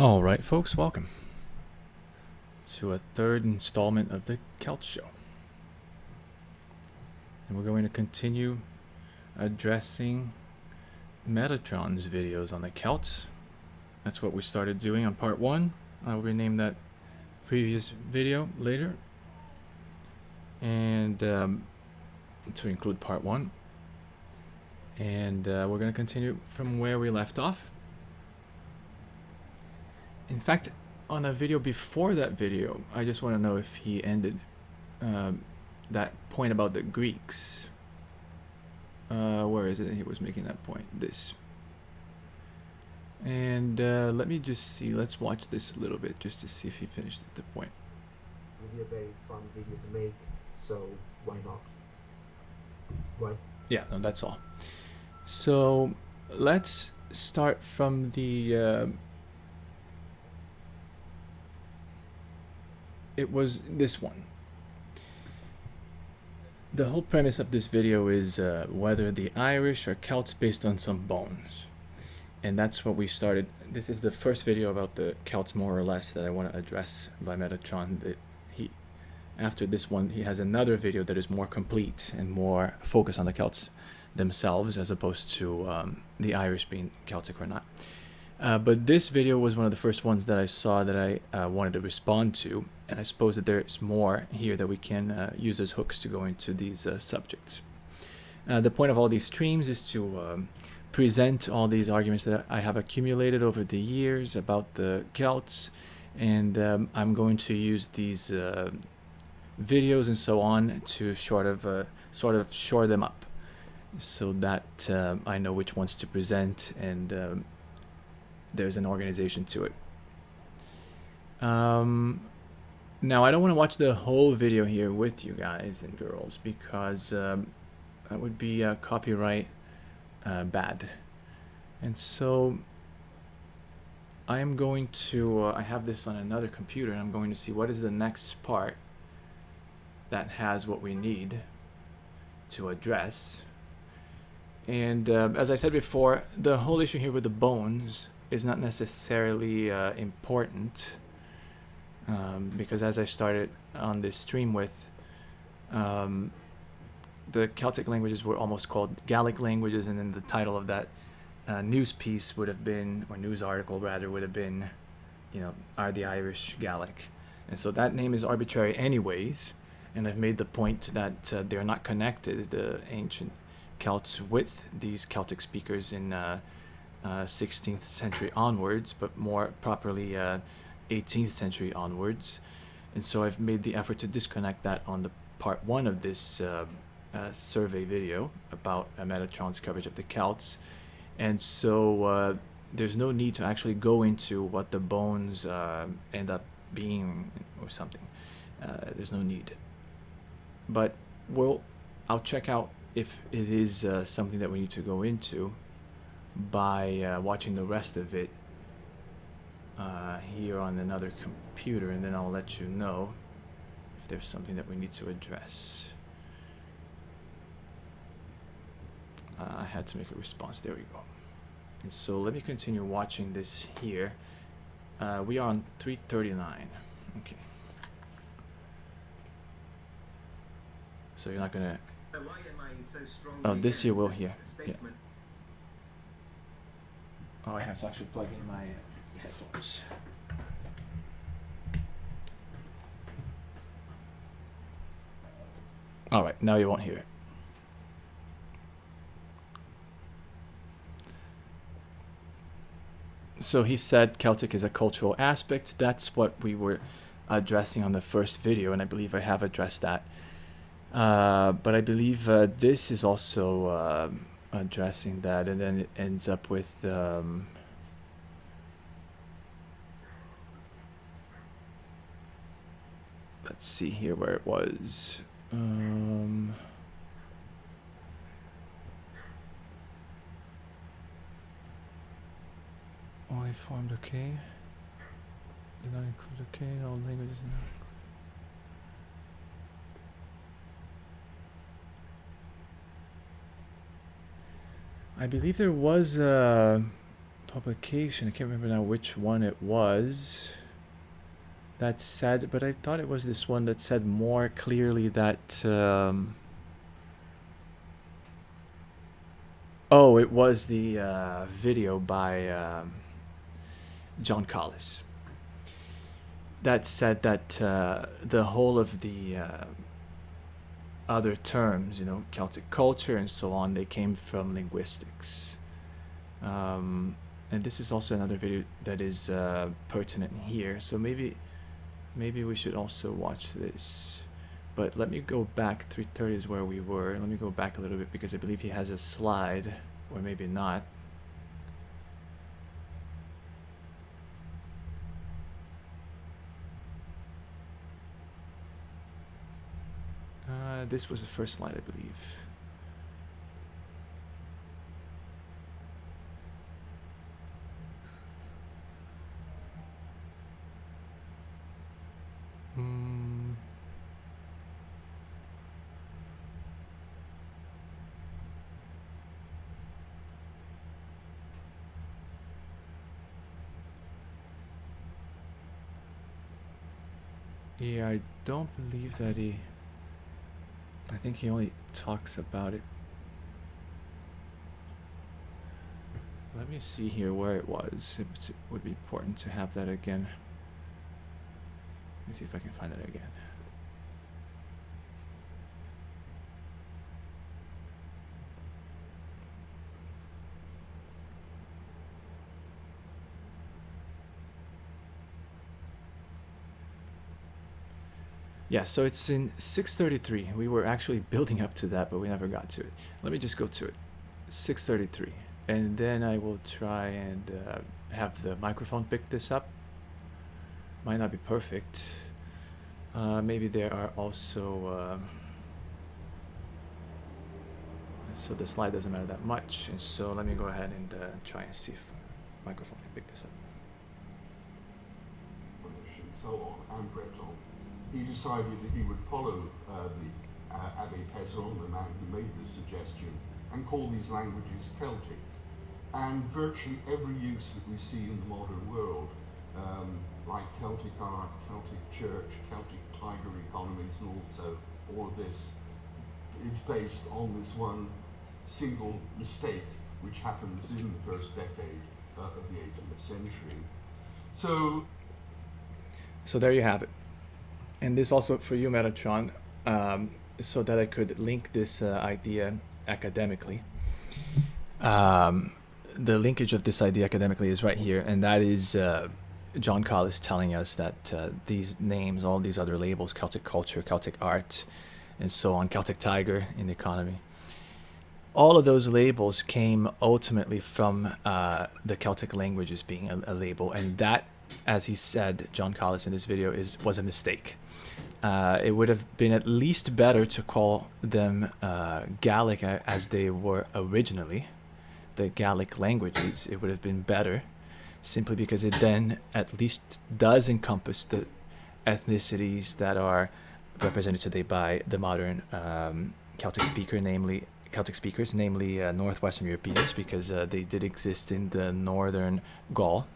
All right, folks, welcome to a third installment of the Kelt Show. And we're going to continue addressing Metatron's videos on the Celts. That's what we started doing on part 1. I'll rename that previous video later. And to include part 1. And we're going to continue from where we left off. In fact, on a video before that video, I just want to know if he ended that point about the Greeks. Where is it? He was making that point. This. And let me just see. Let's watch this a little bit just to see if he finished the point. It would be a very fun video to make, so why not? Why? Yeah, no, that's all. So let's start from the... it was this one. The whole premise of this video is whether the Irish are Celts based on some bones. And that's what we started. This is the first video about the Celts, more or less, that I want to address by Metatron. That after this one, he has another video that is more complete and more focused on the Celts themselves, as opposed to the Irish being Celtic or not. But this video was one of the first ones that I saw that I wanted to respond to, and I suppose that there's more here that we can use as hooks to go into these subjects. The point of all these streams is to present all these arguments that I have accumulated over the years about the Celts, and I'm going to use these videos and so on to sort of shore them up, so that I know which ones to present, and there's an organization to it. Now, I don't want to watch the whole video here with you guys and girls, because that would be copyright bad. And so I am going to, I have this on another computer, and I'm going to see what is the next part that has what we need to address. And as I said before, the whole issue here with the bones is not necessarily important, because as I started on this stream with, the Celtic languages were almost called Gallic languages, and then the title of that news piece would have been, or news article rather, would have been, you know, are the Irish Gallic? And so that name is arbitrary anyways, and I've made the point that they're not connected, the ancient Celts, with these Celtic speakers in 16th century onwards, but more properly 18th century onwards. And so I've made the effort to disconnect that on the part 1 of this survey video about Metatron's coverage of the Celts. And so there's no need to actually go into what the bones end up being or something. There's no need. But I'll check out if it is something that we need to go into by watching the rest of it here on another computer, and then I'll let you know if there's something that we need to address. I had to make a response. There we go. And so let me continue watching this here. We are on 339. Okay. So you're not gonna... Oh, this you will hear. Yeah. Oh, I have to actually plug in my headphones. All right, now you won't hear it. So he said Celtic is a cultural aspect. That's what we were addressing on the first video, and I believe I have addressed that. But I believe this is also addressing that, and then it ends up with let's see here where it was. Only formed okay. Did not include okay. All languages. I believe there was publication. I can't remember now which one it was. That said, but I thought it was this one that said more clearly that. Oh, it was the video by John Collis that said that the whole of the other terms, you know, Celtic culture and so on, they came from linguistics. And this is also another video that is pertinent here. So maybe we should also watch this. But let me go back. 3:30 is where we were. Let me go back a little bit because I believe he has a slide, or maybe not. This was the first slide, I believe. Yeah, I don't believe that he... I think he only talks about it. Let me see here where it was. It would be important to have that again. Let me see if I can find that again. Yeah, so it's in 633. We were actually building up to that, but we never got to it. Let me just go to it. 633. And then I will try and have the microphone pick this up. Might not be perfect. Maybe there are also... so the slide doesn't matter that much. And so let me go ahead and try and see if microphone can pick this up. So on, and Breton. He decided that he would follow the Abbé Pézron, the man who made this suggestion, and call these languages Celtic. And virtually every use that we see in the modern world, like Celtic art, Celtic church, Celtic tiger economies, and also all of this, is based on this one single mistake which happens in the first decade of the 18th century. So there you have it. And this also for you, Metatron, so that I could link this idea academically. The linkage of this idea academically is right here, and that is John Collis telling us that these names, all these other labels, Celtic culture, Celtic art, and so on, Celtic tiger in the economy, all of those labels came ultimately from the Celtic languages being a label, and that, as he said, John Collis in this video, was a mistake. It would have been at least better to call them Gaelic as they were originally, the Gaelic languages. It would have been better, simply because it then at least does encompass the ethnicities that are represented today by the modern Celtic speakers, namely Northwestern Europeans, because they did exist in the northern Gaul,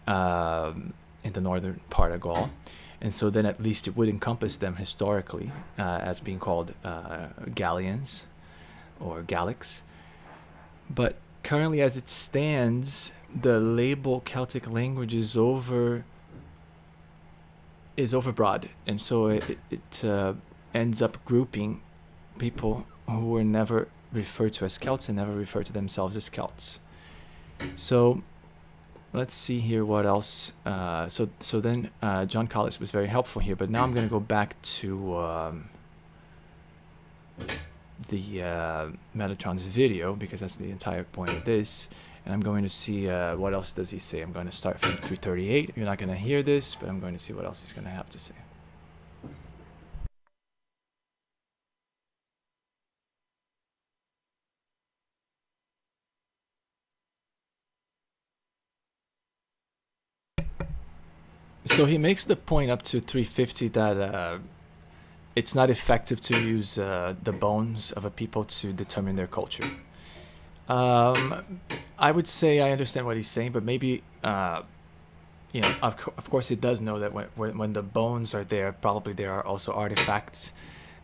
in the northern part of Gaul. And so then at least it would encompass them historically as being called Gallians or Gallics. But currently as it stands, the label Celtic language is overbroad. And so it ends up grouping people who were never referred to as Celts and never referred to themselves as Celts. So let's see here what else. So then John Collis was very helpful here, but now I'm going to go back to the Metatron's video, because that's the entire point of this, and I'm going to see what else does he say. I'm going to start from 338. You're not going to hear this, but I'm going to see what else he's going to have to say. So he makes the point up to 350 that it's not effective to use the bones of a people to determine their culture. I would say I understand what he's saying, but maybe you know, of course, it does know that when the bones are there, probably there are also artifacts,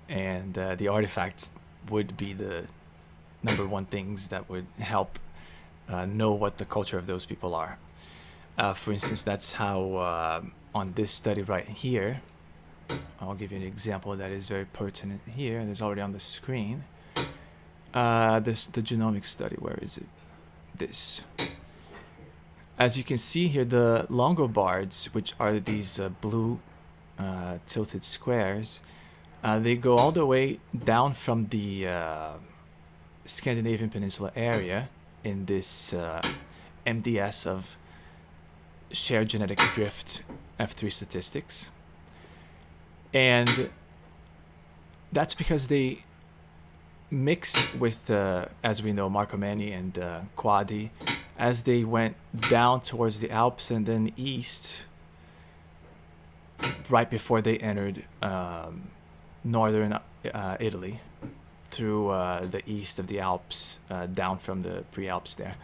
and the artifacts would be the number one things that would help know what the culture of those people are. For instance, that's how on this study right here, I'll give you an example that is very pertinent here, and it's already on the screen. The genomic study, where is it? This. As you can see here, the Longobards, which are these blue tilted squares, they go all the way down from the Scandinavian Peninsula area in this MDS of shared genetic drift F3 statistics. And that's because they mixed with, as we know, Marcomanni and Quadi, as they went down towards the Alps and then east, right before they entered northern Italy, through the east of the Alps, down from the pre-Alps there,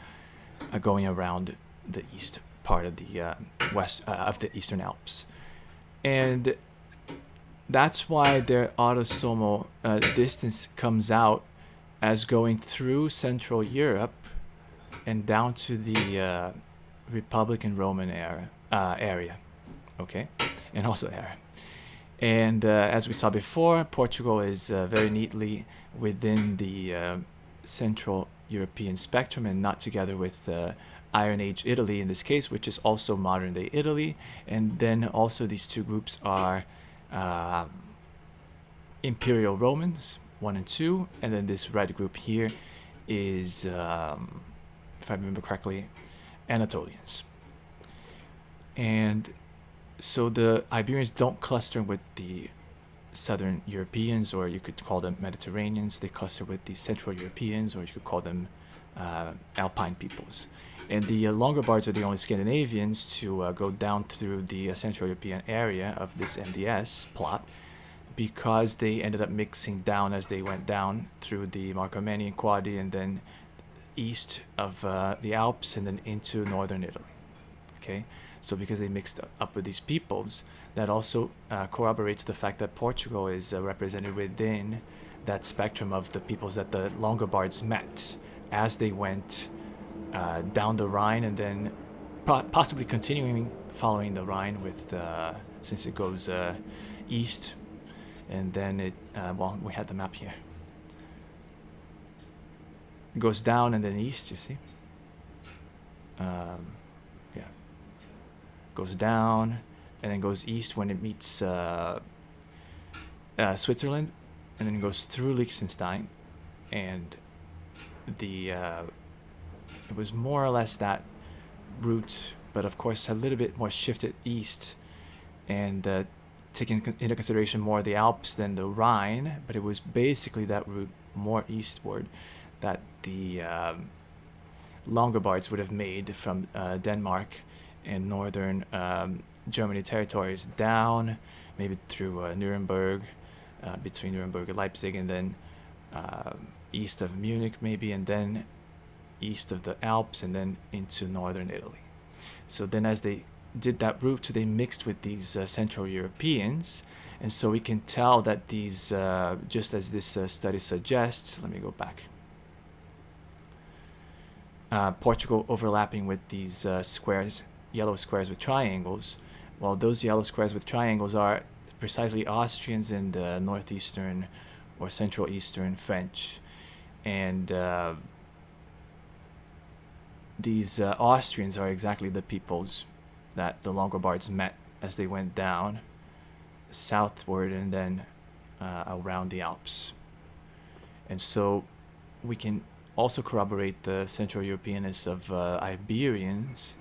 going around the east part of the west of the Eastern Alps. And that's why their autosomal distance comes out as going through Central Europe and down to the Republican Roman area, okay, and also area. And as we saw before, Portugal is very neatly within the Central European spectrum and not together with Iron Age Italy in this case, which is also modern day Italy. And then also these two groups are Imperial Romans 1 and 2, and then this red group here is, if I remember correctly, Anatolians. And so the Iberians don't cluster with the Southern Europeans, or you could call them Mediterraneans. They cluster with the Central Europeans, or you could call them Alpine peoples. And the Longobards are the only Scandinavians to go down through the Central European area of this MDS plot, because they ended up mixing down as they went down through the Marcomanni and Quadi, and then east of the Alps, and then into northern Italy. Okay, so because they mixed up with these peoples, that also corroborates the fact that Portugal is represented within that spectrum of the peoples that the Longobards met as they went down the Rhine, and then possibly continuing following the Rhine with since it goes east, and then it well, we had the map here. It goes down and then east, you see. Yeah, goes down and then goes east when it meets Switzerland, and then goes through Liechtenstein, and the it was more or less that route, but of course a little bit more shifted east, and taking into consideration more the Alps than the Rhine, but it was basically that route more eastward that the Longobards would have made from Denmark and northern Germany territories down, maybe through Nuremberg, between Nuremberg and Leipzig, and then east of Munich maybe, and then east of the Alps, and then into northern Italy. So then as they did that route, they mixed with these Central Europeans, and so we can tell that these, just as this study suggests, let me go back, Portugal overlapping with these squares, yellow squares with triangles. Well, those yellow squares with triangles are precisely Austrians and northeastern or central eastern French. And these Austrians are exactly the peoples that the Longobards met as they went down southward and then around the Alps. And so we can also corroborate the Central Europeanness of Iberians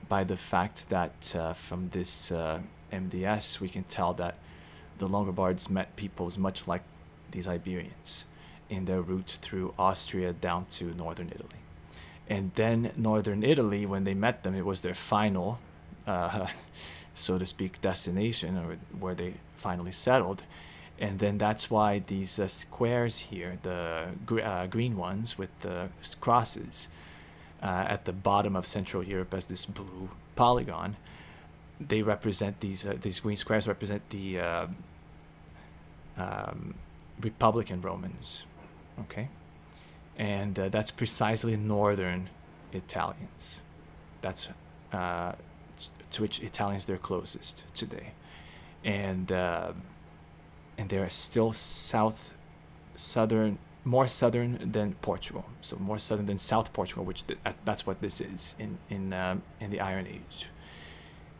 by the fact that from this MDS we can tell that the Longobards met peoples much like these Iberians in their route through Austria down to northern Italy. And then northern Italy, when they met them, it was their final, so to speak, destination, or where they finally settled. And then that's why these squares here, the green ones with the crosses, at the bottom of Central Europe as this blue polygon. They represent these green squares represent the Republican Romans, okay, and that's precisely northern Italians. That's to which Italians they're closest today, and they're still southern, more southern than Portugal, so more southern than South Portugal, which that's what this is in the Iron Age.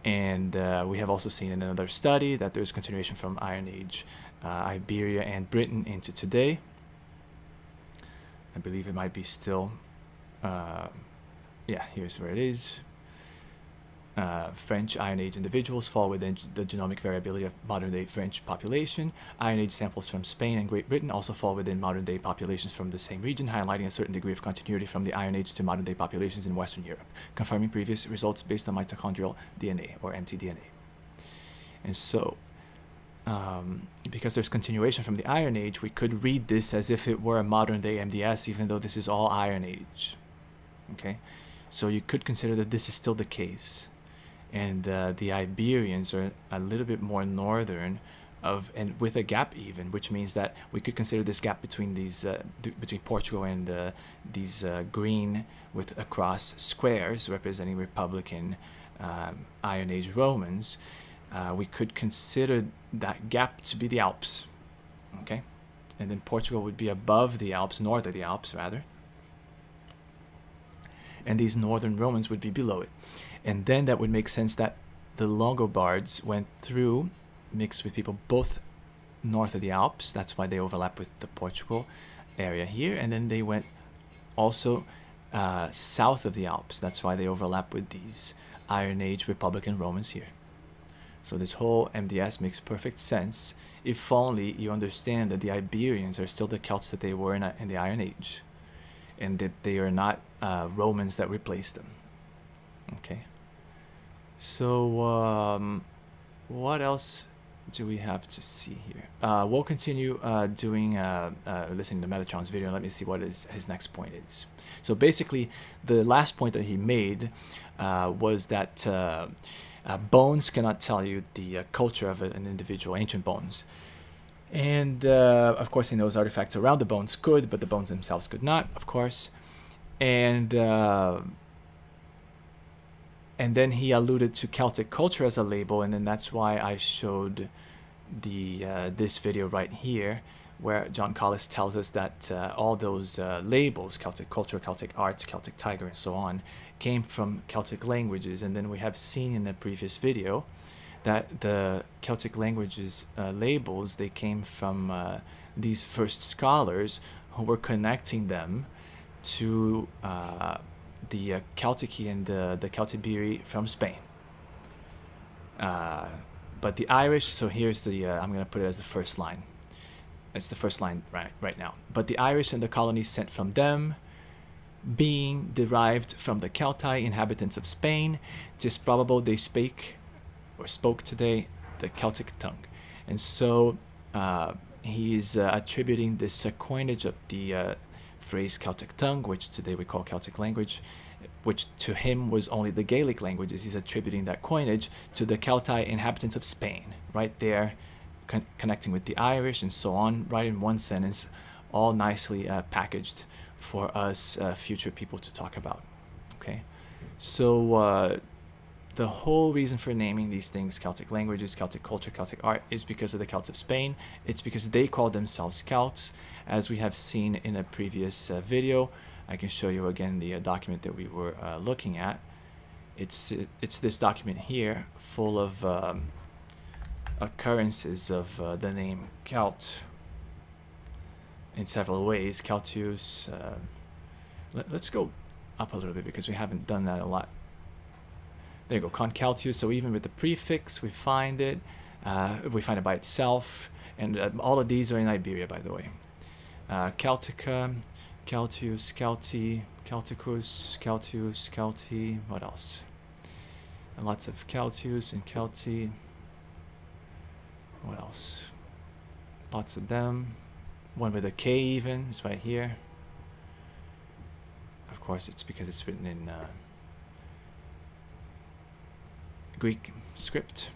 And we have also seen in another study that there's continuation from Iron Age, Iberia and Britain into today. I believe it might be still, yeah, here's where it is. French Iron Age individuals fall within the genomic variability of modern-day French population. Iron Age samples from Spain and Great Britain also fall within modern-day populations from the same region, highlighting a certain degree of continuity from the Iron Age to modern-day populations in Western Europe, confirming previous results based on mitochondrial DNA, or mtDNA. And so, because there's continuation from the Iron Age, we could read this as if it were a modern-day MDS, even though this is all Iron Age. Okay? So you could consider that this is still the case. And the Iberians are a little bit more northern and with a gap even, which means that we could consider this gap between these between Portugal and these green with across squares representing Republican Iron Age Romans. We could consider that gap to be the Alps, okay, and then Portugal would be above the Alps, north of the Alps rather, and these northern Romans would be below it. And then that would make sense that the Longobards went through, mixed with people both north of the Alps. That's why they overlap with the Portugal area here. And then they went also south of the Alps. That's why they overlap with these Iron Age Republican Romans here. So this whole MDS makes perfect sense if only you understand that the Iberians are still the Celts that they were in the Iron Age, and that they are not Romans that replaced them. Okay. So what else do we have to see here? We'll continue listening to Metatron's video. Let me see what his next point is. So basically, the last point that he made was that bones cannot tell you the culture of an individual, ancient bones. And of course, he knows artifacts around the bones could, but the bones themselves could not, of course. And then he alluded to Celtic culture as a label, and then that's why I showed this video right here, where John Collis tells us that all those labels, Celtic culture, Celtic arts, Celtic tiger, and so on, came from Celtic languages. And then we have seen in the previous video that the Celtic languages labels, they came from these first scholars who were connecting them to the Celtic and the Celtiberi from Spain. But the Irish, so here's the, I'm going to put it as the first line. It's the first line right now. But the Irish and the colonies sent from them, being derived from the Celti, inhabitants of Spain, 'tis probable they spoke today the Celtic tongue. And so he's attributing this coinage of the phrase Celtic tongue, which today we call Celtic language, which to him was only the Gaelic languages. He's attributing that coinage to the Celti, inhabitants of Spain, right there, connecting with the Irish and so on, right in one sentence, all nicely packaged for us future people to talk about. Okay, so the whole reason for naming these things Celtic languages, Celtic culture, Celtic art is because of the Celts of Spain. It's because they call themselves Celts, as we have seen in a previous video. I can show you again the document that we were looking at. It's this document here, full of occurrences of the name Kelt in several ways. Celtius. Let's go up a little bit because we haven't done that a lot. There you go, Con Celtius. So even with the prefix, we find it. We find it by itself, and all of these are in Iberia, by the way. Celtica, Celtius, Celti, Celticus, Celtius, Celti. What else? And lots of Celtius and Celti. What else? Lots of them. One with a K even. It's right here. Of course, it's because it's written in Greek script.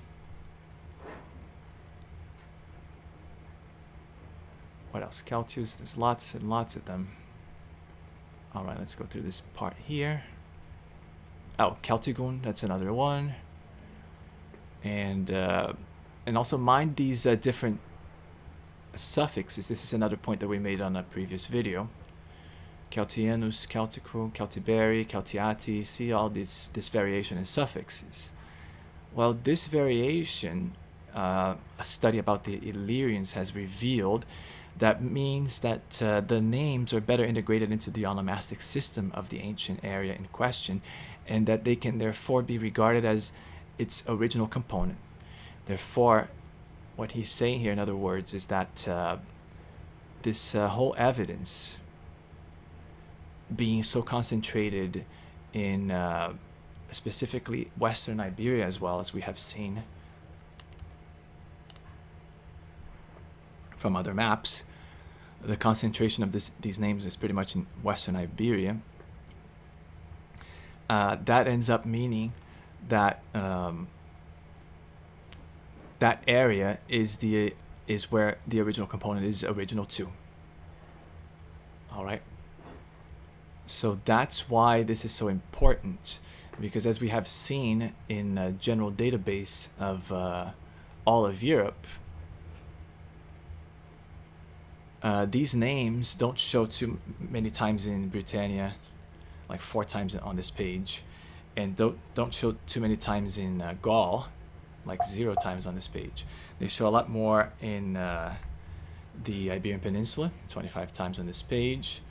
What else? Celtius, there's lots and lots of them. All right, let's go through this part here. Oh, Celtigun, that's another one. And also mind these different suffixes. This is another point that we made on a previous video. Celtianus, Celtico, Celtiberi, Celtiati. See all this variation in suffixes. Well, this variation, a study about the Illyrians has revealed that means that the names are better integrated into the onomastic system of the ancient area in question, and that they can therefore be regarded as its original component. Therefore, what he's saying here, in other words, is that this whole evidence being so concentrated in specifically Western Iberia, as well as we have seen from other maps, the concentration of these names is pretty much in Western Iberia. That ends up meaning that that area is where the original component is original to. All right. So that's why this is so important, because as we have seen in a general database of all of Europe, these names don't show too many times in Britannia, like 4 times on this page, and don't show too many times in Gaul, like 0 times on this page. They show a lot more in the Iberian Peninsula, 25 times on this page,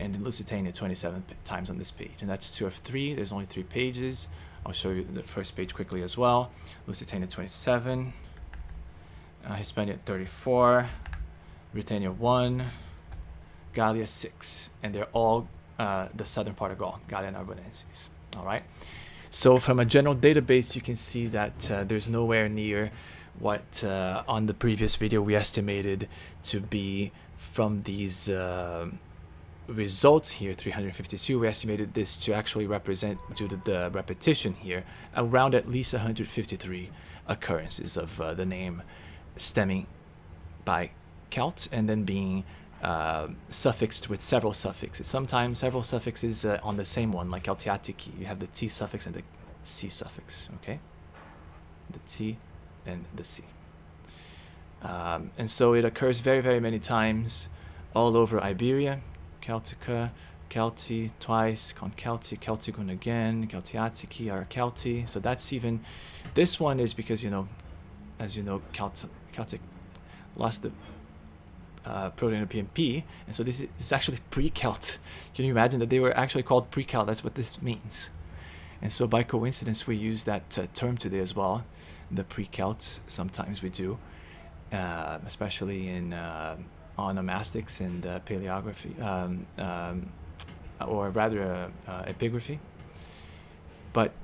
and in Lusitania, 27 times on this page. And that's 2 of 3. There's only 3 pages. I'll show you the first page quickly as well. Lusitania 27, Hispania 34, Britannia 1, Gallia 6, and they're all the southern part of Gaul, Gallia Narbonensis. All right. So from a general database, you can see that there's nowhere near what on the previous video we estimated to be from these results here, 352. We estimated this to actually represent, due to the repetition here, around at least 153 occurrences of the name stemming by Celt and then being suffixed with several suffixes. Sometimes several suffixes on the same one, like Celtiatiki. You have the T suffix and the C suffix, okay? The T and the C. And so it occurs very, very many times all over Iberia. Celtica, Celti twice, Concelti, Celtigun again, Celtiatiki or Celti. So that's even, this one is because, you know, as you know, Celtic lost the Proto-European P, and so this is actually pre-Celt. Can you imagine that they were actually called pre-Celt? That's what this means. And so by coincidence, we use that term today as well, the pre-Celts. Sometimes we do, especially in onomastics and paleography, or rather epigraphy. But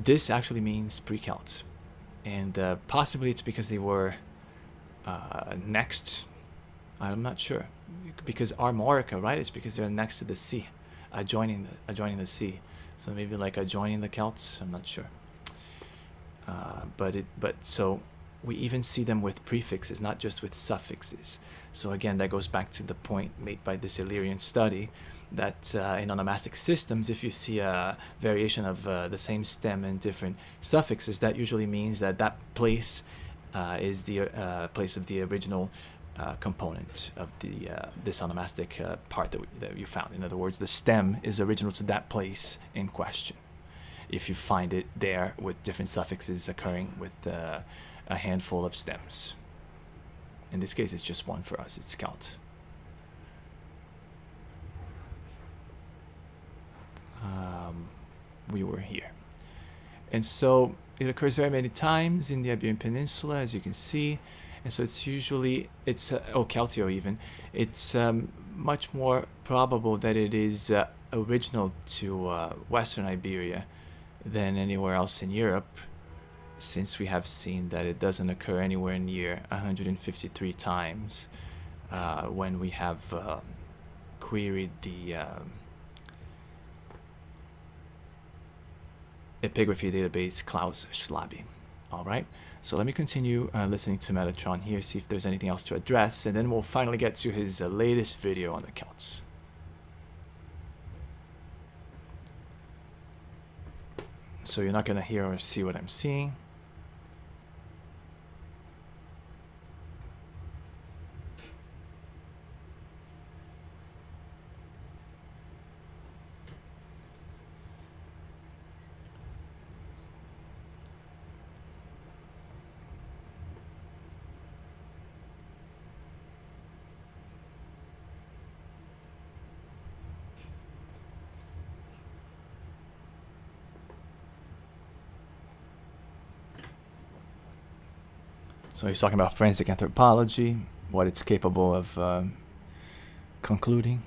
this actually means pre-Celts, and possibly it's because they were next. I'm not sure, because Armorica, right? It's because they're next to the sea, adjoining the sea. So maybe like adjoining the Celts. I'm not sure. But so we even see them with prefixes, not just with suffixes. So again, that goes back to the point made by this Illyrian study that in onomastic systems, if you see a variation of the same stem and different suffixes, that usually means that that place is the place of the original component of the this onomastic part that you found. In other words, the stem is original to that place in question, if you find it there with different suffixes occurring with a handful of stems. In this case, it's just one for us. It's Celt. We were here. And so it occurs very many times in the Iberian Peninsula, as you can see. And so it's usually, Celtio even, it's much more probable that it is original to Western Iberia than anywhere else in Europe, since we have seen that it doesn't occur anywhere near 153 times when we have queried epigraphy database Klaus Schlabe. All right, so let me continue listening to Metatron here, see if there's anything else to address, and then we'll finally get to his latest video on the Celts. So you're not going to hear or see what I'm seeing. So he's talking about forensic anthropology, what it's capable of concluding.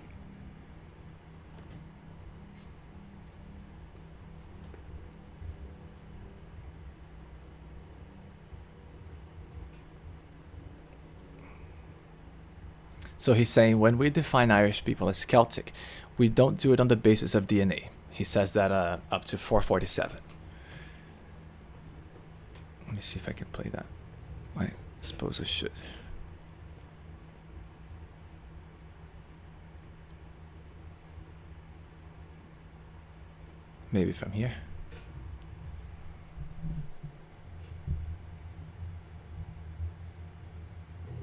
So he's saying when we define Irish people as Celtic, we don't do it on the basis of DNA. He says that up to 447. Let me see if I can play that. I suppose I should. Maybe from here.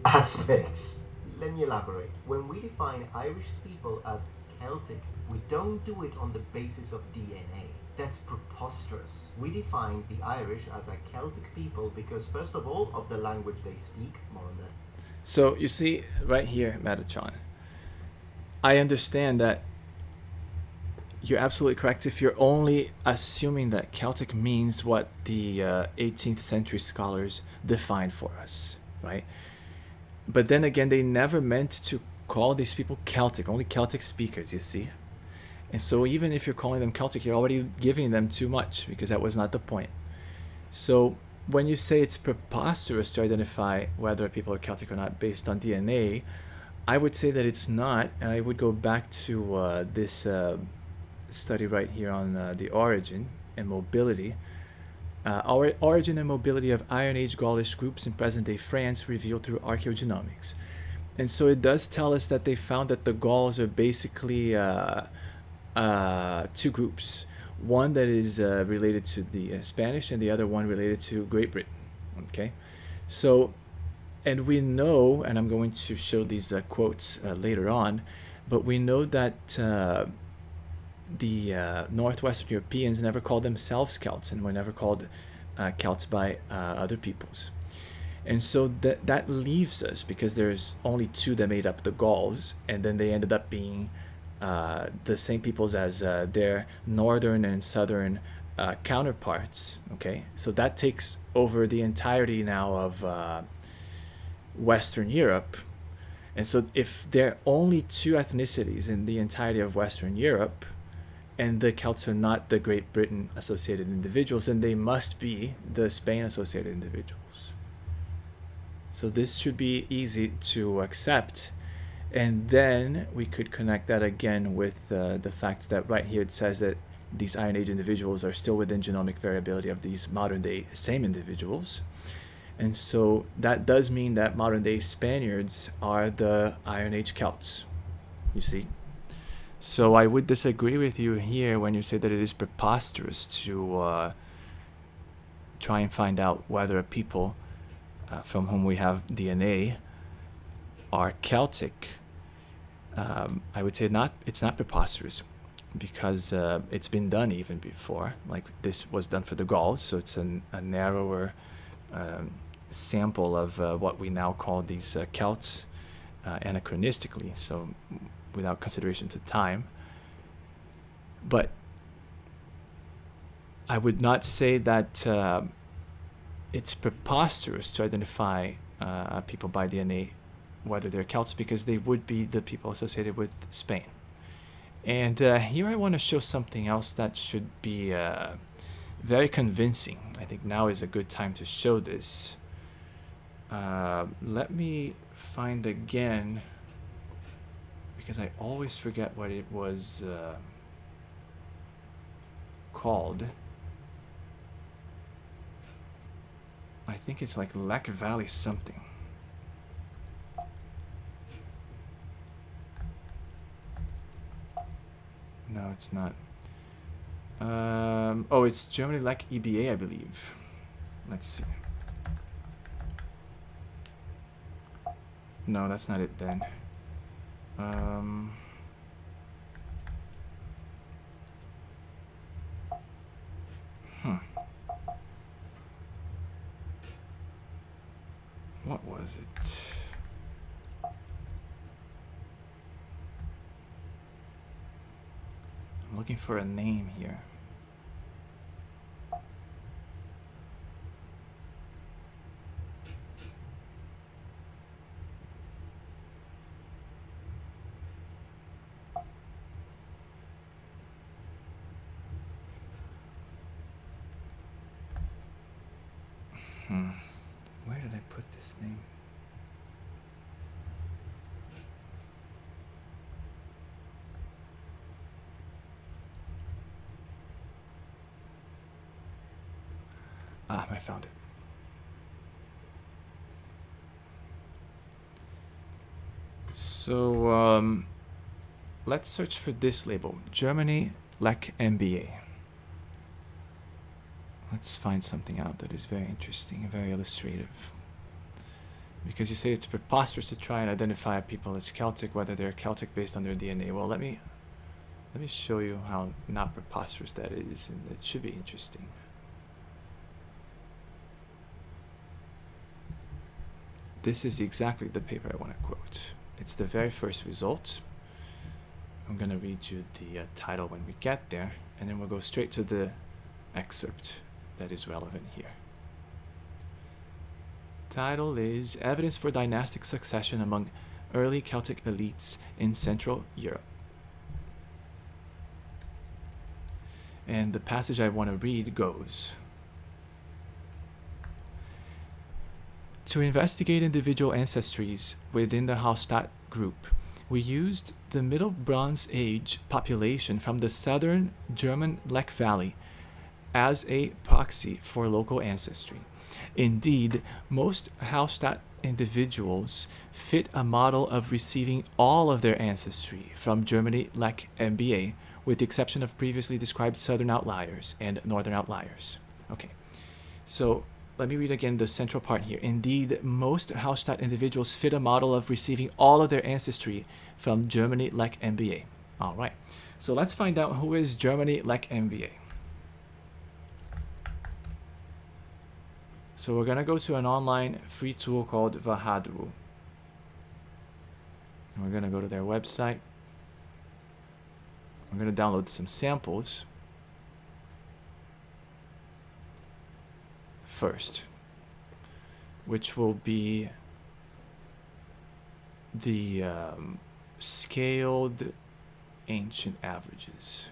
Aspects. Let me elaborate. When we define Irish people as Celtic, we don't do it on the basis of DNA. That's preposterous. We define the Irish as a Celtic people because, first of all, of the language they speak, more on that. So you see right here, Metatron, I understand that you're absolutely correct if you're only assuming that Celtic means what the 18th century scholars defined for us, right? But then again, they never meant to call these people Celtic, only Celtic speakers, you see. And so even if you're calling them Celtic, you're already giving them too much because that was not the point. So when you say it's preposterous to identify whether people are Celtic or not based on DNA, I would say that it's not. And I would go back to this study right here on the origin and mobility. Our origin and mobility of Iron Age Gaulish groups in present-day France revealed through archaeogenomics. And so it does tell us that they found that the Gauls are basically two groups. One that is related to the Spanish and the other one related to Great Britain. Okay, so, and we know, and I'm going to show these quotes later on, but we know that the Northwestern Europeans never called themselves Celts and were never called Celts by other peoples. And so that leaves us, because there's only two that made up the Gauls, and then they ended up being the same peoples as their northern and southern counterparts. Okay, so that takes over the entirety now of Western Europe. And so if there are only two ethnicities in the entirety of Western Europe, and the Celts are not the Great Britain associated individuals, then they must be the Spain associated individuals. So this should be easy to accept. And then we could connect that again with the fact that right here it says that these Iron Age individuals are still within genomic variability of these modern day same individuals. And so that does mean that modern day Spaniards are the Iron Age Celts, you see. So I would disagree with you here when you say that it is preposterous to try and find out whether a people from whom we have DNA are Celtic. I would say it's not preposterous, because it's been done even before. Like this was done for the Gauls, so it's a narrower sample of what we now call these Celts anachronistically, so without consideration to time. But I would not say that it's preposterous to identify people by DNA whether they're Celts, because they would be the people associated with Spain. And here I want to show something else that should be very convincing. I think now is a good time to show this. Let me find again, because I always forget what it was called. I think it's like Lech Valley something. No, it's not. Oh, it's Germany Lech EBA, I believe. Let's see. No, that's not it then. What was it? I'm looking for a name here. Where did I put this name? Ah, I found it. So, let's search for this label, Germany Lech MBA. Let's find something out that is very interesting and very illustrative. Because you say it's preposterous to try and identify people as Celtic, whether they're Celtic based on their DNA. Well, let me show you how not preposterous that is, and it should be interesting. This is exactly the paper I want to quote. It's the very first result. I'm going to read you the title when we get there, and then we'll go straight to the excerpt that is relevant here. Title is Evidence for Dynastic Succession Among Early Celtic Elites in Central Europe. And the passage I want to read goes: To investigate individual ancestries within the Hallstatt group, we used the Middle Bronze Age population from the southern German Lech Valley as a proxy for local ancestry. Indeed, most Hallstatt individuals fit a model of receiving all of their ancestry from Germany Lech MBA, with the exception of previously described southern outliers and northern outliers. Okay, so let me read again the central part here. Indeed, most Hallstatt individuals fit a model of receiving all of their ancestry from Germany Lech MBA. All right, so let's find out who is Germany Lech MBA. So we're going to go to an online free tool called Vahadru. And we're going to go to their website. We're going to download some samples first, which will be the scaled ancient averages.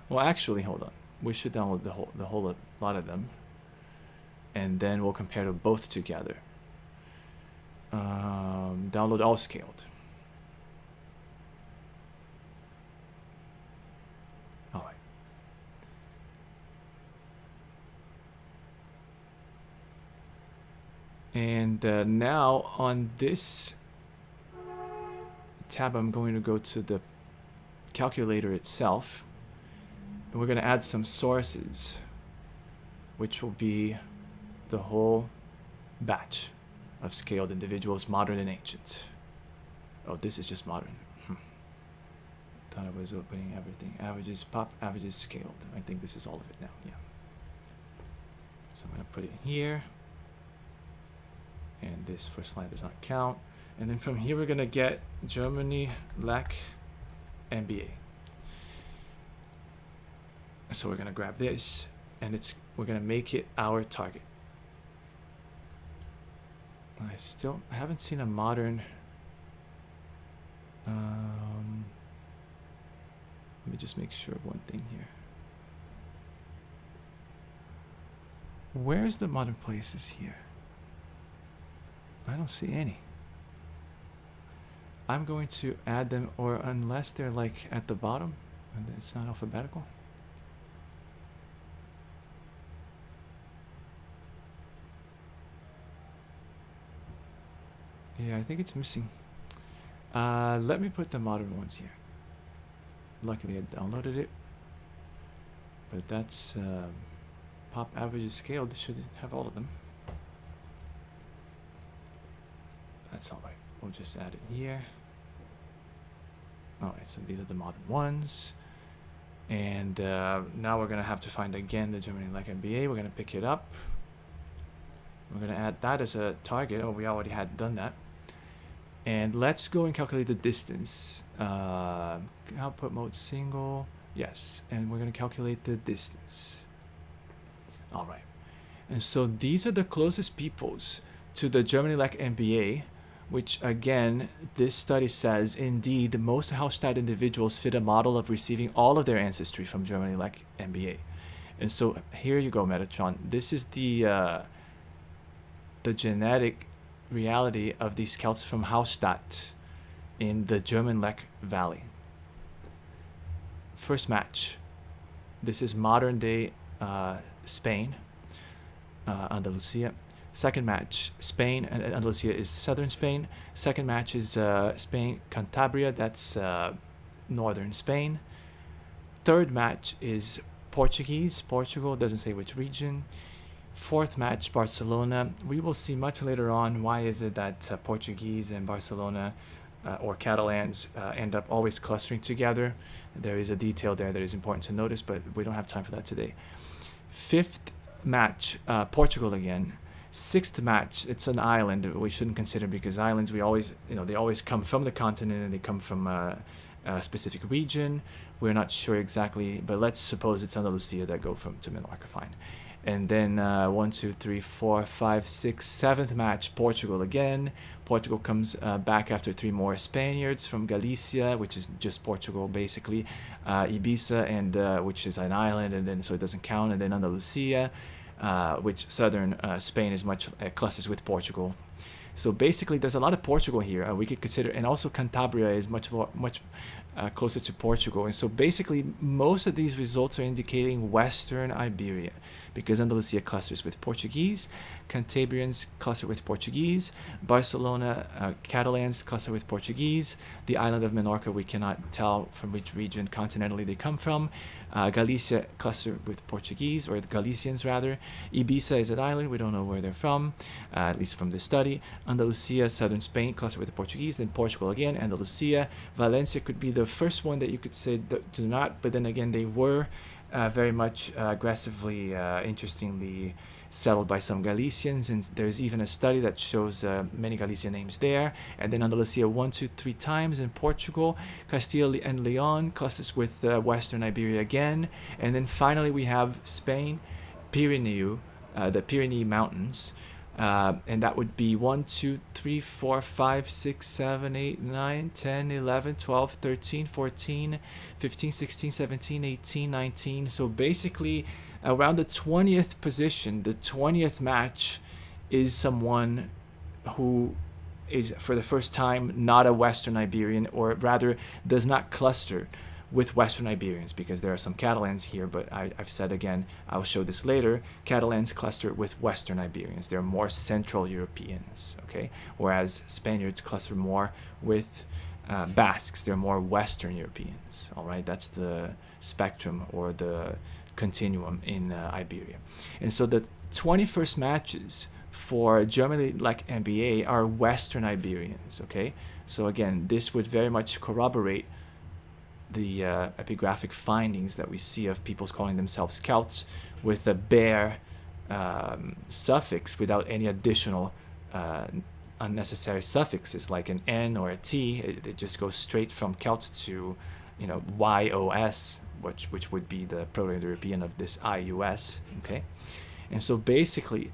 Well, actually, hold on. We should download the whole lot of them, and then we'll compare them both together. Download all scaled. All right. And now on this tab, I'm going to go to the calculator itself. And we're going to add some sources, which will be the whole batch of scaled individuals, modern and ancient. Oh, this is just modern. Thought I was opening everything. Averages, pop, averages, scaled. I think this is all of it now, yeah. So I'm going to put it here. And this first line does not count. And then from here, we're going to get Germany, Lech, MBA. So we're going to grab this, and we're going to make it our target. I haven't seen a modern, let me just make sure of one thing here. Where's the modern places here? I don't see any. I'm going to add them, or unless they're like at the bottom, and it's not alphabetical. Yeah, I think it's missing. Let me put the modern ones here. Luckily, I downloaded it. But that's pop averages scaled. Should have all of them. That's all right. We'll just add it here. All right, so these are the modern ones. And now we're going to have to find again the Germany like MBA. We're going to pick it up. We're going to add that as a target. Oh, we already had done that. And let's go and calculate the distance. Output mode single. Yes, and we're going to calculate the distance. All right. And so these are the closest peoples to the Germany like MBA, which again, this study says, indeed, most Hallstatt individuals fit a model of receiving all of their ancestry from Germany like MBA. And so here you go, Metatron. This is the genetic reality of these Celts from Hallstatt in the German Lech Valley. First match. This is modern day Spain, Andalusia. Second match, Spain and Andalusia is southern Spain. Second match is Spain, Cantabria, that's northern Spain. Third match is Portuguese, Portugal, doesn't say which region. Fourth match, Barcelona. We will see much later on why is it that Portuguese and Barcelona or Catalans end up always clustering together. There is a detail there that is important to notice, but we don't have time for that today. Fifth match, Portugal again. Sixth match, it's an island we shouldn't consider because islands we always, they always come from the continent and they come from a specific region. We're not sure exactly, but let's suppose it's Andalusia that go from to Menorca, fine. And then 1, 2, 3, 4, 5, 6, seventh match, Portugal again. Portugal comes back after 3 more Spaniards from Galicia, which is just Portugal basically. Ibiza, and which is an island, and then so it doesn't count. And then Andalusia, which southern Spain is much clusters with Portugal. So basically, there's a lot of Portugal here. We could consider, and also Cantabria is much closer to Portugal. And so basically, most of these results are indicating Western Iberia, because Andalusia clusters with Portuguese, Cantabrians cluster with Portuguese, Barcelona, Catalans cluster with Portuguese, the island of Menorca, we cannot tell from which region continentally they come from, Galicia cluster with Portuguese, or the Galicians rather, Ibiza is an island, we don't know where they're from, at least from this study, Andalusia, southern Spain cluster with the Portuguese, then Portugal again, Andalusia, Valencia could be the first one that you could say do not, but then again they were very much aggressively, interestingly settled by some Galicians, and there's even a study that shows many Galician names there. And then Andalusia 1, 2, 3 times in Portugal, Castile and Leon clusters with Western Iberia again, and then finally we have Spain, Pyrenees, the Pyrenees Mountains. And that would be 1, 2, 3, 4, 5, 6, 7, 8, 9, 10, 11, 12, 13, 14, 15, 16, 17, 18, 19. So basically, around the 20th position, the 20th match is someone who is, for the first time, not a Western Iberian, or rather does not cluster with Western Iberians, because there are some Catalans here, but I've said again, I'll show this later, Catalans cluster with Western Iberians. They're more Central Europeans, okay? Whereas Spaniards cluster more with Basques. They're more Western Europeans, all right? That's the spectrum or the continuum in Iberia. And so the 21st matches for Germany like MBA are Western Iberians, okay? So again, this would very much corroborate the epigraphic findings that we see of peoples calling themselves Celts with a bare suffix without any additional unnecessary suffixes like an N or a T. It just goes straight from Celt to, YOS, which would be the Proto-European of this IUS, okay? And so basically,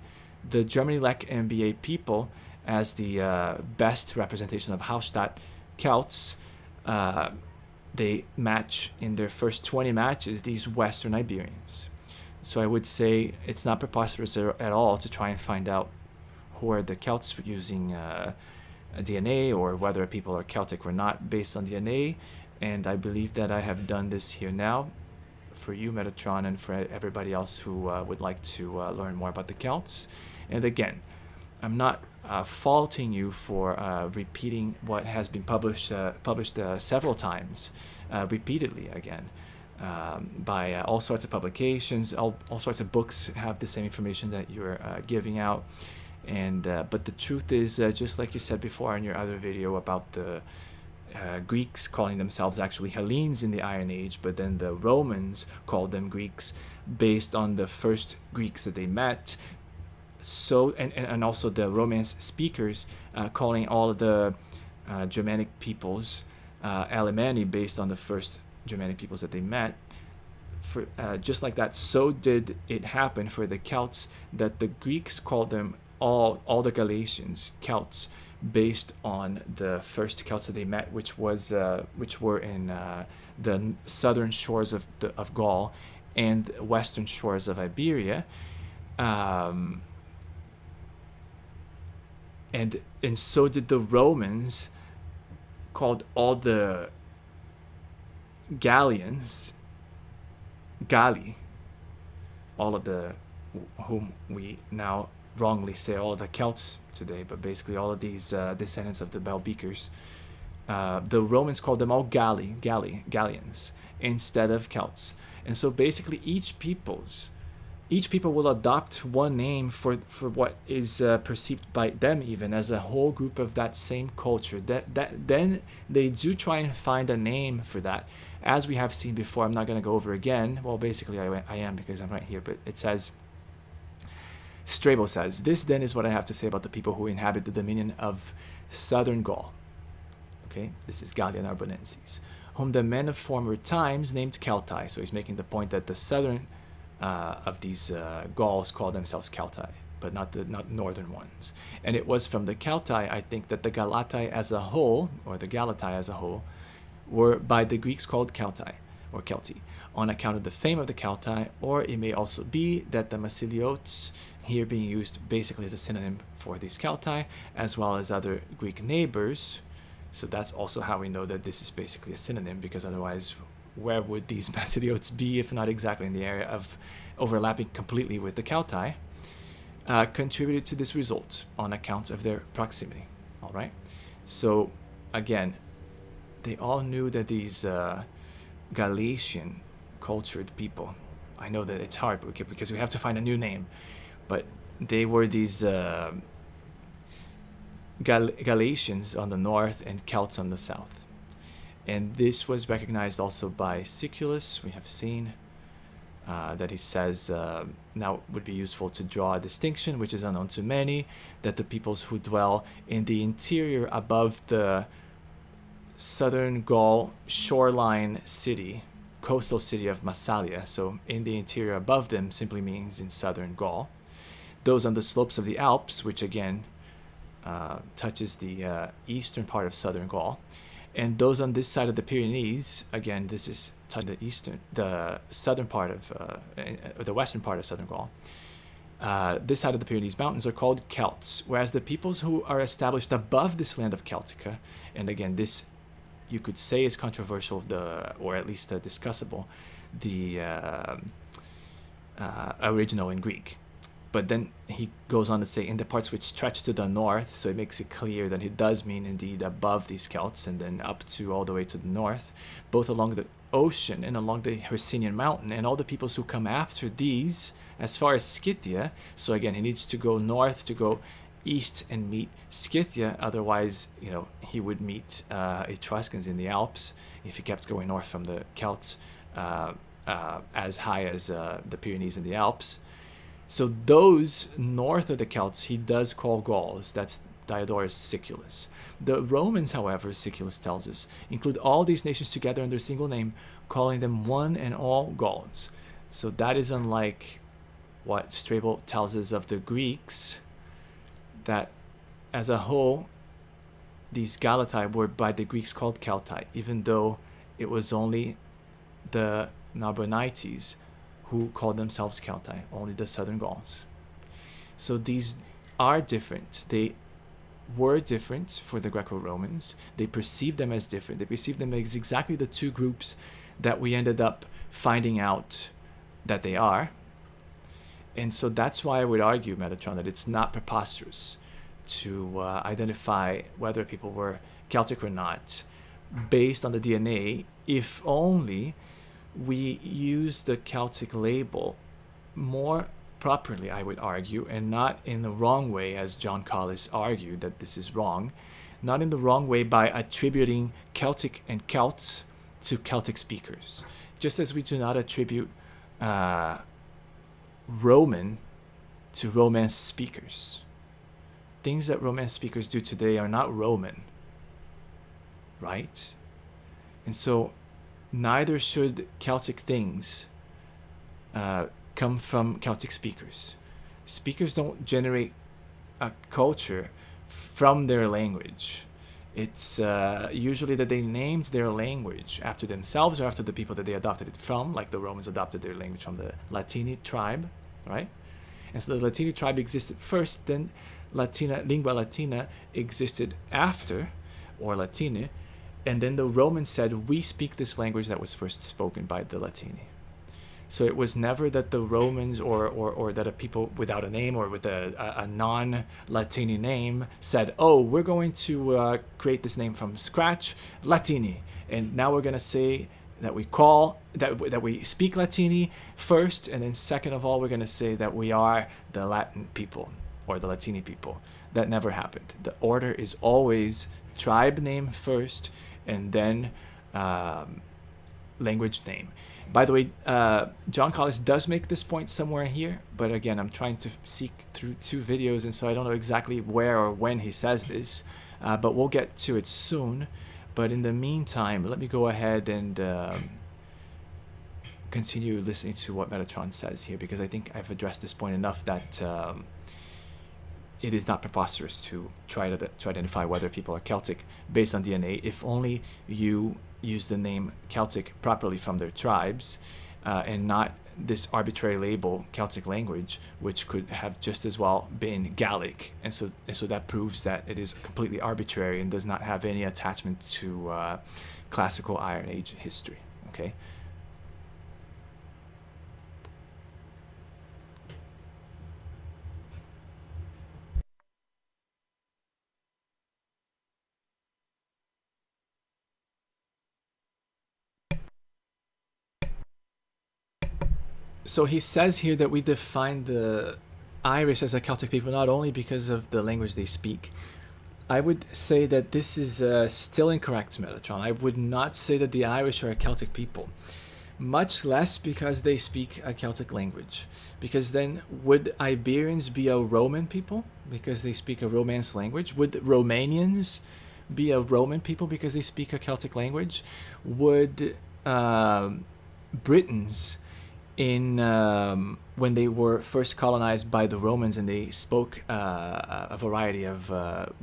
the Germany Lech MBA people, as the best representation of Hallstatt Celts, they match in their first 20 matches these Western Iberians. So I would say it's not preposterous at all to try and find out who are the Celts using a DNA, or whether people are Celtic or not based on DNA. And I believe that I have done this here now for you, Metatron, and for everybody else who would like to learn more about the Celts. And again, I'm not faulting you for repeating what has been published several times, repeatedly again, by all sorts of publications. All sorts of books have the same information that you're giving out. And but the truth is, just like you said before in your other video about the Greeks calling themselves actually Hellenes in the Iron Age, but then the Romans called them Greeks based on the first Greeks that they met. So and also the Romance speakers calling all of the Germanic peoples Alemanni based on the first Germanic peoples that they met. For just like that, so did it happen for the Celts, that the Greeks called them all the Galatians Celts based on the first Celts that they met, which were in the southern shores of Gaul and western shores of Iberia. And so did the Romans called all the Gallians Galli, all of the whom we now wrongly say all of the Celts today, but basically all of these descendants of the Balbeakers. The Romans called them all Gallians instead of Celts. And so basically each people will adopt one name for what is perceived by them even as a whole group of that same culture. That then they do try and find a name for that, as we have seen before. I'm not going to go over again. Well, basically I am, because I'm right here. But it says, Strabo says, "This then is what I have to say about the people who inhabit the dominion of southern Gaul." Okay, this is Gallia Narbonensis, whom the men of former times named Celti. So he's making the point that the southern of these Gauls call themselves Celti, but not northern ones. And it was from the Celti, I think, that the Galatai as a whole, or the Galatai as a whole, were by the Greeks called Celti, or Celti, on account of the fame of the Celti. Or it may also be that the Masiliotes, here being used basically as a synonym for these Celti, as well as other Greek neighbors. So that's also how we know that this is basically a synonym, because otherwise where would these Masiliotes be if not exactly in the area of overlapping completely with the Celti, contributed to this result on account of their proximity. All right. So again, they all knew that these Galatian cultured people, I know that it's hard because we have to find a new name, but they were these Galatians on the north and Celts on the south. And this was recognized also by Siculus. We have seen that he says, now it would be useful to draw a distinction, which is unknown to many, that the peoples who dwell in the interior above the southern Gaul shoreline city, coastal city of Massalia, so in the interior above them simply means in southern Gaul. Those on the slopes of the Alps, which again touches the eastern part of southern Gaul, and those on this side of the Pyrenees, again, this is the southern part of, the western part of southern Gaul. This side of the Pyrenees mountains are called Celts, whereas the peoples who are established above this land of Celtica, and again, this you could say is controversial, or at least discussable, the original in Greek. But then he goes on to say, in the parts which stretch to the north, so it makes it clear that he does mean indeed above these Celts, and then up to all the way to the north, both along the ocean and along the Hercynian mountain, and all the peoples who come after these, as far as Scythia. So again, he needs to go north to go east and meet Scythia. Otherwise, he would meet Etruscans in the Alps if he kept going north from the Celts as high as the Pyrenees and the Alps. So those north of the Celts he does call Gauls. That's Diodorus Siculus. The Romans, however, Siculus tells us, include all these nations together under a single name, calling them one and all Gauls. So that is unlike what Strabo tells us of the Greeks, that as a whole, these Galatai were by the Greeks called Celti, even though it was only the Narbonenses who called themselves Celti, only the southern Gauls. So these are different. They were different for the Greco-Romans. They perceived them as different. They perceived them as exactly the two groups that we ended up finding out that they are. And so that's why I would argue, Metatron, that it's not preposterous to identify whether people were Celtic or not based on the DNA if only we use the Celtic label more properly, I would argue, and not in the wrong way, as John Collis argued that this is wrong, not in the wrong way by attributing Celtic and Celts to Celtic speakers, just as we do not attribute Roman to Romance speakers. Things that Romance speakers do today are not Roman, right? And so neither should Celtic things come from Celtic speakers. Speakers don't generate a culture from their language. It's usually that they named their language after themselves or after the people that they adopted it from, like the Romans adopted their language from the Latini tribe, right? And so the Latini tribe existed first, then Lingua Latina existed after, or Latine, and then the Romans said, we speak this language that was first spoken by the Latini. So it was never that the Romans or that a people without a name or with a non-Latini name said, oh, we're going to create this name from scratch, Latini. And now we're going to say that we speak Latini first, and then second of all, we're going to say that we are the Latin people or the Latini people. That never happened. The order is always tribe name first, and then language name. By the way, John Collis does make this point somewhere here, but again, I'm trying to seek through 2 videos, and so I don't know exactly where or when he says this, but we'll get to it soon. But in the meantime, let me go ahead and continue listening to what Metatron says here, because I think I've addressed this point enough that it is not preposterous to try to identify whether people are Celtic based on DNA, if only you use the name Celtic properly from their tribes, and not this arbitrary label Celtic language, which could have just as well been Gallic, and so that proves that it is completely arbitrary and does not have any attachment to classical Iron Age history. Okay. So he says here that we define the Irish as a Celtic people not only because of the language they speak. I would say that this is still incorrect, Metatron. I would not say that the Irish are a Celtic people, much less because they speak a Celtic language. Because then, would Iberians be a Roman people because they speak a Romance language? Would Romanians be a Roman people because they speak a Celtic language? Would Britons, in when they were first colonized by the Romans and they spoke a variety of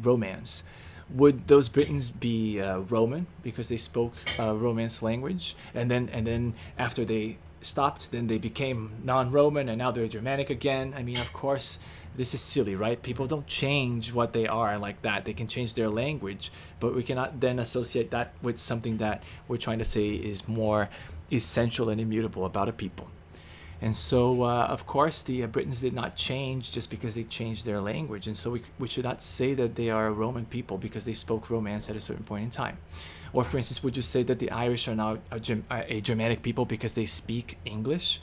Romance, would those Britons be Roman because they spoke Romance language, and then after they stopped, then they became non-Roman and now they're Germanic again? I mean, of course, this is silly, right? People don't change what they are like that. They can change their language, but we cannot then associate that with something that we're trying to say is more essential and immutable about a people. And so, of course, the Britons did not change just because they changed their language. And so we should not say that they are a Roman people because they spoke Romance at a certain point in time. Or, for instance, would you say that the Irish are now a Germanic people because they speak English?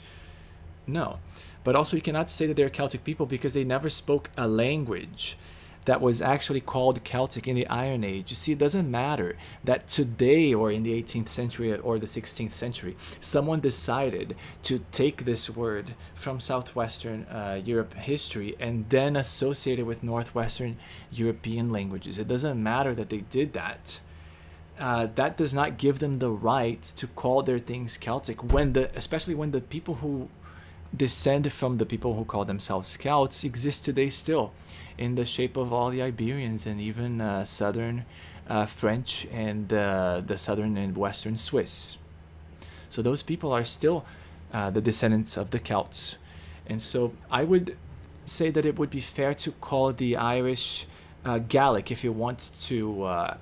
No. But also, you cannot say that they're Celtic people because they never spoke a language that was actually called Celtic in the Iron Age. You see, it doesn't matter that today or in the 18th century or the 16th century, someone decided to take this word from Southwestern Europe history and then associate it with Northwestern European languages. It doesn't matter that they did that. That does not give them the right to call their things Celtic, especially when the people who descend from the people who call themselves Celts exist today still, in the shape of all the Iberians and even southern French and the southern and western Swiss. So those people are still the descendants of the Celts. And so I would say that it would be fair to call the Irish Gallic if you want to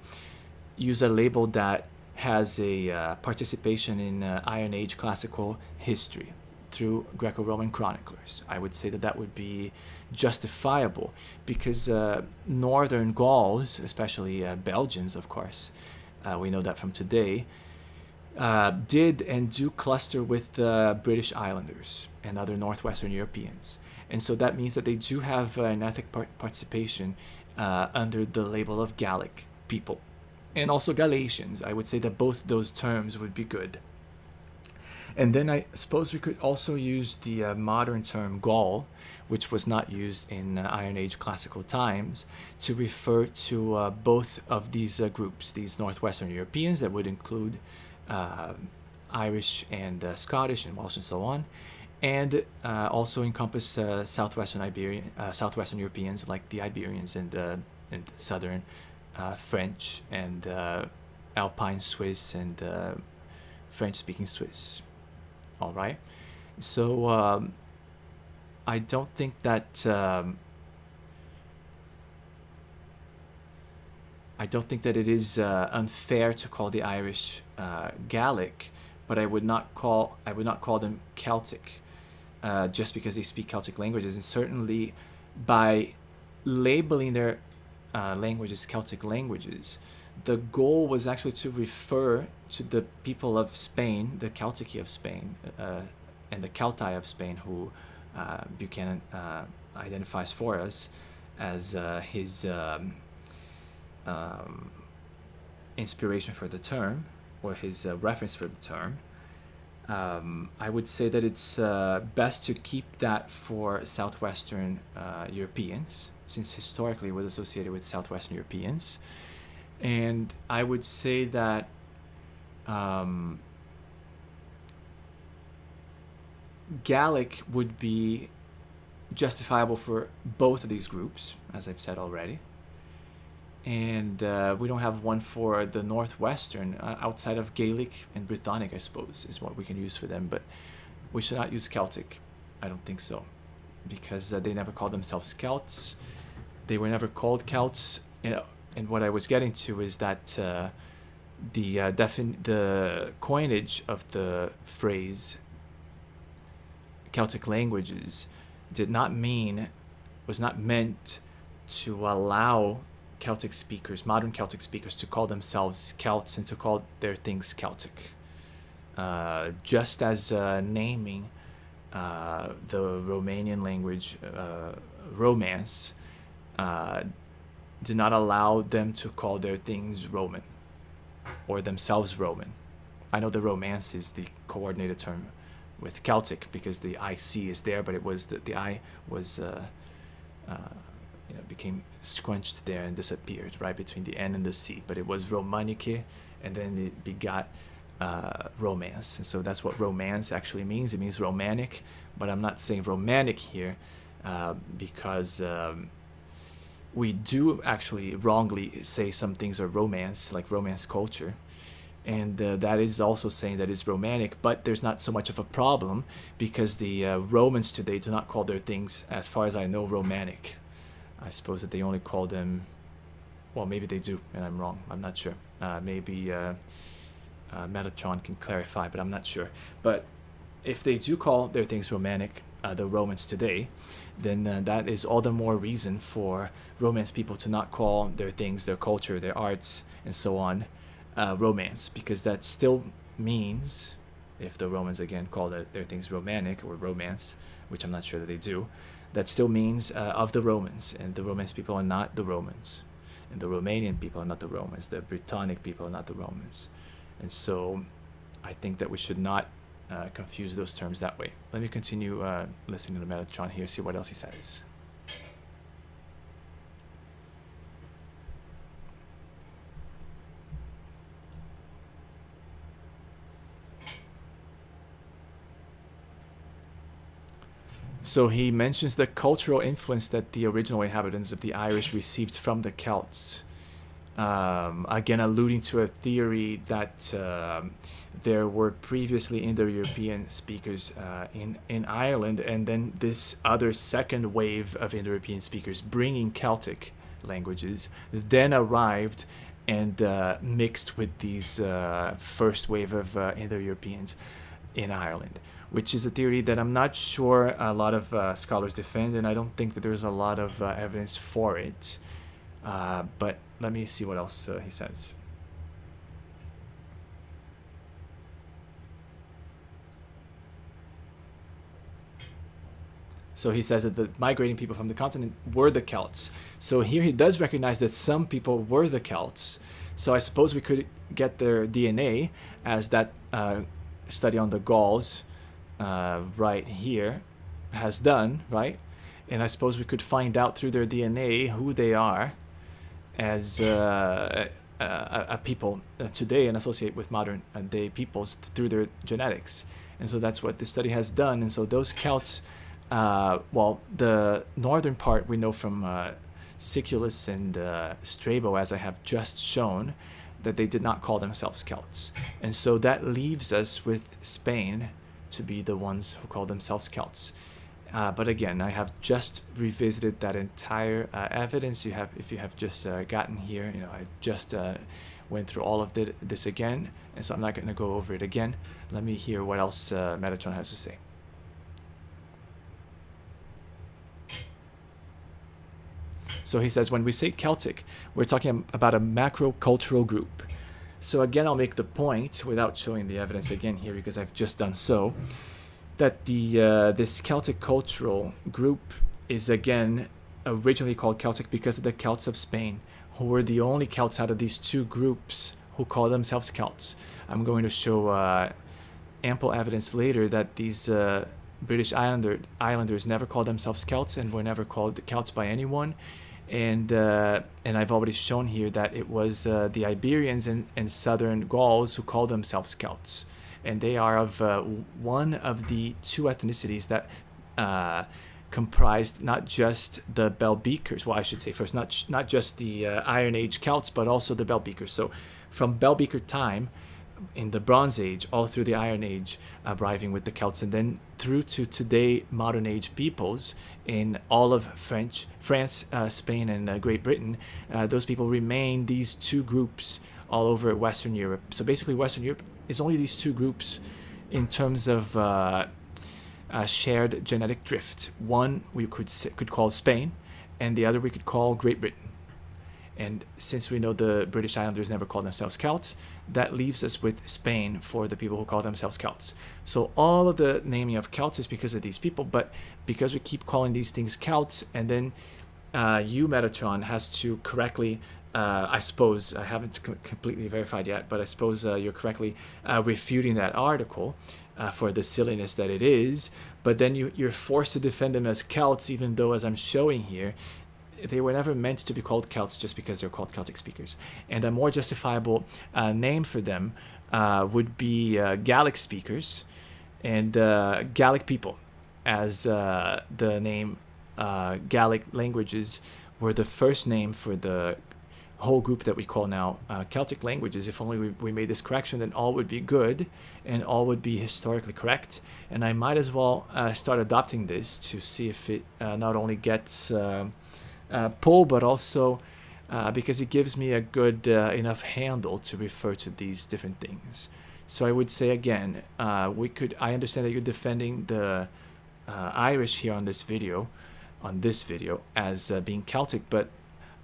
use a label that has a participation in Iron Age classical history. through Greco-Roman chroniclers. I would say that that would be justifiable because northern Gauls, especially Belgians, of course, we know that from today, did and do cluster with British Islanders and other northwestern Europeans. And so that means that they do have an ethnic participation under the label of Gallic people. And also Galatians. I would say that both those terms would be good. And then I suppose we could also use the modern term Gaul, which was not used in Iron Age classical times, to refer to both of these groups, these northwestern Europeans that would include Irish and Scottish and Welsh and so on, and also encompass southwestern Europeans like the Iberians and southern French and Alpine Swiss and French-speaking Swiss. All right, so I don't think that it is unfair to call the Irish Gaelic, but I would not call them Celtic just because they speak Celtic languages. And certainly, by labeling their languages Celtic languages, the goal was actually to refer to the people of Spain, the Celtici of Spain, and the Celti of Spain, who Buchanan identifies for us as his inspiration for the term, or his reference for the term. I would say that it's best to keep that for Southwestern Europeans, since historically it was associated with Southwestern Europeans. And I would say that Gallic would be justifiable for both of these groups, as I've said already. And we don't have one for the Northwestern, outside of Gaelic and Brythonic, I suppose, is what we can use for them. But we should not use Celtic. I don't think so. Because they never called themselves Celts. They were never called Celts. And what I was getting to is that the coinage of the phrase Celtic languages was not meant to allow Celtic speakers, modern Celtic speakers, to call themselves Celts and to call their things Celtic. Just as naming the Romanian language Romance did not allow them to call their things Roman or themselves Roman. I know the Romance is the coordinated term with Celtic because the IC is there, but it was the I was became scrunched there and disappeared right between the N and the C. But it was Romanike, and then it begot Romance. And so that's what Romance actually means. It means Romanic, but I'm not saying Romanic here because we do actually wrongly say some things are Romance, like Romance culture. And that is also saying that it's Romanic, but there's not so much of a problem because the Romans today do not call their things, as far as I know, Romanic. I suppose that they only call them, well, maybe they do, and I'm wrong. I'm not sure. Maybe Metatron can clarify, but I'm not sure. But if they do call their things Romanic, the Romans today, then that is all the more reason for Romance people to not call their things, their culture, their arts, and so on, Romance, because that still means, if the Romans again call their things Romanic or Romance, which I'm not sure that they do, that still means of the Romans, and the Romance people are not the Romans, and the Romanian people are not the Romans, the Brittonic people are not the Romans. And so I think that we should not confuse those terms that way. Let me continue listening to Metatron here, see what else he says. So he mentions the cultural influence that the original inhabitants of the Irish received from the Celts. Again, alluding to a theory that there were previously Indo-European speakers in Ireland, and then this other second wave of Indo-European speakers bringing Celtic languages then arrived and mixed with these first wave of Indo-Europeans in Ireland, which is a theory that I'm not sure a lot of scholars defend, and I don't think that there's a lot of evidence for it. But let me see what else he says. So he says that the migrating people from the continent were the Celts. So here he does recognize that some people were the Celts. So I suppose we could get their DNA, as that study on the Gauls right here has done, right? And I suppose we could find out through their DNA who they are as a people today, and associate with modern day peoples through their genetics. And so that's what this study has done. And so those Celts, well, the northern part we know from Siculus and Strabo, as I have just shown, that they did not call themselves Celts. And so that leaves us with Spain to be the ones who call themselves Celts. But again, I have just revisited that entire evidence. If you have just gotten here, I just went through all of this again, and so I'm not going to go over it again. Let me hear what else Metatron has to say. So he says, when we say Celtic, we're talking about a macro-cultural group. So again, I'll make the point, without showing the evidence again here, because I've just done so, that this Celtic cultural group is again originally called Celtic because of the Celts of Spain, who were the only Celts out of these two groups who call themselves Celts. I'm going to show ample evidence later that these British Islanders never called themselves Celts and were never called Celts by anyone. And I've already shown here that it was the Iberians and southern Gauls who called themselves Celts. And they are of one of the two ethnicities that comprised not just the Bell-Beakers, well, I should say first, not just the Iron Age Celts, but also the Bell-Beakers. So from Bell-Beaker time, in the Bronze Age, all through the Iron Age, arriving with the Celts, and then through to today, modern age peoples in all of France, Spain, and Great Britain, those people remain these two groups all over Western Europe. So basically, Western Europe is only these two groups in terms of shared genetic drift. One we could call Spain, and the other we could call Great Britain. And since we know the British Islanders never called themselves Celts, that leaves us with Spain for the people who call themselves Celts. So all of the naming of Celts is because of these people, but because we keep calling these things Celts, and then you, Metatron, has to correctly, I suppose, I haven't completely verified yet, but I suppose you're correctly refuting that article for the silliness that it is, but then you're forced to defend them as Celts, even though, as I'm showing here, they were never meant to be called Celts just because they're called Celtic speakers. And a more justifiable name for them would be Gallic speakers and Gallic people, as the name Gallic languages were the first name for the whole group that we call now Celtic languages. If only we made this correction, then all would be good and all would be historically correct. And I might as well start adopting this to see if it not only gets pull, but also because it gives me a good enough handle to refer to these different things. So I would say again, I understand that you're defending the Irish here on this video, as being Celtic, but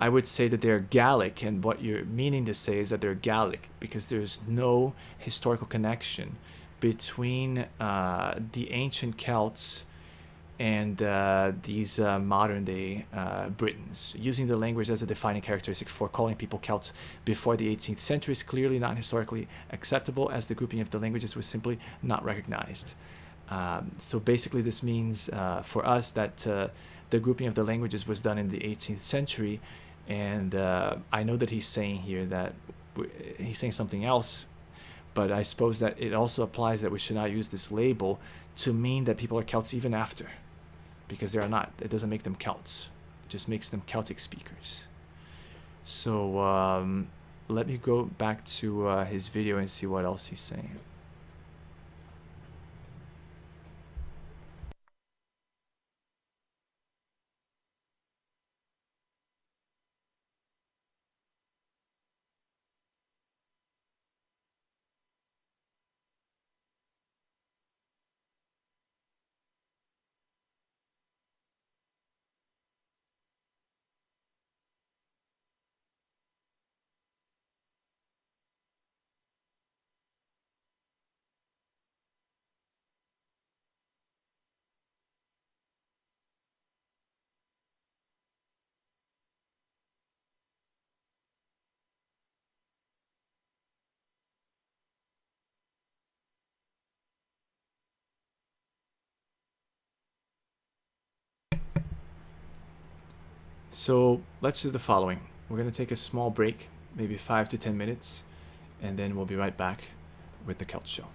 I would say that they're Gallic, and what you're meaning to say is that they're Gallic because there's no historical connection between the ancient Celts and these modern day Britons. Using the language as a defining characteristic for calling people Celts before the 18th century is clearly not historically acceptable, as the grouping of the languages was simply not recognized. So basically this means for us that the grouping of the languages was done in the 18th century, and I know that he's saying here that he's saying something else, but I suppose that it also applies that we should not use this label to mean that people are Celts even after, because they are not. It doesn't make them Celts. It just makes them Celtic speakers. So let me go back to his video and see what else he's saying. So let's do the following. We're going to take a small break, maybe 5 to 10 minutes, and then we'll be right back with the Celt Show.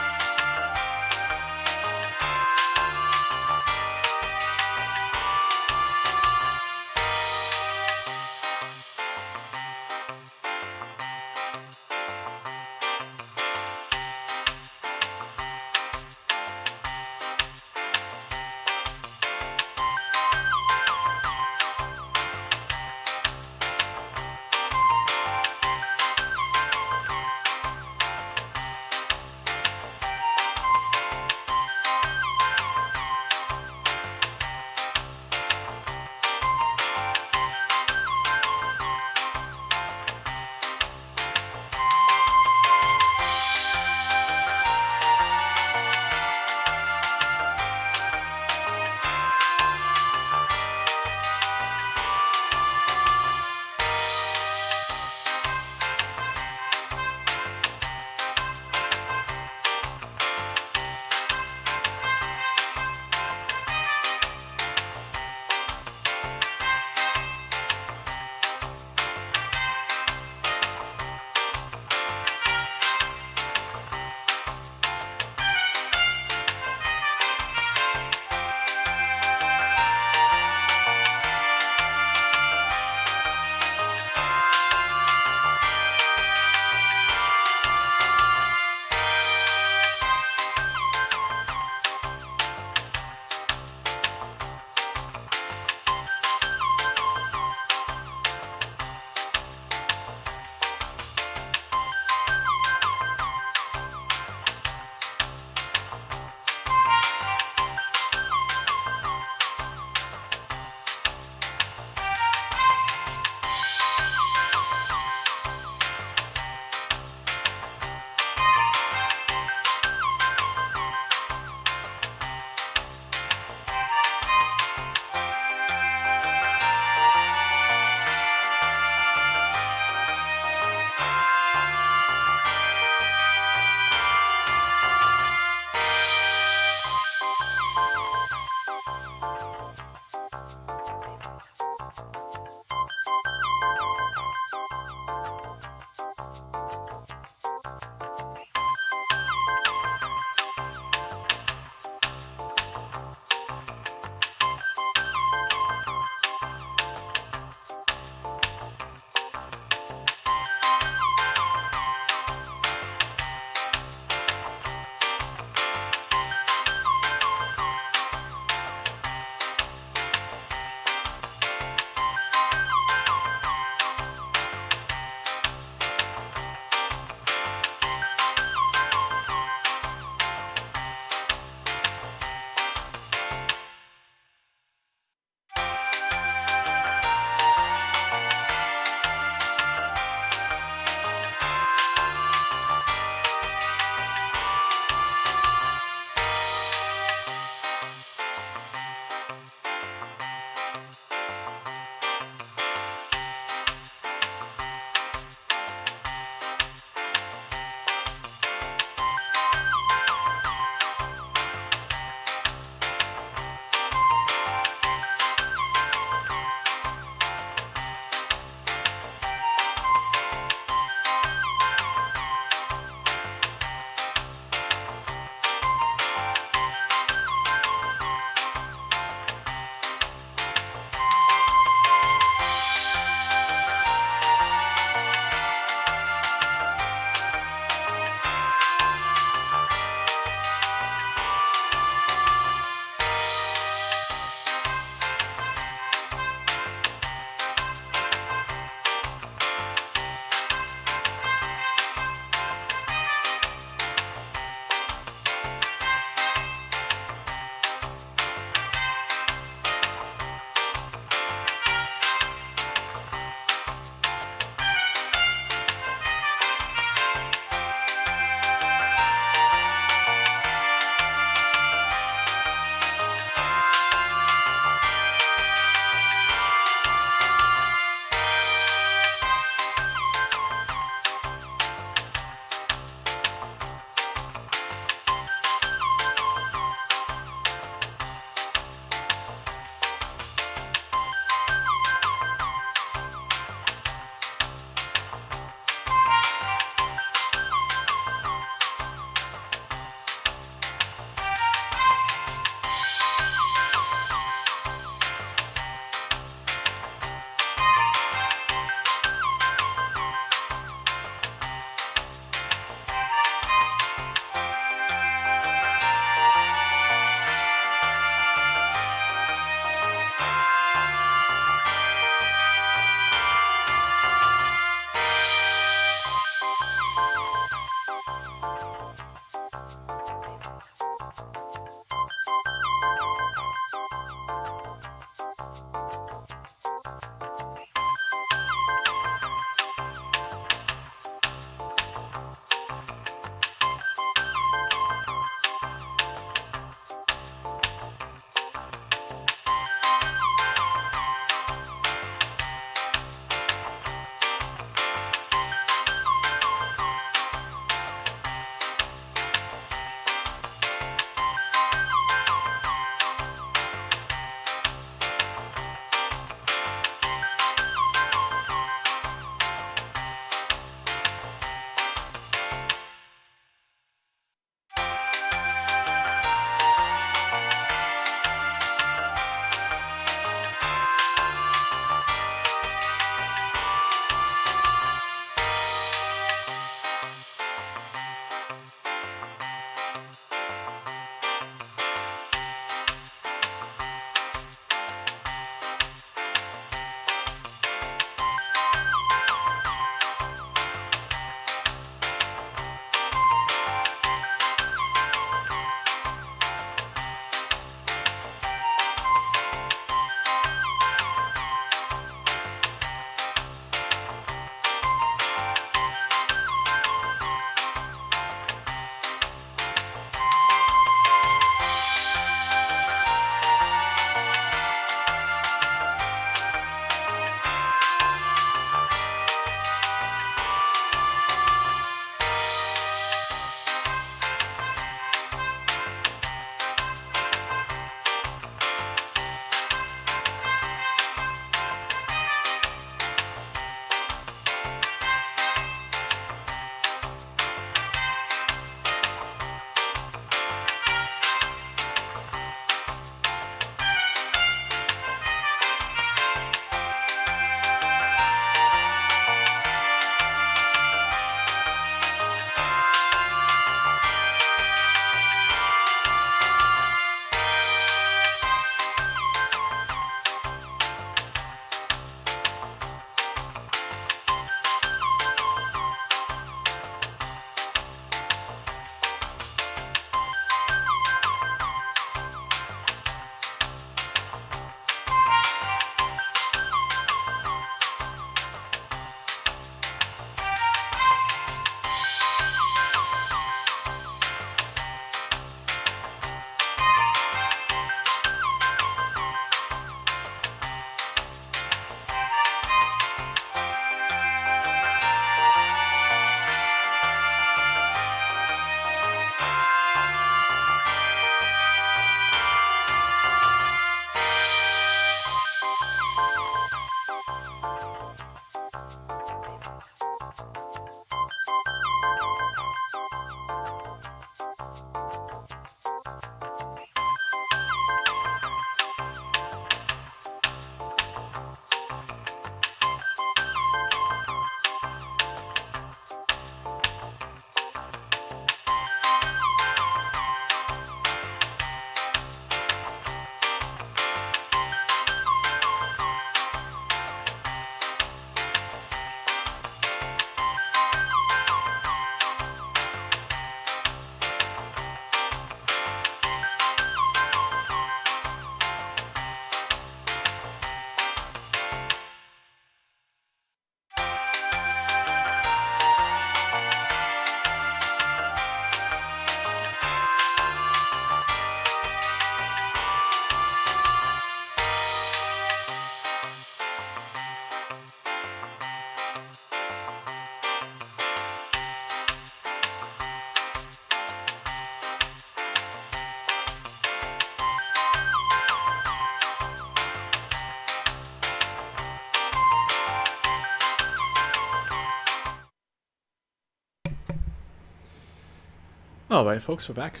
Alright folks, we're back.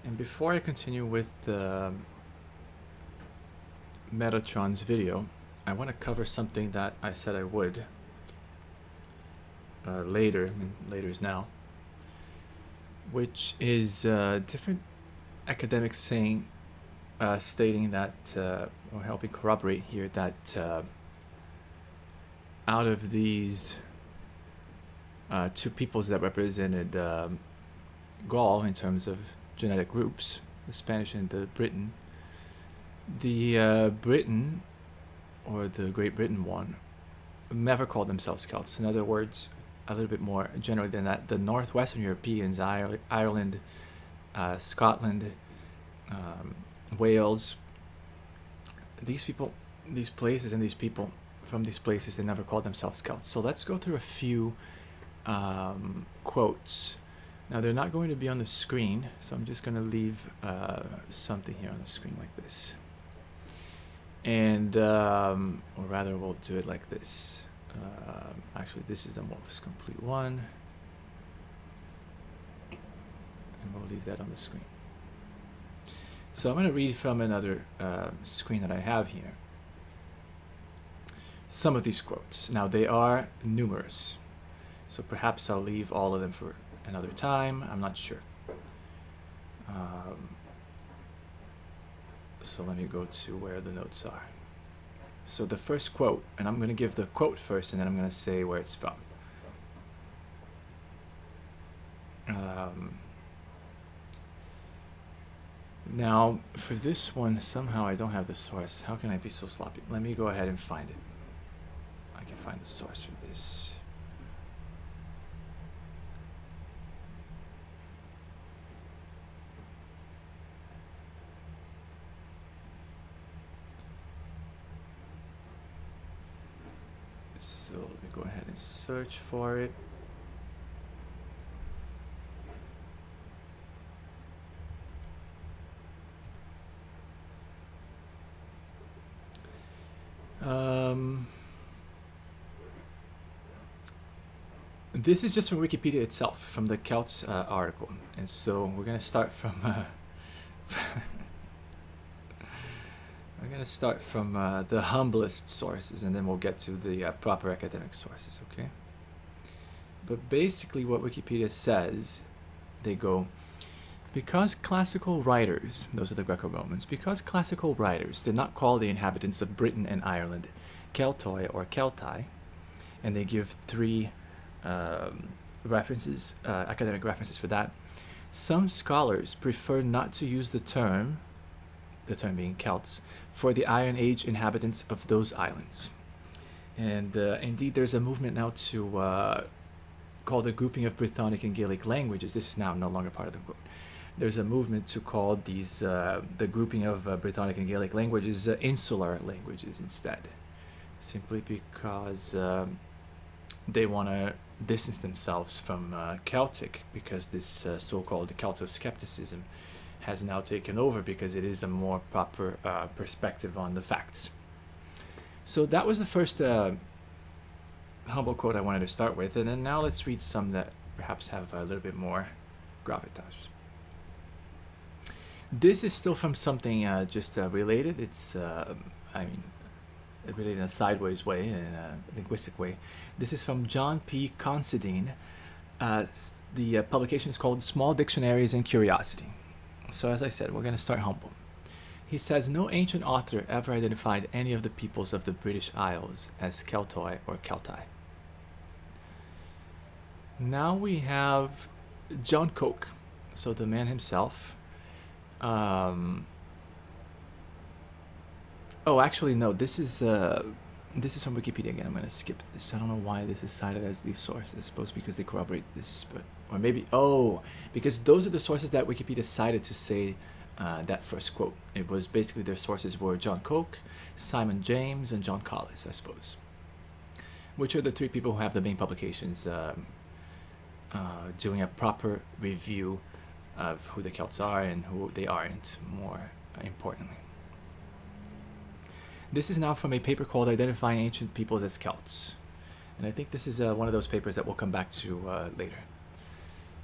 And before I continue with Metatron's video, I want to cover something that I said I would later, later is now, which is different academics saying, stating that, or helping corroborate here that out of these two peoples that represented Gaul in terms of genetic groups, the Spanish and the Briton, the Britain, or the Great Britain one, never called themselves Celts. In other words, a little bit more generally than that, the Northwestern Europeans, Ireland, Scotland, Wales, these people, these places and these people from these places, they never called themselves Celts. So let's go through a few quotes. Now they're not going to be on the screen, so I'm just going to leave something here on the screen like this. And, or rather we'll do it like this. Actually, this is the most complete one. And we'll leave that on the screen. So I'm going to read from another screen that I have here some of these quotes. Now they are numerous, so perhaps I'll leave all of them for another time. I'm not sure. So let me go to where the notes are. So the first quote, and I'm going to give the quote first, and then I'm going to say where it's from. Now, for this one, somehow I don't have the source. How can I be so sloppy? Let me go ahead and find it. I can find the source for this. So let me go ahead and search for it. This is just from Wikipedia itself, from the Celts article, and so we're gonna start from the humblest sources, and then we'll get to the proper academic sources, okay? But basically what Wikipedia says, they go, because classical writers, those are the Greco-Romans, because classical writers did not call the inhabitants of Britain and Ireland Keltoi or Keltai, and they give three references, academic references for that, some scholars prefer not to use the term being Celts, for the Iron Age inhabitants of those islands. And indeed, there's a movement now to call the grouping of Brythonic and Gaelic languages, this is now no longer part of the quote, there's a movement to call these, the grouping of Brythonic and Gaelic languages insular languages instead, simply because they want to distance themselves from Celtic, because this so-called Celto-skepticism has now taken over, because it is a more proper perspective on the facts. So that was the first humble quote I wanted to start with, and then now let's read some that perhaps have a little bit more gravitas. This is still from something just related. It's, I mean, related in a sideways way, in a linguistic way. This is from John P. Considine. The publication is called Small Dictionaries and Curiosity. So as I said, we're going to start humble. He says, no ancient author ever identified any of the peoples of the British Isles as Keltoi or Keltai. Now we have John Coke, so the man himself. Oh, actually, no, this is from Wikipedia again. I'm going to skip this. I don't know why this is cited as the source. I suppose because they corroborate this, but, or maybe, oh, because those are the sources that Wikipedia cited to say that first quote. It was basically their sources were John Coke, Simon James, and John Collis, I suppose, which are the three people who have the main publications doing a proper review of who the Celts are and who they aren't, more importantly. This is now from a paper called Identifying Ancient Peoples as Celts. And I think this is one of those papers that we'll come back to later.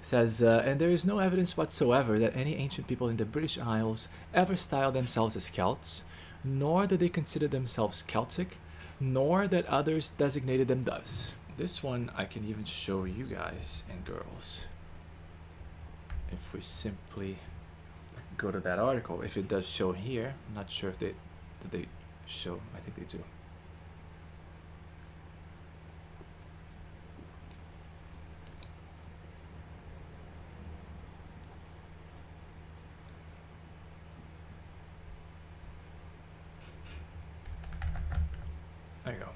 says, and there is no evidence whatsoever that any ancient people in the British Isles ever styled themselves as Celts, nor that they consider themselves Celtic, nor that others designated them thus. This one I can even show you guys and girls. If we simply go to that article, if it does show here, I'm not sure if they show, I think they do. There you go.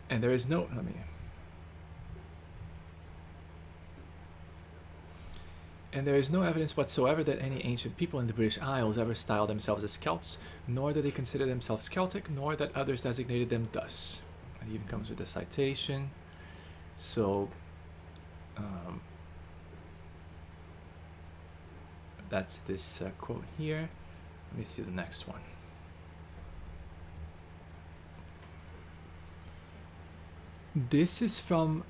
And there is no, and there is no evidence whatsoever that any ancient people in the British Isles ever styled themselves as Celts, nor that they consider themselves Celtic, nor that others designated them thus. It even comes with a citation. So, that's this quote here. Let me see the next one. This is from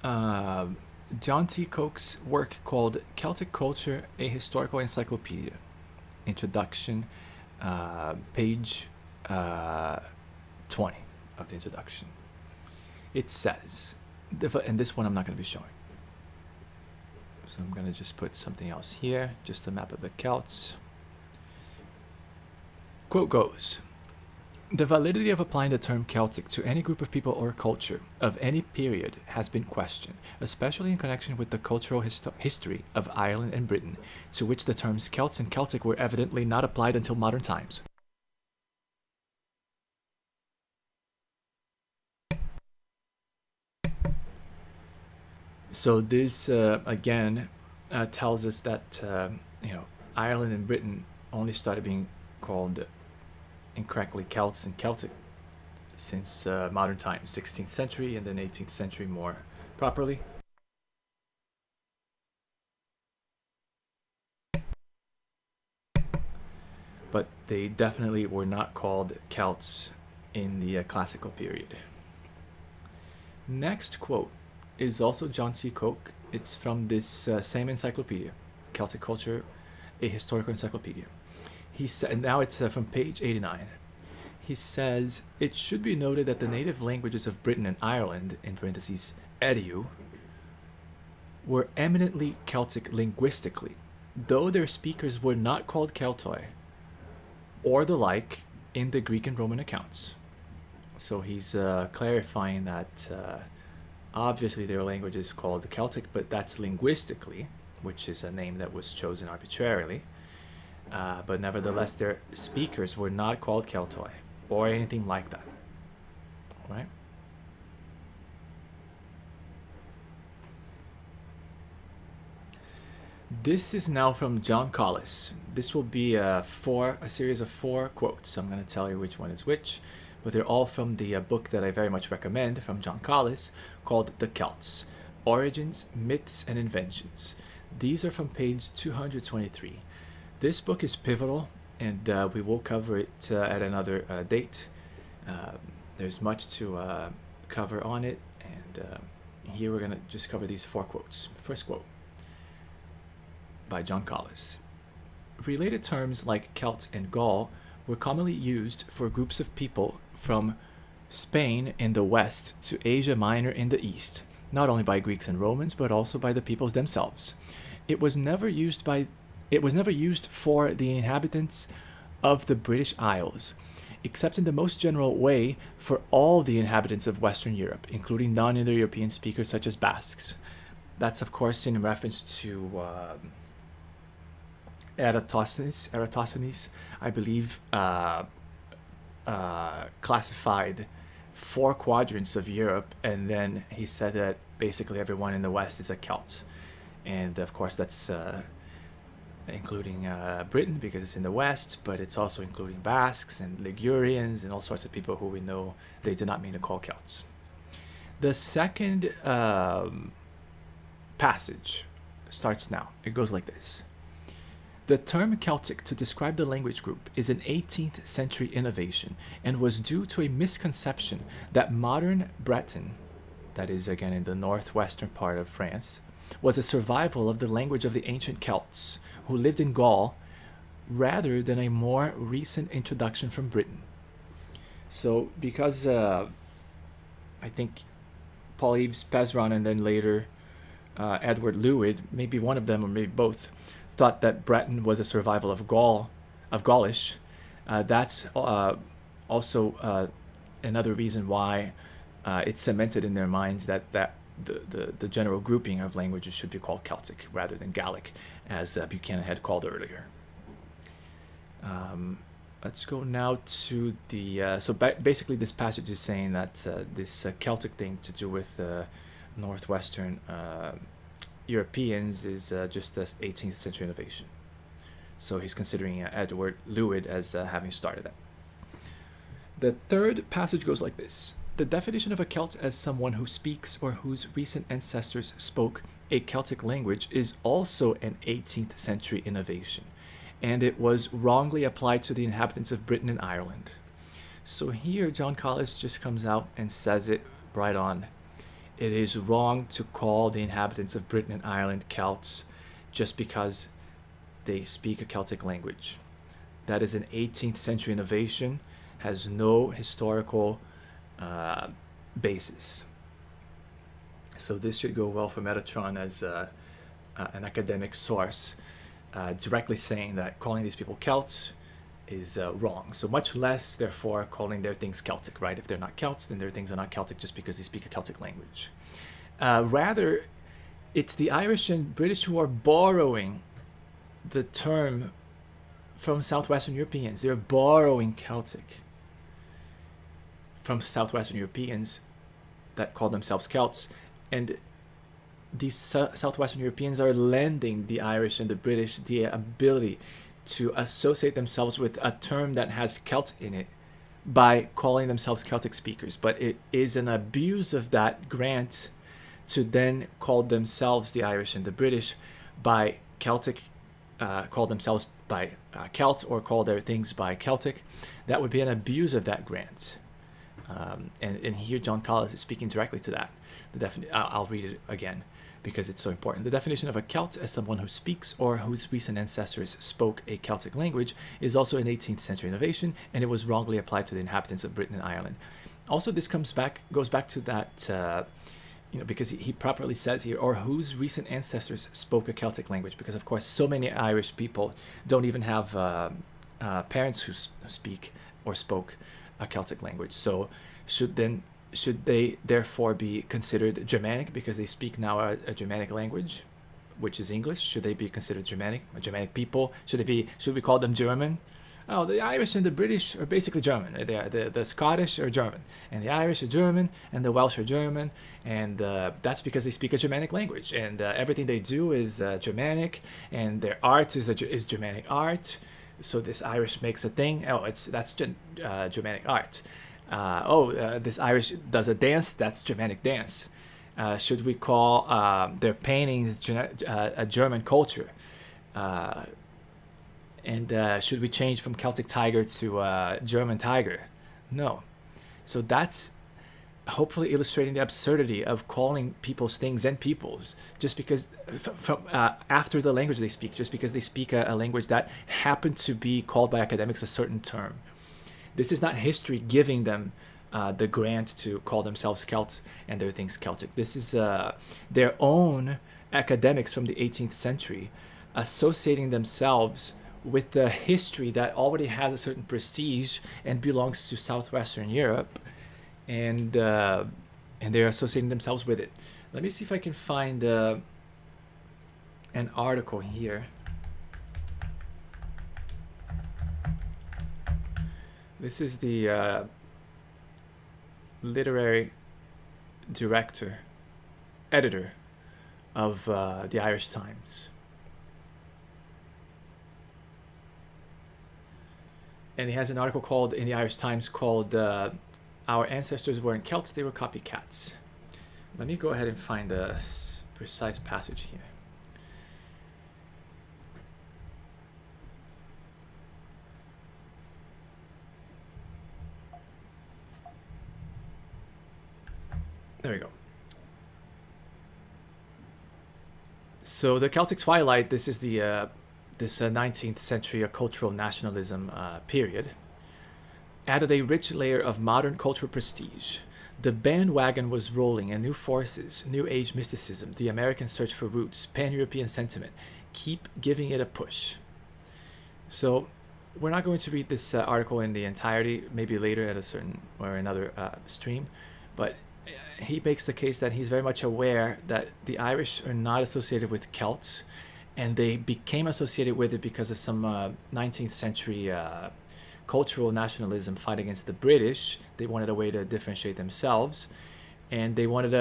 John T. Koch's work called Celtic Culture, a Historical Encyclopedia. Introduction, page 20 of the introduction. It says, and this one I'm not going to be showing. So I'm going to just put something else here, just a map of the Celts. Quote goes, the validity of applying the term Celtic to any group of people or culture of any period has been questioned, especially in connection with the cultural history of Ireland and Britain, to which the terms Celts and Celtic were evidently not applied until modern times. So this, again, tells us that, Ireland and Britain only started being called incorrectly Celts and Celtic since modern times, 16th century, and then 18th century more properly. But they definitely were not called Celts in the classical period. Next quote is also John T. Koch. It's from this same encyclopedia, Celtic Culture, a Historical Encyclopedia. He said, and now it's from page 89. He says, it should be noted that the native languages of Britain and Ireland, in parentheses, Edu, were eminently Celtic linguistically, though their speakers were not called Keltoi, or the like, in the Greek and Roman accounts. So he's clarifying that obviously their language is called Celtic, but that's linguistically, which is a name that was chosen arbitrarily. But nevertheless, their speakers were not called Keltoi or anything like that. All right? This is now from John Collis. This will be a series of 4 quotes. I'm going to tell you which one is which, but they're all from the book that I very much recommend from John Collis called The Celts, Origins, Myths, and Inventions. These are from page 223. This book is pivotal, and we will cover it at another date. There's much to cover on it, and here we're going to just cover these 4 quotes. First quote by John Collis. Related terms like Celt and Gaul were commonly used for groups of people from Spain in the west to Asia Minor in the east, not only by Greeks and Romans, but also by the peoples themselves. It was never used for the inhabitants of the British Isles, except in the most general way for all the inhabitants of Western Europe, including non-Indo-European speakers such as Basques. That's, of course, in reference to Eratosthenes, I believe, classified 4 quadrants of Europe, and then he said that basically everyone in the West is a Celt. And, of course, that's including Britain because it's in the west, but it's also including Basques and Ligurians and all sorts of people who we know they did not mean to call Celts. The second passage starts now. It goes like this. The term Celtic to describe the language group is an 18th century innovation and was due to a misconception that modern Breton, that is again in the northwestern part of France, was a survival of the language of the ancient Celts, who lived in Gaul, rather than a more recent introduction from Britain. So, because I think Paul Yves Pezeron and then later Edward Lewid, maybe one of them or maybe both, thought that Breton was a survival of Gaulish. That's also another reason why it's cemented in their minds that the general grouping of languages should be called Celtic rather than Gallic, as Buchanan had called earlier. Let's go now to the... so basically this passage is saying that this Celtic thing to do with northwestern Europeans is just an 18th century innovation. So he's considering Edward Lewid as having started that. The third passage goes like this. The definition of a Celt as someone who speaks or whose recent ancestors spoke a Celtic language is also an 18th century innovation, and it was wrongly applied to the inhabitants of Britain and Ireland. So here John Collis just comes out and says it right on. It is wrong to call the inhabitants of Britain and Ireland Celts just because they speak a Celtic language. That is an 18th century innovation, has no historical basis. So this should go well for Metatron as an academic source, directly saying that calling these people Celts is wrong. So much less, therefore, calling their things Celtic, right? If they're not Celts, then their things are not Celtic just because they speak a Celtic language. Rather, it's the Irish and British who are borrowing the term from Southwestern Europeans. They're borrowing Celtic from Southwestern Europeans that call themselves Celts, and these Southwestern Europeans are lending the Irish and the British the ability to associate themselves with a term that has Celt in it by calling themselves Celtic speakers. But it is an abuse of that grant to then call themselves, the Irish and the British, by Celtic, call themselves by Celt, or call their things by Celtic. That would be an abuse of that grant. And here John Collis is speaking directly to that. I'll read it again because it's so important. The definition of a Celt as someone who speaks or whose recent ancestors spoke a Celtic language is also an 18th century innovation, and it was wrongly applied to the inhabitants of Britain and Ireland. Also, this goes back to that, because he properly says here, or whose recent ancestors spoke a Celtic language, because of course so many Irish people don't even have parents who speak or spoke a Celtic language. So should they therefore be considered Germanic because they speak now a Germanic language, which is English? Should they be considered Germanic people? Should we call them German? Oh, the Irish and the British are basically German. The Scottish are German, and the Irish are German, and the Welsh are German, and that's because they speak a Germanic language, and everything they do is Germanic, and their art is Germanic art. So this Irish makes a thing. Oh, that's Germanic art. This Irish does a dance. That's Germanic dance. Should we call their paintings a German culture? And should we change from Celtic tiger to German tiger? No. So that's hopefully illustrating the absurdity of calling people's things and peoples just because after the language they speak, just because they speak a language that happened to be called by academics a certain term. This is not history giving them the grant to call themselves Celt and their things Celtic. This is their own academics from the 18th century associating themselves with the history that already has a certain prestige and belongs to Southwestern Europe, and they're associating themselves with it. Let me see if I can find an article here. This is the literary editor of the Irish Times. And he has an article in the Irish Times called Our Ancestors Weren't Celts, They Were Copycats. Let me go ahead and find a precise passage here. There we go. So the Celtic Twilight, this is the this 19th century cultural nationalism period, added a rich layer of modern cultural prestige. The bandwagon was rolling, and new forces, New Age mysticism, the American search for roots, pan-European sentiment, keep giving it a push. So we're not going to read this article in the entirety, maybe later at a certain or another stream, but he makes the case that he's very much aware that the Irish are not associated with Celts, and they became associated with it because of some 19th century cultural nationalism fight against the British. They wanted a way to differentiate themselves, and they wanted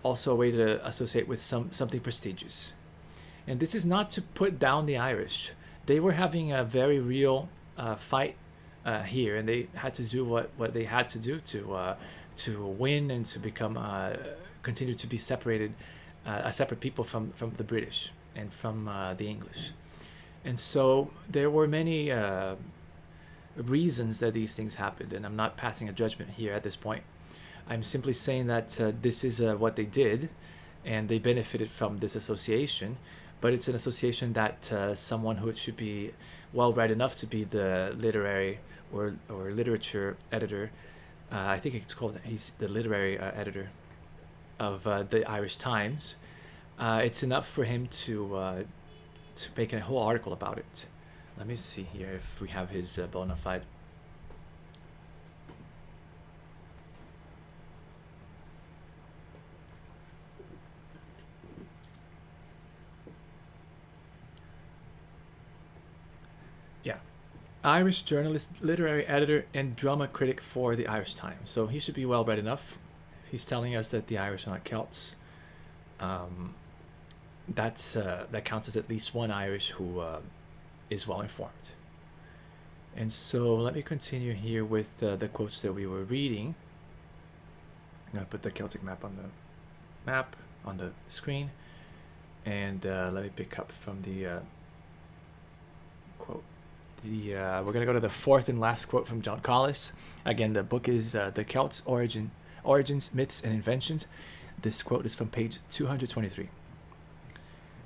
also a way to associate with something prestigious. And this is not to put down the Irish. They were having a very real fight here, and they had to do what they had to do to win and to become continue to be separated, a separate people from the British and from the English. And so there were many reasons that these things happened, and I'm not passing a judgment here at this point. I'm simply saying that this is what they did, and they benefited from this association. But it's an association that someone who should be well read enough to be the literary or literature editor, I think it's called, he's the literary editor of the Irish Times. It's enough for him to make a whole article about it. Let me see here if we have his bona fide. Yeah, Irish journalist, literary editor, and drama critic for the Irish Times. So he should be well read enough. He's telling us that the Irish are not Celts. That counts as at least one Irish who is well informed. And so let me continue here with the quotes that we were reading. I'm going to put the Celtic map on the screen, and let me pick up from the quote. We're going to go to the fourth and last quote from John Collis. Again, the book is The Celts, Origins, Myths, and Inventions. This quote is from page 223.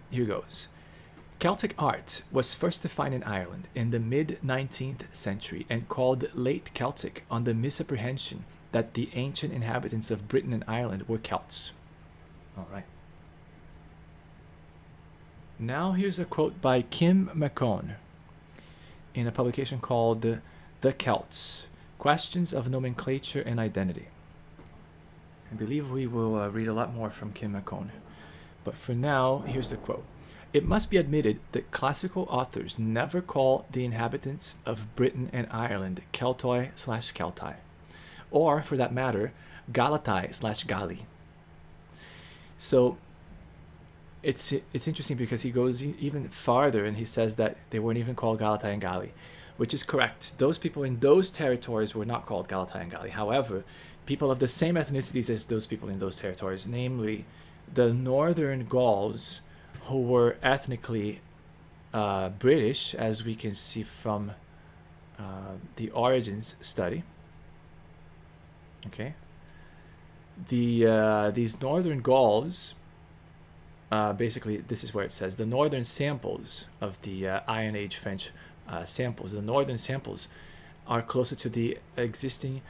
Here goes. Celtic art was first defined in Ireland in the mid-19th century and called Late Celtic on the misapprehension that the ancient inhabitants of Britain and Ireland were Celts. All right. Now here's a quote by Kim McCone in a publication called The Celts, Questions of Nomenclature and Identity. I believe we will read a lot more from Kim McCone. But for now, here's the quote. It must be admitted that classical authors never call the inhabitants of Britain and Ireland Keltoi/Keltai, or, for that matter, Galatai/Gali. So it's interesting because he goes even farther and he says that they weren't even called Galatai and Gali, which is correct. Those people in those territories were not called Galatai and Gali. However, people of the same ethnicities as those people in those territories, namely the northern Gauls, who were ethnically British, as we can see from the Origins study. Okay, these northern Gauls, basically, this is where it says the northern samples of the Iron Age French samples. The northern samples are closer to the existing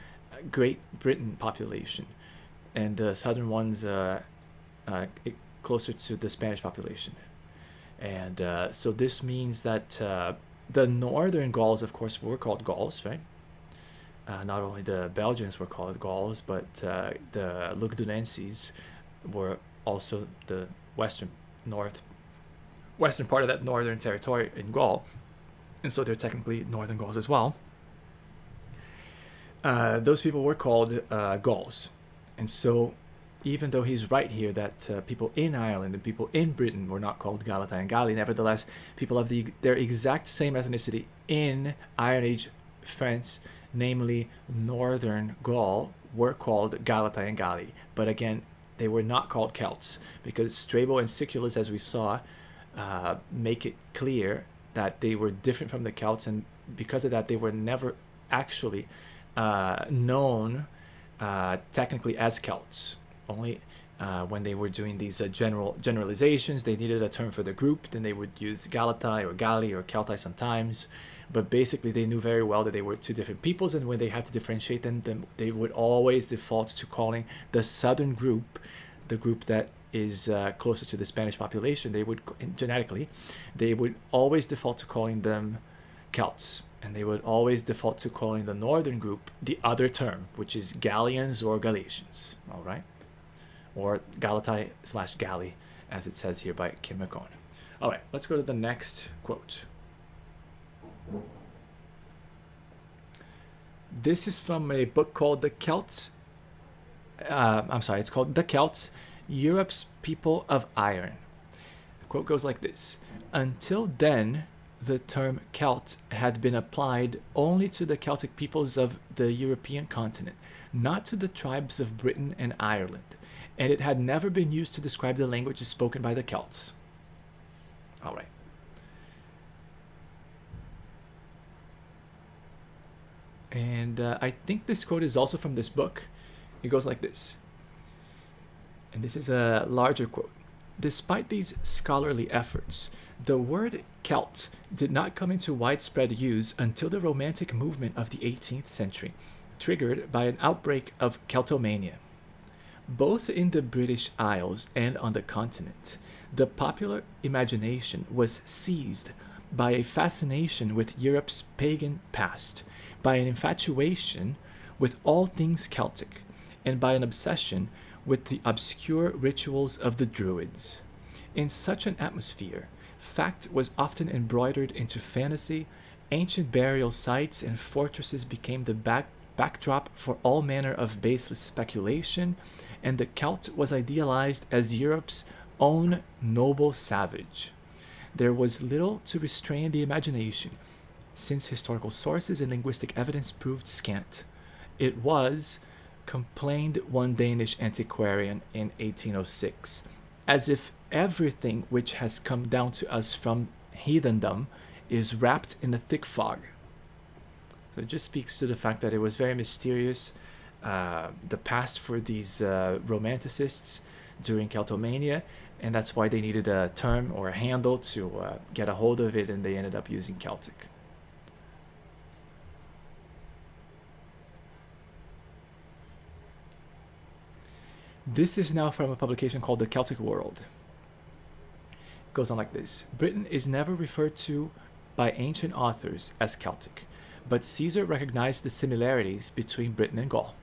Great Britain population, and the southern ones closer to the Spanish population. And so this means that the northern Gauls, of course, were called Gauls, right? Not only the Belgians were called Gauls, but the Lugdunenses were also the western part of that northern territory in Gaul, and so they're technically northern Gauls as well. Those people were called Gauls, and so even though he's right here that people in Ireland and people in Britain were not called Galatai and Gali, nevertheless, people of their exact same ethnicity in Iron Age France, namely Northern Gaul, were called Galatai and Gali. But again, they were not called Celts, because Strabo and Siculus, as we saw, make it clear that they were different from the Celts, and because of that, they were never actually known technically as Celts. Only when they were doing these generalizations, they needed a term for the group. Then they would use Galatai or Gali or Keltai sometimes. But basically, they knew very well that they were two different peoples. And when they had to differentiate them, they would always default to calling the southern group, the group that is closer to the Spanish population, they would, genetically, they would always default to calling them Celts. And they would always default to calling the northern group the other term, which is Gallians or Galatians, all right? Or Galatai/Gali, as it says here by Kim McCone. All right, let's go to the next quote. This is from a book called The Celts. It's called The Celts, Europe's People of Iron. The quote goes like this. Until then, the term Celt had been applied only to the Celtic peoples of the European continent, not to the tribes of Britain and Ireland, and it had never been used to describe the languages spoken by the Celts. All right. And I think this quote is also from this book. It goes like this. And this is a larger quote. Despite these scholarly efforts, the word Celt did not come into widespread use until the Romantic movement of the 18th century, triggered by an outbreak of Celtomania. Both in the British Isles and on the continent, the popular imagination was seized by a fascination with Europe's pagan past, by an infatuation with all things Celtic, and by an obsession with the obscure rituals of the Druids. In such an atmosphere, fact was often embroidered into fantasy, ancient burial sites and fortresses became the backdrop for all manner of baseless speculation, and the Celt was idealized as Europe's own noble savage. There was little to restrain the imagination, since historical sources and linguistic evidence proved scant. It was, complained one Danish antiquarian in 1806, as if everything which has come down to us from heathendom is wrapped in a thick fog. So it just speaks to the fact that it was very mysterious, the past for these romanticists during Celtomania, and that's why they needed a term or a handle to get a hold of it, and they ended up using Celtic. This is now from a publication called The Celtic World. It goes on like this. Britain is never referred to by ancient authors as Celtic, but Caesar recognized the similarities between Britain and Gaul.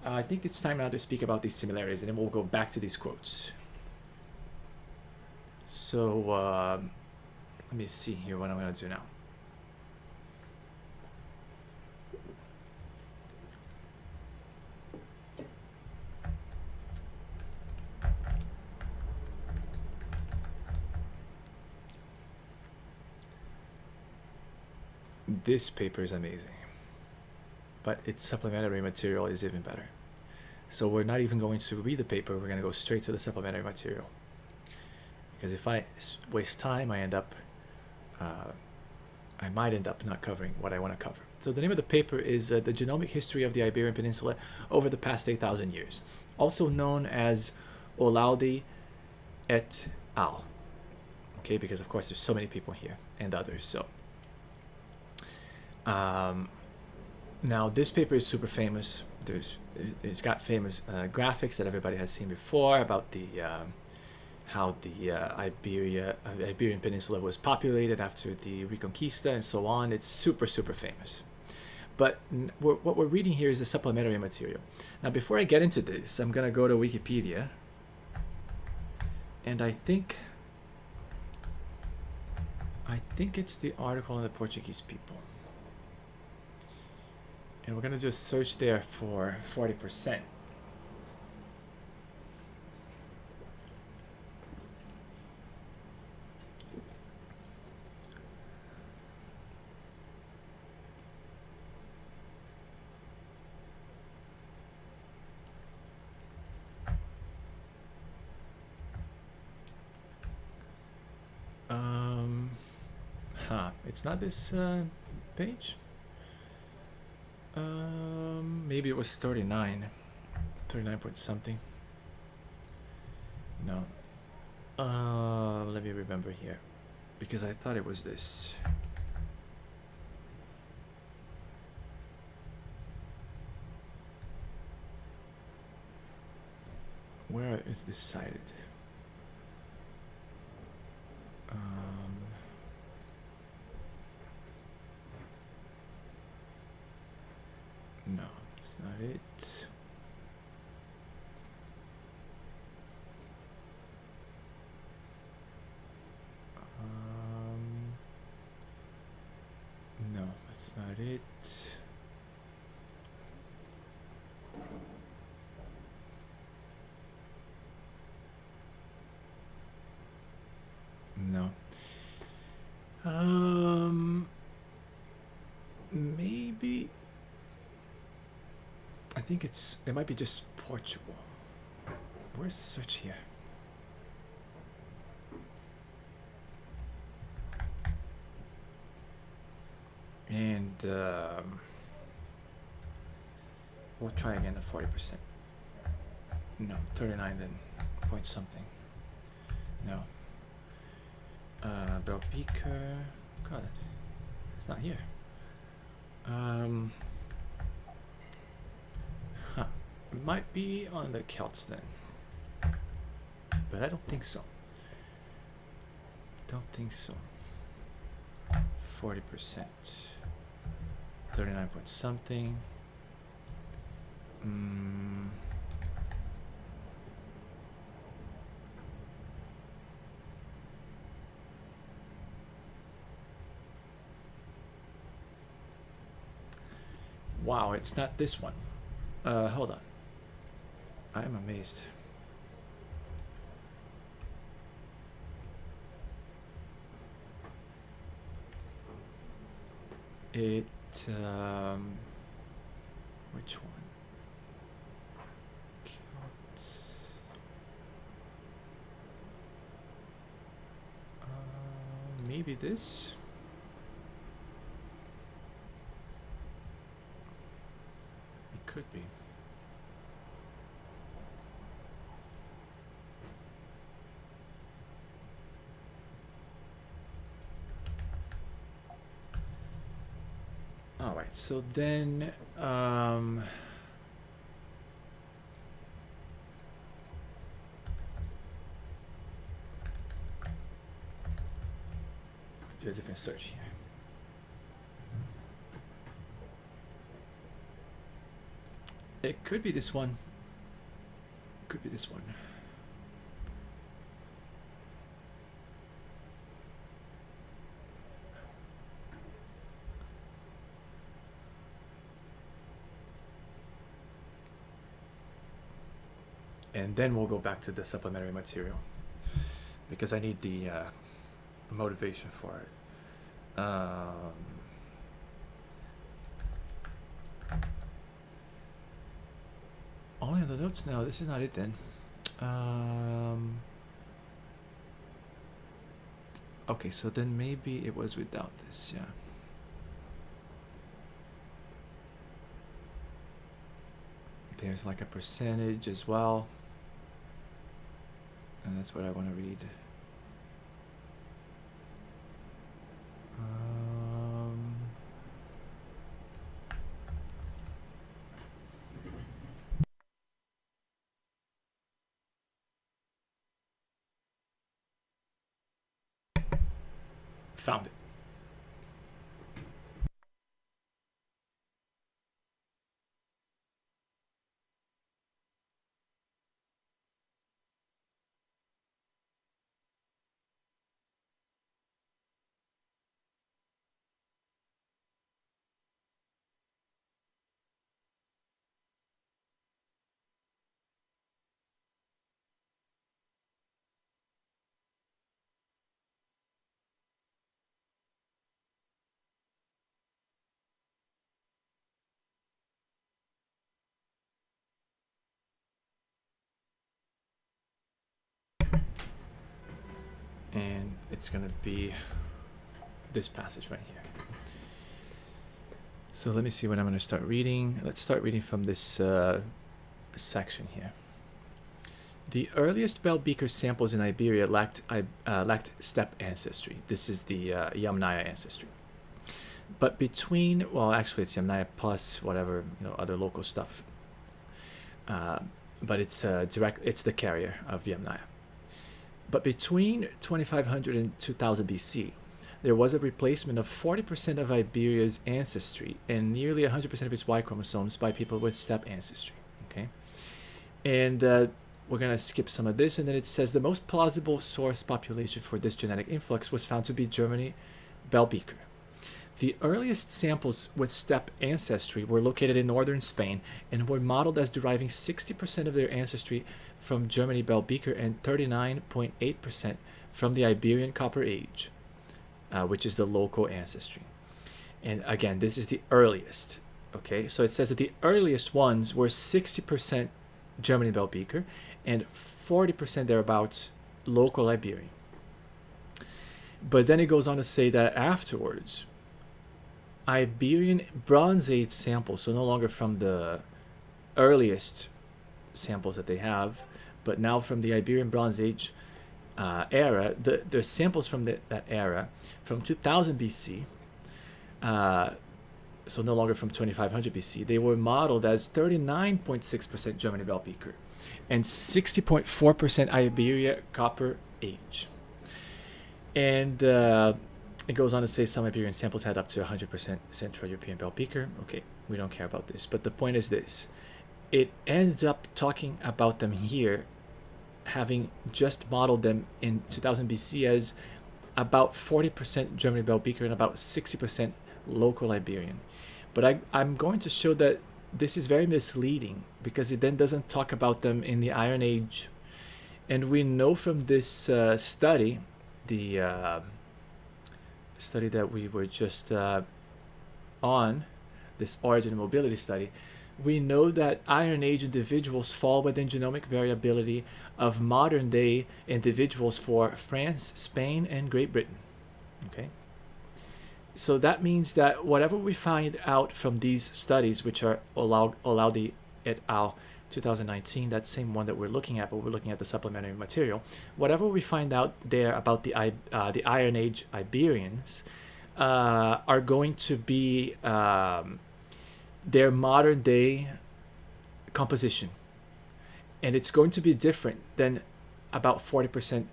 I think it's time now to speak about these similarities, and then we'll go back to these quotes. So, let me see here what I'm going to do now. This paper is amazing, but its supplementary material is even better. So we're not even going to read the paper, we're going to go straight to the supplementary material. Because if I waste time, I might end up not covering what I want to cover. So the name of the paper is The Genomic History of the Iberian Peninsula over the Past 8,000 Years, also known as Olalde et al. Okay, because of course there's so many people here and others. So now this paper is super famous. It's got famous graphics that everybody has seen before about the how the Iberian Peninsula was populated after the Reconquista and so on. It's super famous. But what we're reading here is the supplementary material. Now before I get into this, I'm gonna go to Wikipedia, and I think it's the article on the Portuguese people. And we're going to just search there for 40%. It's not this page. Maybe it was 39 point something. No. Let me remember here, because I thought it was this. Where is this cited? No, it's not it. No, that's not it. No. Maybe. I think it might be just Portugal. Where's the search here? And we'll try again at 40%. No, 39 then, point something. No. Bell beaker. God, it's not here. Huh. It might be on the Celts then, but I don't think so. Don't think so. 40%. 39 point something. Wow, it's not this one. Hold on. I am amazed. It, which one? Celts. Maybe this? It could be. All right, so then do a different search here. It could be this one. Could be this one. And then we'll go back to the supplementary material because I need the motivation for it. Only on the notes now. This is not it then. Okay, so then maybe it was without this, yeah. There's like a percentage as well. And that's what I want to read. Found it. And it's going to be this passage right here. So let me see what I'm going to start reading. Let's start reading from this section here. The earliest bell beaker samples in Iberia lacked steppe ancestry. This is the Yamnaya ancestry. But between, well, actually it's Yamnaya plus whatever, other local stuff. But it's the carrier of Yamnaya. But between 2500 and 2000 BC, there was a replacement of 40% of Iberia's ancestry and nearly 100% of its Y chromosomes by people with steppe ancestry. Okay, and we're gonna skip some of this, and then it says the most plausible source population for this genetic influx was found to be Germany, bell beaker. The earliest samples with steppe ancestry were located in northern Spain and were modeled as deriving 60% of their ancestry from Germany bell beaker and 39.8% from the Iberian Copper Age, which is the local ancestry. And again, this is the earliest. Okay, so it says that the earliest ones were 60% Germany bell beaker and 40% thereabouts local Iberian. But then it goes on to say that afterwards, Iberian Bronze Age samples, so no longer from the earliest samples that they have, but now from the Iberian Bronze Age era, the samples from that era, from 2000 BC, so no longer from 2500 BC, they were modeled as 39.6% Germany bell beaker and 60.4% Iberia Copper Age. And it goes on to say some Iberian samples had up to 100% Central European bell beaker. Okay, we don't care about this. But the point is this. It ends up talking about them here, having just modeled them in 2000 BC as about 40% Germany bell beaker and about 60% local Iberian. But I'm going to show that this is very misleading because it then doesn't talk about them in the Iron Age. And we know from this study, the study that we were just on, this origin and mobility study, we know that Iron Age individuals fall within genomic variability of modern day individuals for France, Spain, and Great Britain. Okay, so that means that whatever we find out from these studies, which are Olaudi et al. 2019, that same one that we're looking at, but we're looking at the supplementary material. Whatever we find out there about the Iron Age Iberians are going to be their modern day composition, and it's going to be different than about 40%.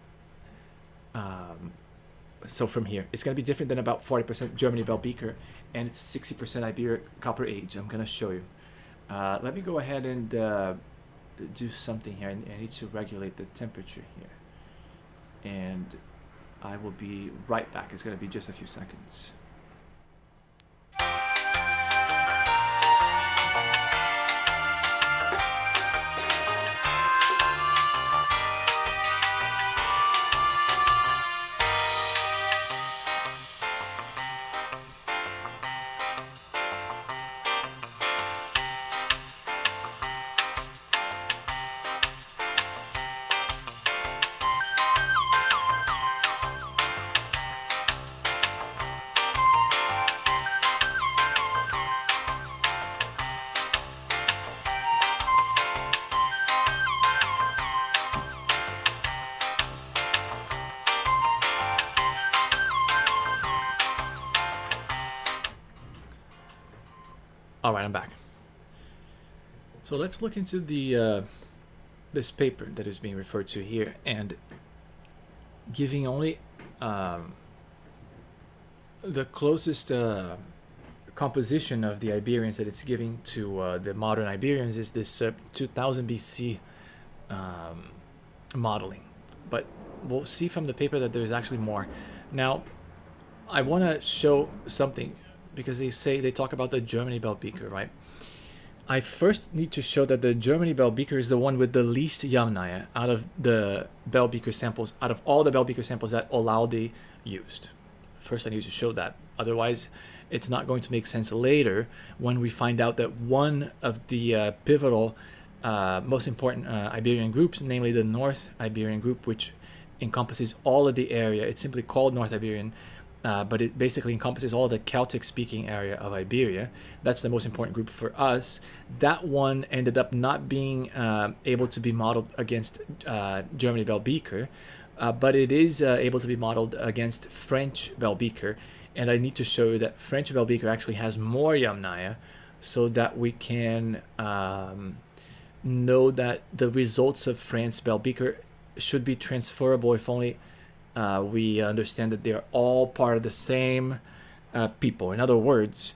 So from here, it's going to be different than about 40% Germany bell beaker, and it's 60% Iberia Copper Age. I'm going to show you. Let me go ahead and do something here. I need to regulate the temperature here. And I will be right back. It's going to be just a few seconds. All right, I'm back. So let's look into the this paper that is being referred to here, and giving only the closest composition of the Iberians that it's giving to the modern Iberians is this 2000 BC modeling. But we'll see from the paper that there's actually more. Now, I want to show something, because they talk about the Germany bell beaker, right? I first need to show that the Germany bell beaker is the one with the least Yamnaya out of the bell beaker samples, out of all the bell beaker samples that Olaudi used. First, I need to show that. Otherwise, it's not going to make sense later when we find out that one of the pivotal, most important Iberian groups, namely the North Iberian group, which encompasses all of the area, it's simply called North Iberian, but it basically encompasses all the Celtic-speaking area of Iberia. That's the most important group for us. That one ended up not being able to be modeled against Germany Belbeker, but it is able to be modeled against French Belbeker. And I need to show you that French Belbeker actually has more Yamnaya, so that we can know that the results of France Belbeker should be transferable if only we understand that they are all part of the same people. In other words,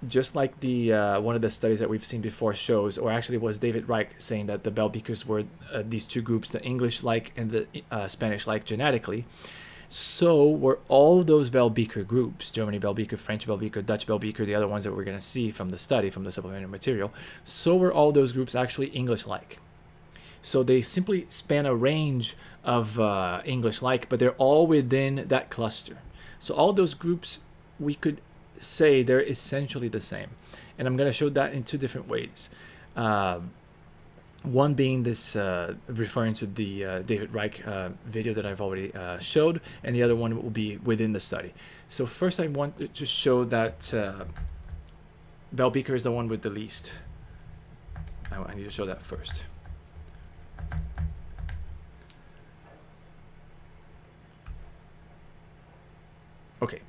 just like the one of the studies that we've seen before shows, or actually it was David Reich saying that the Belbekers were these two groups, the English-like and the Spanish-like genetically. So were all those Belbeker groups, Germany Belbeker, French Belbeker, Dutch Belbeker, the other ones that we're going to see from the study, from the supplementary material, so were all those groups actually English-like. So they simply span a range of English-like, but they're all within that cluster. So all those groups, we could say they're essentially the same. And I'm going to show that in two different ways. One being this, referring to the David Reich video that I've already showed, and the other one will be within the study. So first I want to show that Belbeker is the one with the least. I need to show that first. Okay,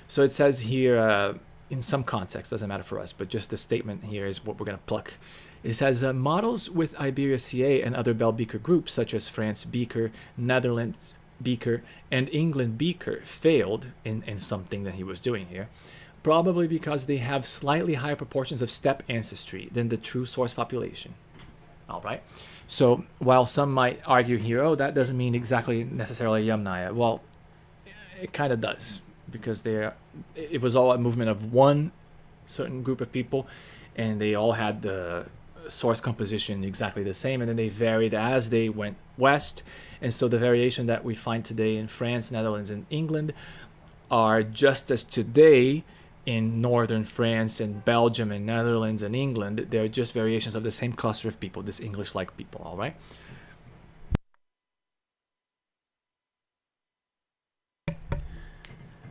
so it says here, in some context, doesn't matter for us, but just the statement here is what we're going to pluck. It says, models with Iberia CA and other Belbeker groups, such as France Beaker, Netherlands Beaker, and England Beaker, failed in something that he was doing here, probably because they have slightly higher proportions of steppe ancestry than the true source population. All right. So while some might argue here, oh, that doesn't mean exactly necessarily Yamnaya. Well, it kind of does, because it was all a movement of one certain group of people, and they all had the source composition exactly the same, and then they varied as they went west. And so the variation that we find today in France, Netherlands, and England are just as today in northern France and Belgium and Netherlands and England. They're just variations of the same cluster of people, this English-like people. All right.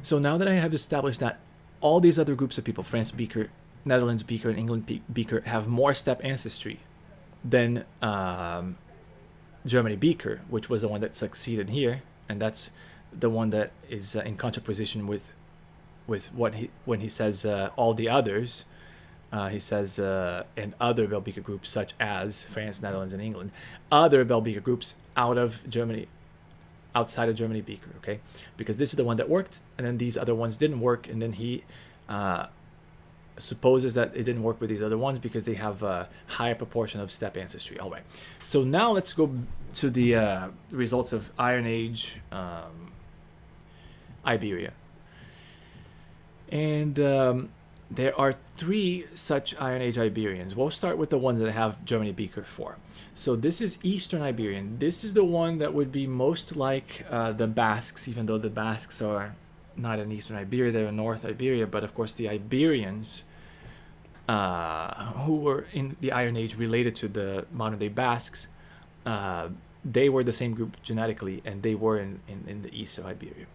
So now that I have established that all these other groups of people, France Beaker, Netherlands Beaker, and England Beaker, have more steppe ancestry than Germany Beaker, which was the one that succeeded here, and that's the one that is in contraposition with what when he says all the others, he says and other Belbeker groups such as France, Netherlands, and England, other Belbeker groups outside of Germany Beaker, okay? Because this is the one that worked, and then these other ones didn't work, and then he supposes that it didn't work with these other ones because they have a higher proportion of steppe ancestry. All right. So now let's go to the results of Iron Age Iberia. And there are 3 such Iron Age Iberians. We'll start with the ones that have Germany Beaker 4. So this is Eastern Iberian. This is the one that would be most like the Basques, even though the Basques are not in Eastern Iberia, they're in North Iberia. But of course the Iberians who were in the Iron Age related to the modern day Basques, they were the same group genetically, and they were in the east of Iberia.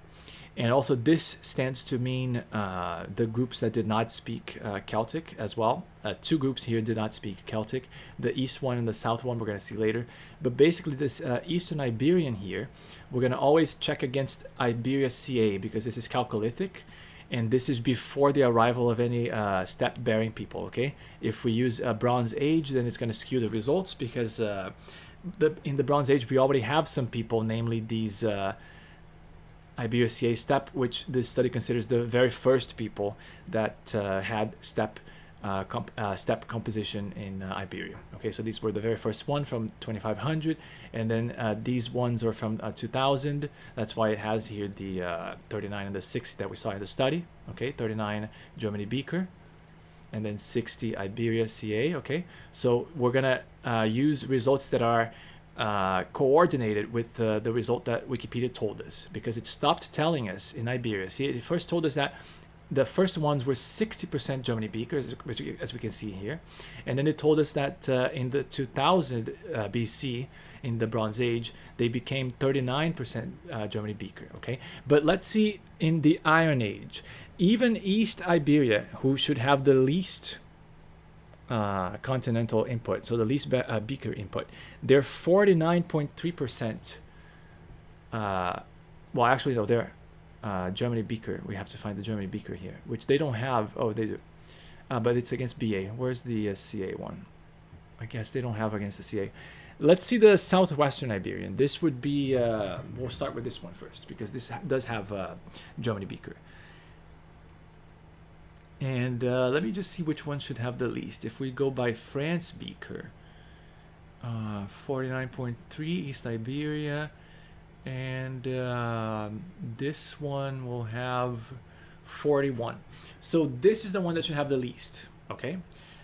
And also this stands to mean the groups that did not speak Celtic as well. 2 groups here did not speak Celtic. The east one and the south one we're going to see later. But basically this Eastern Iberian here, we're going to always check against Iberia CA, because this is Chalcolithic, and this is before the arrival of any steppe-bearing people, okay? If we use Bronze Age, then it's going to skew the results, because in the Bronze Age we already have some people, namely these Iberia CA steppe, which this study considers the very first people that had steppe composition in Iberia. Okay, so these were the very first one from 2500, and then these ones are from 2000. That's why it has here the 39 and the 60 that we saw in the study. Okay, 39 Germany Beaker, and then 60 Iberia CA. Okay, so we're gonna use results that are coordinated with the result that Wikipedia told us, because it stopped telling us in Iberia. See, it first told us that the first ones were 60% Germany beaker, as we can see here. And then it told us that in the 2000 BC, in the Bronze Age, they became 39% Germany beaker, okay? But let's see in the Iron Age, even East Iberia, who should have the least continental input, so the least beaker input, they're 49.3%. Well, actually, no, they're Germany beaker. We have to find the Germany beaker here, which they don't have. Oh, they do. But it's against BA. Where's the CA one? I guess they don't have against the CA. Let's see the Southwestern Iberian. This would be, we'll start with this one first, because this does have Germany beaker. And let me just see which one should have the least. If we go by France beaker, 49.3 East Iberia. And this one will have 41. So this is the one that should have the least, okay?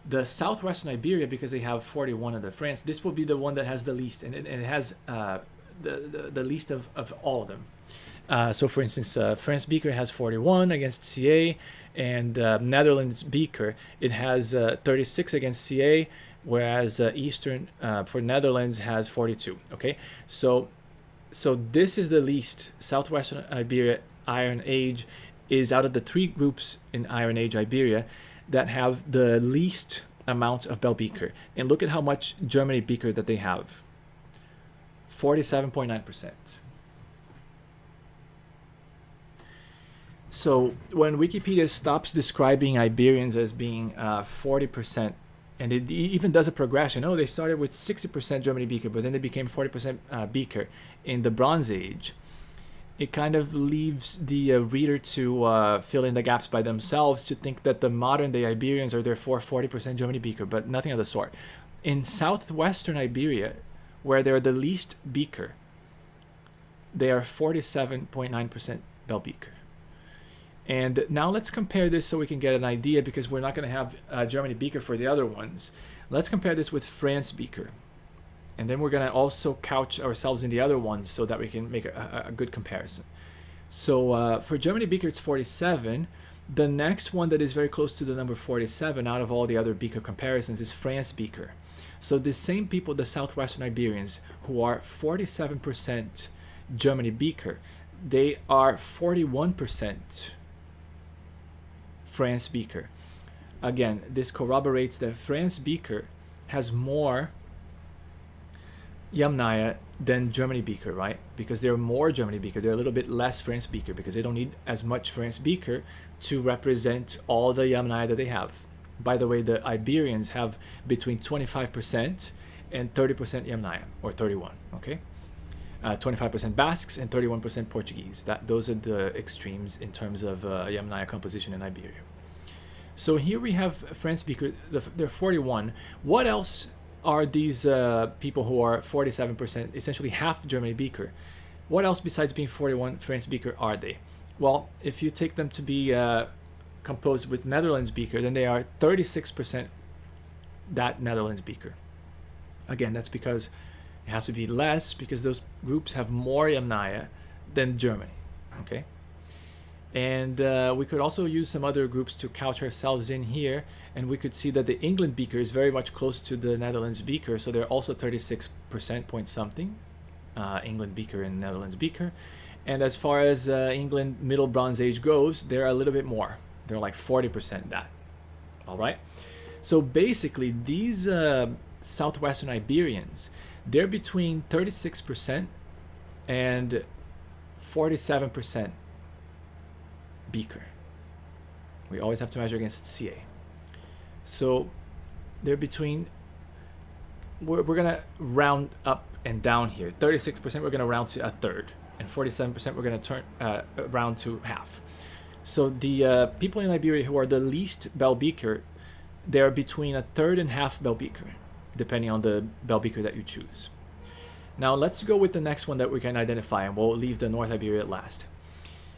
The Southwestern Iberia, because they have 41 under France, this will be the one that has the least, and it has the least of all of them. So for instance, France beaker has 41 against CA, and Netherlands beaker, it has 36 against CA, whereas Eastern for Netherlands has 42, okay? So this is the least. Southwestern Iberia Iron Age is out of the 3 groups in Iron Age Iberia that have the least amount of Bell beaker. And look at how much Germany beaker that they have. 47.9%. So when Wikipedia stops describing Iberians as being 40%, and it even does a progression. Oh, they started with 60% Germany beaker, but then they became 40% beaker in the Bronze Age. It kind of leaves the reader to fill in the gaps by themselves, to think that the modern day Iberians are therefore 40% Germany beaker, but nothing of the sort. In southwestern Iberia, where they're the least beaker, they are 47.9% Bell beaker. And now let's compare this so we can get an idea, because we're not going to have Germany beaker for the other ones. Let's compare this with France beaker. And then we're going to also couch ourselves in the other ones so that we can make a good comparison. So for Germany beaker, it's 47. The next one that is very close to the number 47 out of all the other beaker comparisons is France beaker. So the same people, the Southwestern Iberians, who are 47% Germany beaker, they are 41% France beaker. Again, this corroborates that France beaker has more Yamnaya than Germany beaker, right? Because they're more Germany beaker, they're a little bit less France beaker, because they don't need as much France beaker to represent all the Yamnaya that they have. By the way, the Iberians have between 25% and 30% Yamnaya, or 31, okay? 25% Basques and 31% Portuguese. Those are the extremes in terms of Yamnaya composition in Iberia. So here we have France beaker, they're 41. What else are these people who are 47%, essentially half Germany beaker? What else besides being 41 France beaker are they? Well, if you take them to be composed with Netherlands beaker, then they are 36% that Netherlands beaker. Again, that's because it has to be less, because those groups have more Yamnaya than Germany, okay? And we could also use some other groups to couch ourselves in here, and we could see that the England beaker is very much close to the Netherlands beaker, so they're also 36% point something, England beaker and Netherlands beaker. And as far as England Middle Bronze Age goes, they're a little bit more. They're like 40% that. All right. So basically, these Southwestern Iberians, they're between 36% and 47% beaker. We always have to measure against CA. So they're between, we're going to round up and down here. 36% we're going to round to a third, and 47% we're going to turn round to half. So the people in Iberia who are the least Bell beaker, they're between a third and half Bell beaker, depending on the Bell beaker that you choose. Now let's go with the next one that we can identify, and we'll leave the North Iberia at last.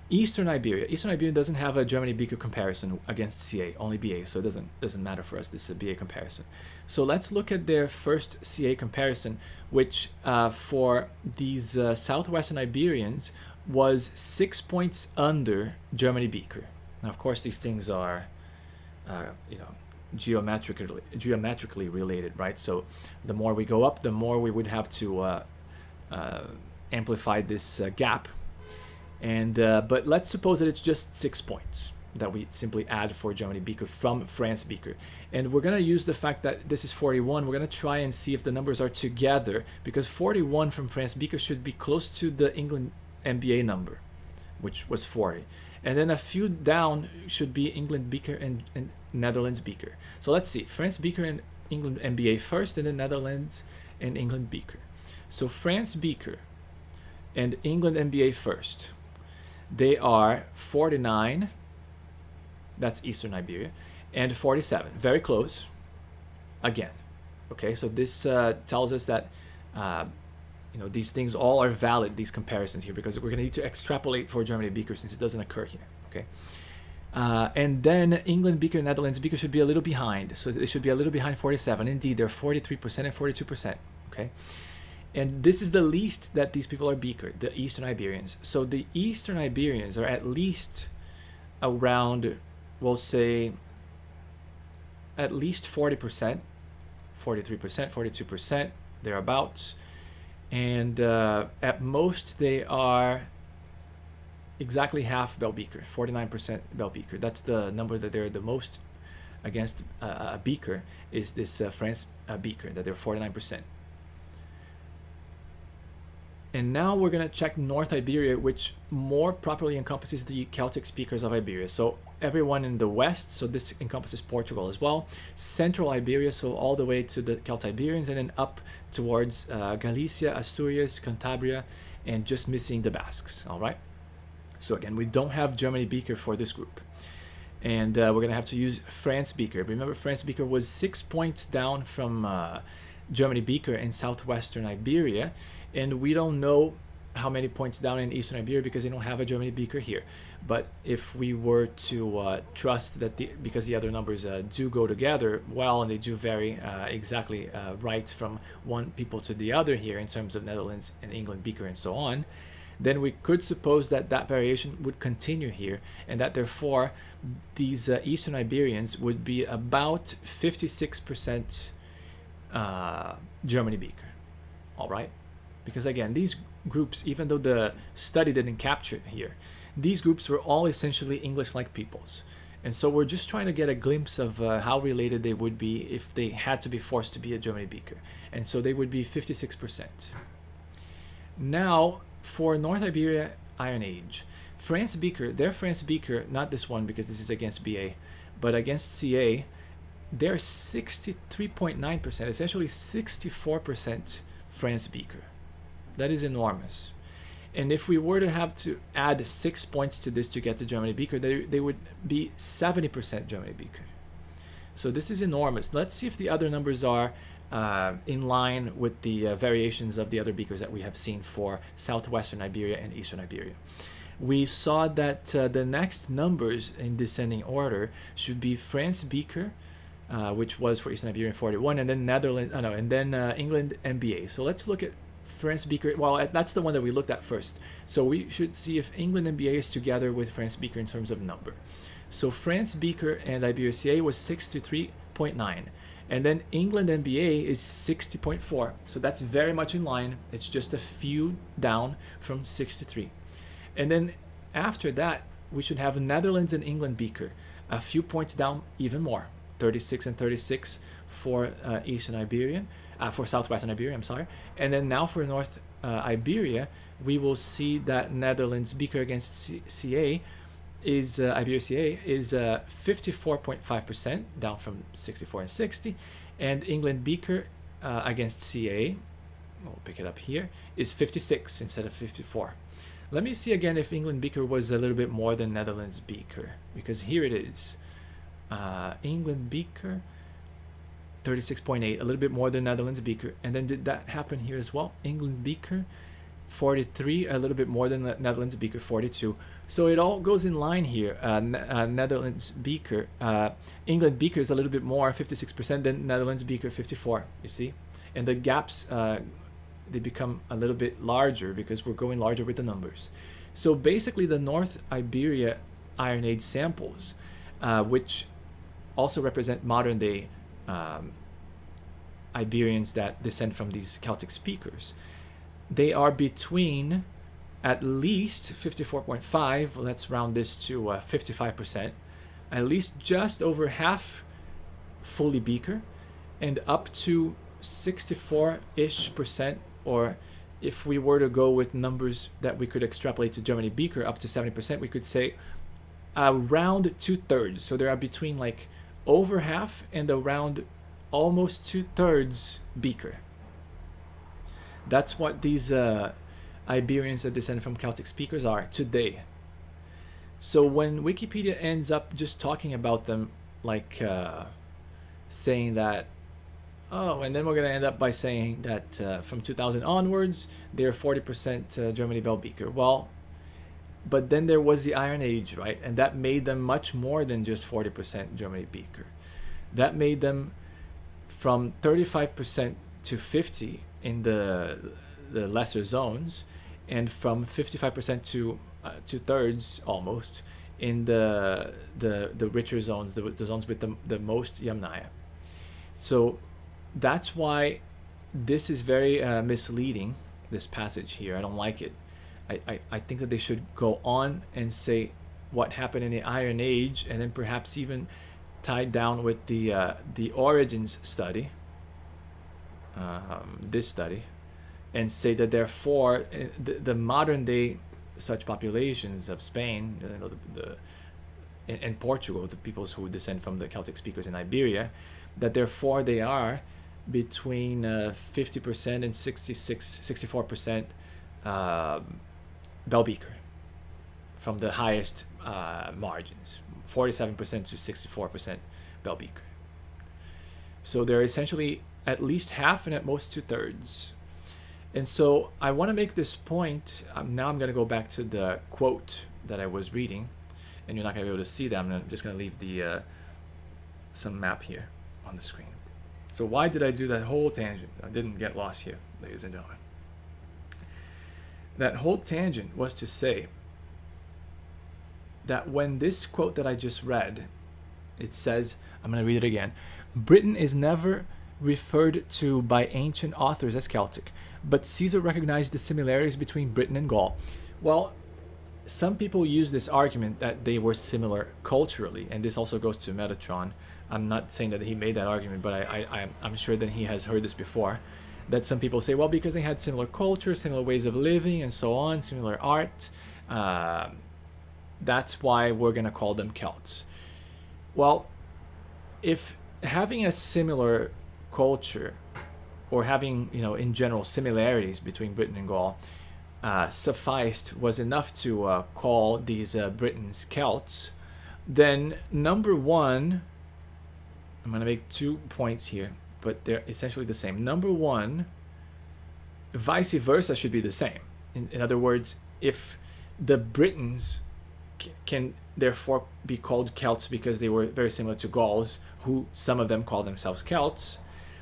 Eastern Iberia. Eastern Iberia doesn't have a Germany beaker comparison against CA, only BA, so it doesn't matter for us. This is a BA comparison. So let's look at their first CA comparison, which for these Southwestern Iberians was 6 points under Germany beaker. Now, of course, these things are, you know, geometrically related, right? So the more we go up, the more we would have to amplify this gap. And but let's suppose that it's just 6 points that we simply add for Germany beaker from France beaker. And we're going to use the fact that this is 41. We're going to try and see if the numbers are together, because 41 from France beaker should be close to the England MBA number, which was 40. And then a few down should be England beaker and Netherlands beaker. So let's see, France beaker and England MBA first, and then Netherlands and England beaker. So France beaker and England MBA first. They are 49, that's Eastern Iberia, and 47, very close, again. Okay, so this tells us that you know, these things all are valid, these comparisons here, because we're going to need to extrapolate for Germany beaker since it doesn't occur here. Okay, and then England beaker, Netherlands beaker should be a little behind, so they should be a little behind 47. Indeed, they're 43% and 42%. Okay. And this is the least that these people are beaker, the Eastern Iberians. So the Eastern Iberians are at least around, we'll say, at least 40%, 43%, 42%, thereabouts. And at most, they are exactly half Bell beaker, 49% Bell beaker. That's the number that they're the most against a beaker, is this France beaker, that they're 49%. And now we're going to check North Iberia, which more properly encompasses the Celtic speakers of Iberia. So everyone in the west, so this encompasses Portugal as well. Central Iberia, so all the way to the Celt-Iberians, and then up towards Galicia, Asturias, Cantabria, and just missing the Basques, all right? So again, we don't have Germany beaker for this group. And we're going to have to use France beaker. Remember, France beaker was 6 points down from Germany beaker in southwestern Iberia. And we don't know how many points down in Eastern Iberia because they don't have a Germany beaker here. But if we were to trust that, because the other numbers do go together well, and they do vary exactly right from one people to the other here in terms of Netherlands and England beaker and so on, then we could suppose that that variation would continue here, and that therefore these Eastern Iberians would be about 56% Germany beaker. All right? Because again, these groups, even though the study didn't capture it here, these groups were all essentially English-like peoples. And so we're just trying to get a glimpse of how related they would be if they had to be forced to be a Germany beaker. And so they would be 56%. Now, for North Iberia Iron Age, France beaker, their France beaker, not this one because this is against BA, but against CA, they're 63.9%, essentially 64% France beaker. That is enormous. And if we were to have to add 6 points to this to get to Germany beaker, they would be 70% Germany beaker. So this is enormous. Let's see if the other numbers are in line with the variations of the other beakers that we have seen for southwestern Iberia and eastern Iberia. We saw that the next numbers in descending order should be France beaker, which was for Eastern Iberia 41, and then Netherlands, and then England MBA. So let's look at France beaker. Well, that's the one that we looked at first. So we should see if England MBA is together with France beaker in terms of number. So France beaker and Iberia CA was 63.9, and then England MBA is 60.4. So that's very much in line. It's just a few down from 63. And then after that, we should have Netherlands and England beaker, a few points down even more, 36 and 36 for Eastern Iberian, for Southwestern Iberia, I'm sorry. And then now for North Iberia, we will see that Netherlands beaker against CA is, Iberia CA is 54.5%, down from 64 and 60. And England beaker against CA, we'll pick it up here, is 56 instead of 54. Let me see again if England beaker was a little bit more than Netherlands beaker, because here it is. England beaker 36.8, a little bit more than Netherlands beaker. And then did that happen here as well? England beaker 43, a little bit more than Netherlands beaker 42. So it all goes in line here. Netherlands beaker, England beaker is a little bit more, 56%, than Netherlands beaker 54, you see? And the gaps, they become a little bit larger because we're going larger with the numbers. So basically the North Iberia Iron Age samples, which also represent modern day Iberians that descend from these Celtic speakers. They are between at least 54.5, let's round this to 55%, at least just over half fully Beaker, and up to 64-ish%, or if we were to go with numbers that we could extrapolate to Germany Beaker, up to 70%, we could say around 2/3. So there are between like over half and around almost 2/3 Beaker. That's what these Iberians that descend from Celtic speakers are today. So when Wikipedia ends up just talking about them like saying that, oh, and then we're going to end up by saying that from 2000 onwards, they're 40% Germany Bell Beaker. Well, but then there was the Iron Age, right? And that made them much more than just 40% Germany Beaker. That made them from 35% to 50% in the lesser zones, and from 55% to 2/3 almost in the richer zones, the zones with the most Yamnaya. So that's why this is very misleading, this passage here. I don't like it. I think that they should go on and say what happened in the Iron Age, and then perhaps even tied down with the Origins study, this study, and say that therefore the modern day such populations of Spain, you know, and Portugal, the peoples who descend from the Celtic speakers in Iberia, that therefore they are between 50% and 64% Bell Beaker from the highest margins, 47% to 64% Bell Beaker. So they're essentially at least half and at most 2/3. And so I want to make this point. Now I'm going to go back to the quote that I was reading, and you're not going to be able to see that. I'm just going to leave the some map here on the screen. So why did I do that whole tangent? I didn't get lost here, ladies and gentlemen. That whole tangent was to say that when this quote that I just read, it says, I'm going to read it again, Britain is never referred to by ancient authors as Celtic, but Caesar recognized the similarities between Britain and Gaul. Well, some people use this argument that they were similar culturally, and this also goes to Metatron. I'm not saying that he made that argument, but I'm sure that he has heard this before, that some people say, well, because they had similar culture, similar ways of living, and so on, similar art, that's why we're going to call them Celts. Well, if having a similar culture, or having, you know, in general similarities between Britain and Gaul was enough to call these Britons Celts, then number one, I'm going to make 2 points here, but they're essentially the same. Number one, vice versa should be the same. In other words, if the Britons can therefore be called Celts because they were very similar to Gauls, who some of them call themselves Celts,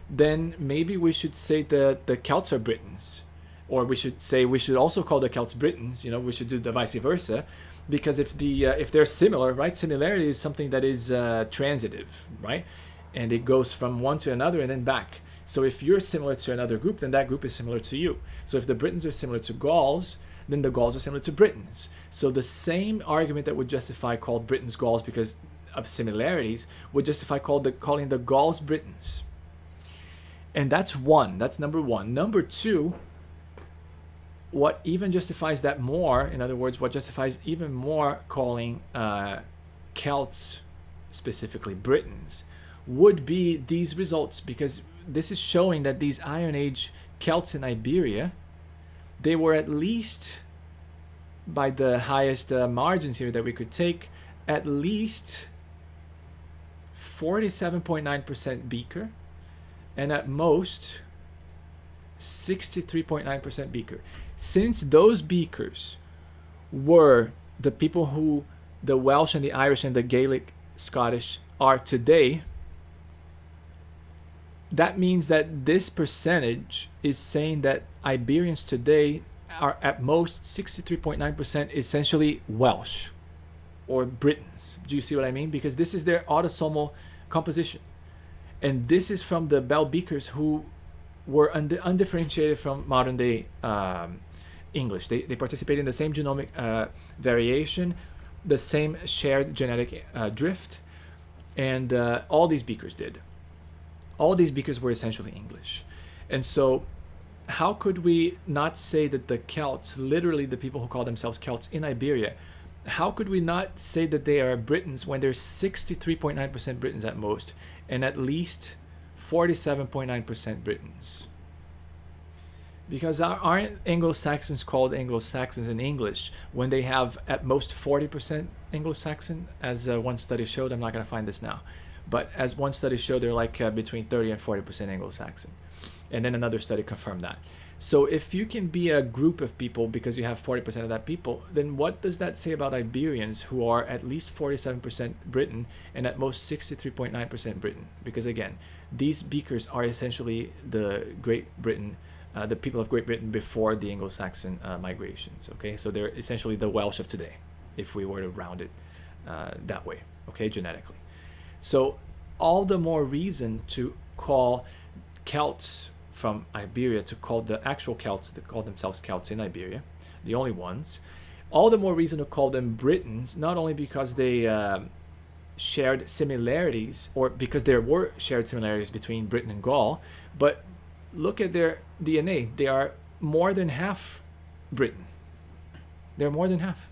then maybe we should say that the Celts are Britons. Or we should say we should also call the Celts Britons. You know, we should do the vice versa, because if they're similar, right? Similarity is something that is transitive, right? And it goes from one to another and then back. So if you're similar to another group, then that group is similar to you. So if the Britons are similar to Gauls, then the Gauls are similar to Britons. So the same argument that would justify called Britons Gauls because of similarities would justify calling the Gauls Britons. And that's one. That's number one. Number two, what even justifies that more, in other words, what justifies even more calling Celts, specifically Britons, would be these results, because this is showing that these Iron Age Celts in Iberia, they were at least, by the highest margins here that we could take, at least 47.9% Beaker, and at most 63.9% Beaker. Since those Beakers were the people who the Welsh and the Irish and the Gaelic Scottish are today, that means that this percentage is saying that Iberians today are at most 63.9% essentially Welsh. or Britons. Do you see what I mean? Because this is their autosomal composition. And this is from the Bell Beakers, who were undifferentiated from modern day English. They participate in the same genomic variation, the same shared genetic drift, and all these Beakers did. All these Beakers were essentially English. And so how could we not say that the Celts, literally the people who call themselves Celts in Iberia, how could we not say that they are Britons when they're 63.9% Britons at most, and at least 47.9% Britons? Because aren't Anglo-Saxons called Anglo-Saxons in English when they have at most 40% Anglo-Saxon? As one study showed, I'm not going to find this now, but as one study showed, they're like between 30 and 40% Anglo-Saxon. And then another study confirmed that. So if you can be a group of people because you have 40% of that people, then what does that say about Iberians who are at least 47% Briton and at most 63.9% Briton? Because again, these Beakers are essentially the Great Britain, the people of Great Britain before the Anglo-Saxon migrations. Okay, so they're essentially the Welsh of today, if we were to round it that way. Okay, genetically. So all the more reason to call Celts from Iberia, to call the actual Celts that call themselves Celts in Iberia, the only ones, all the more reason to call them Britons, not only because they shared similarities, or because there were shared similarities between Britain and Gaul, but look at their DNA. They are more than half Briton. They're more than half.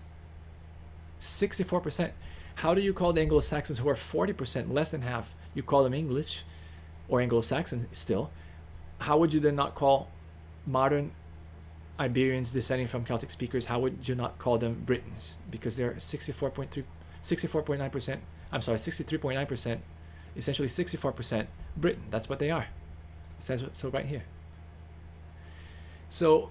64%. How do you call the Anglo-Saxons who are 40%, less than half? You call them English or Anglo-Saxon still. How would you then not call modern Iberians descending from Celtic speakers, how would you not call them Britons? Because they're 64.9%, I'm sorry, 63.9%, essentially 64% Briton. That's what they are. It says so right here. So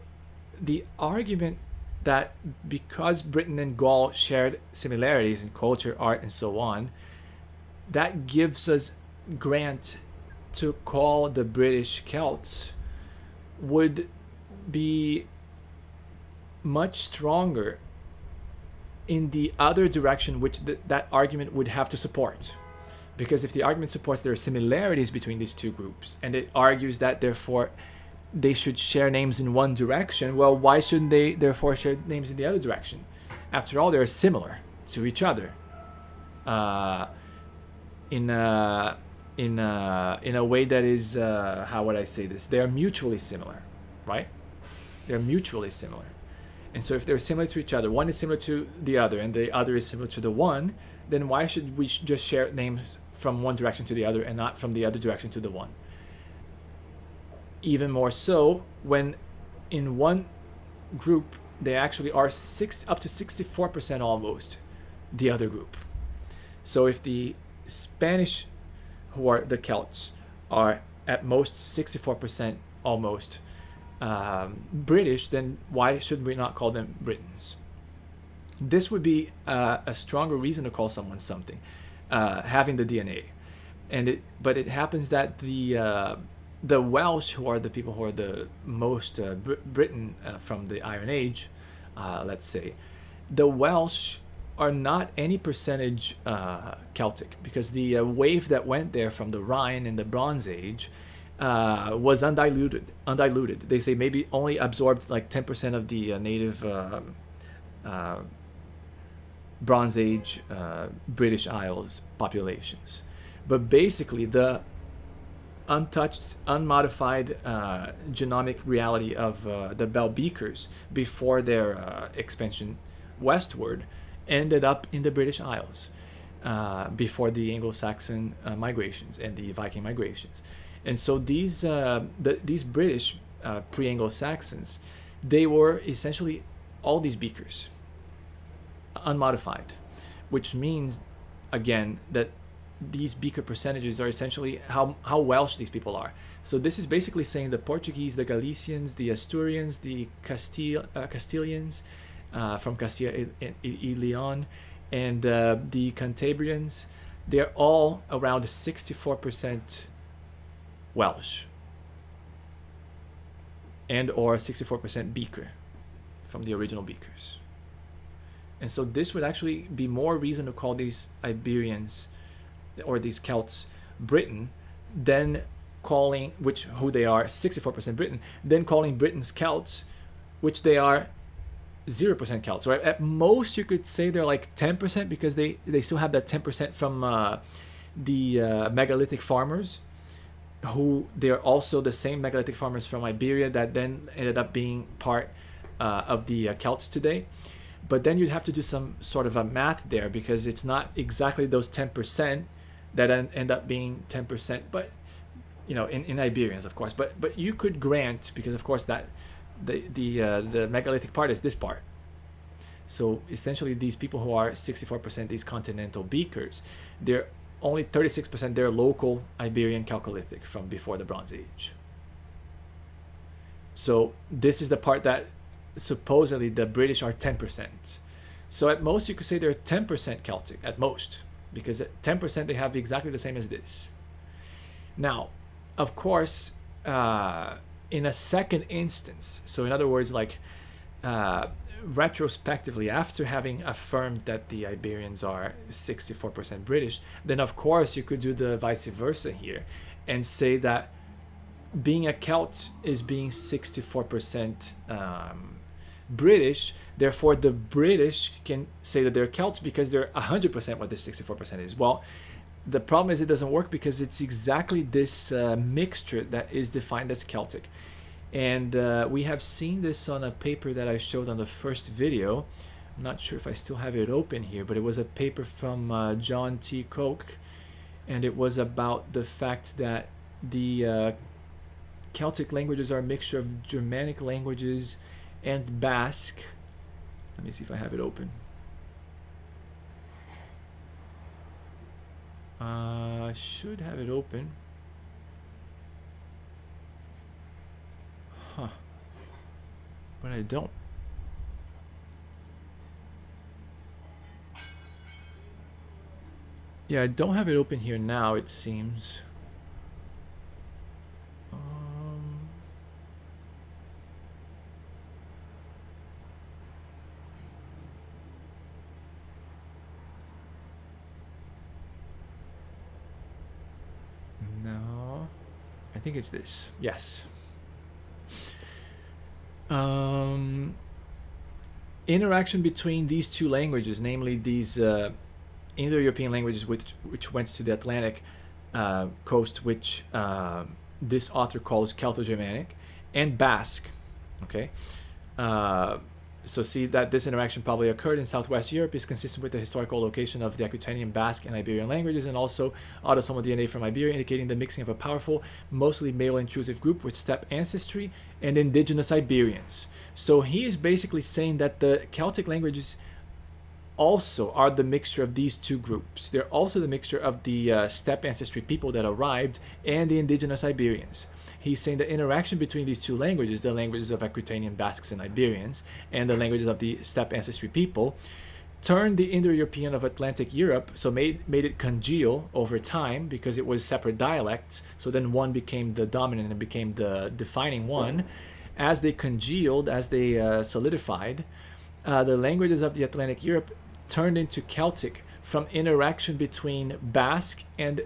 the argument that because Britain and Gaul shared similarities in culture, art, and so on, that gives us grant to call the British Celts would be much stronger in the other direction which that argument would have to support. Because if the argument supports there are similarities between these two groups, and it argues that therefore they should share names in one direction, well, why shouldn't they therefore share names in the other direction? After all, they're similar to each other in a way that is, how would I say this? They're mutually similar, right? They're mutually similar. And so if they're similar to each other, one is similar to the other and the other is similar to the one, then why should we just share names from one direction to the other and not from the other direction to the one? Even more so when in one group they actually are up to 64% almost the other group. So if the Spanish, who are the Celts, are at most 64% almost British, then why should we not call them Britons? This would be a stronger reason to call someone something, having the DNA. But it happens that the Welsh, who are the people who are the most Britain from the Iron Age, let's say, the Welsh are not any percentage Celtic, because the wave that went there from the Rhine in the Bronze Age was undiluted. They say maybe only absorbed like 10% of the native Bronze Age British Isles populations. But basically the untouched, unmodified genomic reality of the Bell Beakers before their expansion westward ended up in the British Isles before the Anglo-Saxon migrations and the Viking migrations. And so these British pre-Anglo-Saxons, they were essentially all these Beakers, unmodified, which means, again, that these Beaker percentages are essentially how Welsh these people are. So this is basically saying the Portuguese, the Galicians, the Asturians, the Castilians from Castilla y Leon, and the Cantabrians, they're all around 64% Welsh and or 64% Beaker from the original Beakers. And so this would actually be more reason to call these Iberians or these Celts Britain than calling, who they are 64% Britain, then calling Britons Celts, which they are 0% Celts. Or at most you could say they're like 10% because they still have that 10% from the megalithic farmers, who they're also the same megalithic farmers from Iberia that then ended up being part of the Celts today. But then you'd have to do some sort of a math there, because it's not exactly those 10% that end up being 10%, but in Iberians, of course. But you could grant, because of course that the megalithic part is this part. So essentially these people who are 64% these continental beakers, they're only 36% they're local Iberian Chalcolithic from before the Bronze Age. So this is the part that supposedly the British are 10%. So at most you could say they're 10% Celtic, at most, because at 10% they have exactly the same as this. Now, of course, in a second instance, so in other words, like retrospectively, after having affirmed that the Iberians are 64% British, then of course you could do the vice versa here and say that being a Celt is being 64% British, therefore the British can say that they're Celts because they're 100% what this 64% is. Well, the problem is it doesn't work, because it's exactly this mixture that is defined as Celtic. And we have seen this on a paper that I showed on the first video. I'm not sure if I still have it open here, but it was a paper from John T. Koch, and it was about the fact that the Celtic languages are a mixture of Germanic languages and Basque. Let me see if I have it open. I should have it open. Huh. But I don't. Yeah, I don't have it open here now, it seems. No, I think it's this. Yes. Interaction between these two languages, namely these Indo-European languages which went to the Atlantic coast, which this author calls Celto-Germanic, and Basque. Okay, so see that this interaction probably occurred in Southwest Europe is consistent with the historical location of the Aquitanian, Basque, and Iberian languages, and also autosomal DNA from Iberia, indicating the mixing of a powerful, mostly male intrusive group with steppe ancestry and indigenous Iberians. So he is basically saying that the Celtic languages also are the mixture of these two groups. They're also the mixture of the steppe ancestry people that arrived and the indigenous Iberians. He's saying the interaction between these two languages, the languages of Aquitanian, Basques, and Iberians, and the languages of the steppe ancestry people, turned the Indo-European of Atlantic Europe, so made it congeal over time because it was separate dialects. So then one became the dominant and became the defining one. As they congealed, as they solidified, the languages of the Atlantic Europe turned into Celtic from interaction between Basque and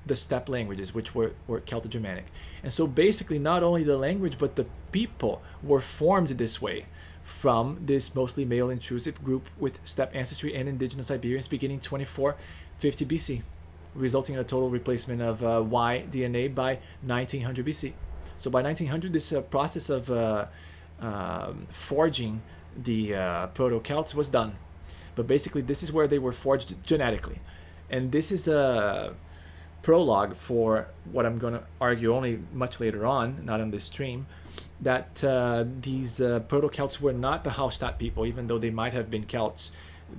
the steppe languages, which were Celto-Germanic. And so basically not only the language but the people were formed this way from this mostly male intrusive group with steppe ancestry and indigenous Iberians beginning 2450 BC, resulting in a total replacement of Y DNA by 1900 BC. So by 1900, this process of forging the Proto-Celts was done. But basically this is where they were forged genetically. And this is a prologue for what I'm going to argue only much later on, not on this stream, that these Proto-Celts were not the Hallstatt people, even though they might have been Celts.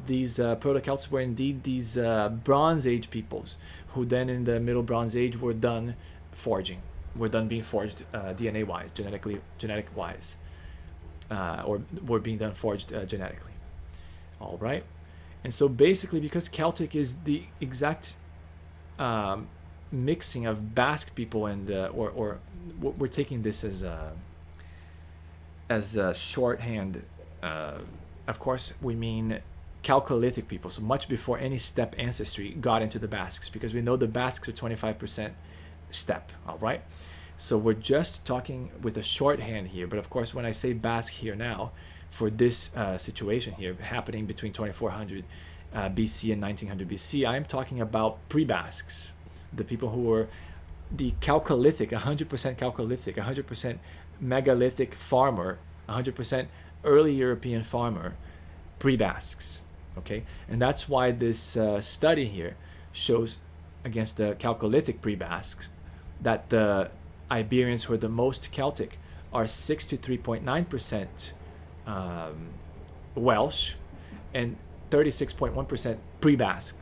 These Proto-Celts were indeed these Bronze Age peoples, who then in the Middle Bronze Age were done forging, were done being forged DNA-wise, genetic-wise, or were being done forged genetically. All right, and so basically, because Celtic is the exact mixing of Basque people and or we're taking this as a shorthand. Of course, we mean Chalcolithic people, so much before any steppe ancestry got into the Basques, because we know the Basques are 25% steppe, all right? So we're just talking with a shorthand here, but of course when I say Basque here now, for this situation here happening between 2400 BC and 1900 BC, I'm talking about pre-Basques, the people who were the Chalcolithic, 100% Chalcolithic, 100% megalithic farmer, 100% early European farmer, pre-Basques, okay? And that's why this study here shows against the Chalcolithic pre-Basques that the Iberians who are the most Celtic are 63.9% Welsh and 36.1% pre-Basque.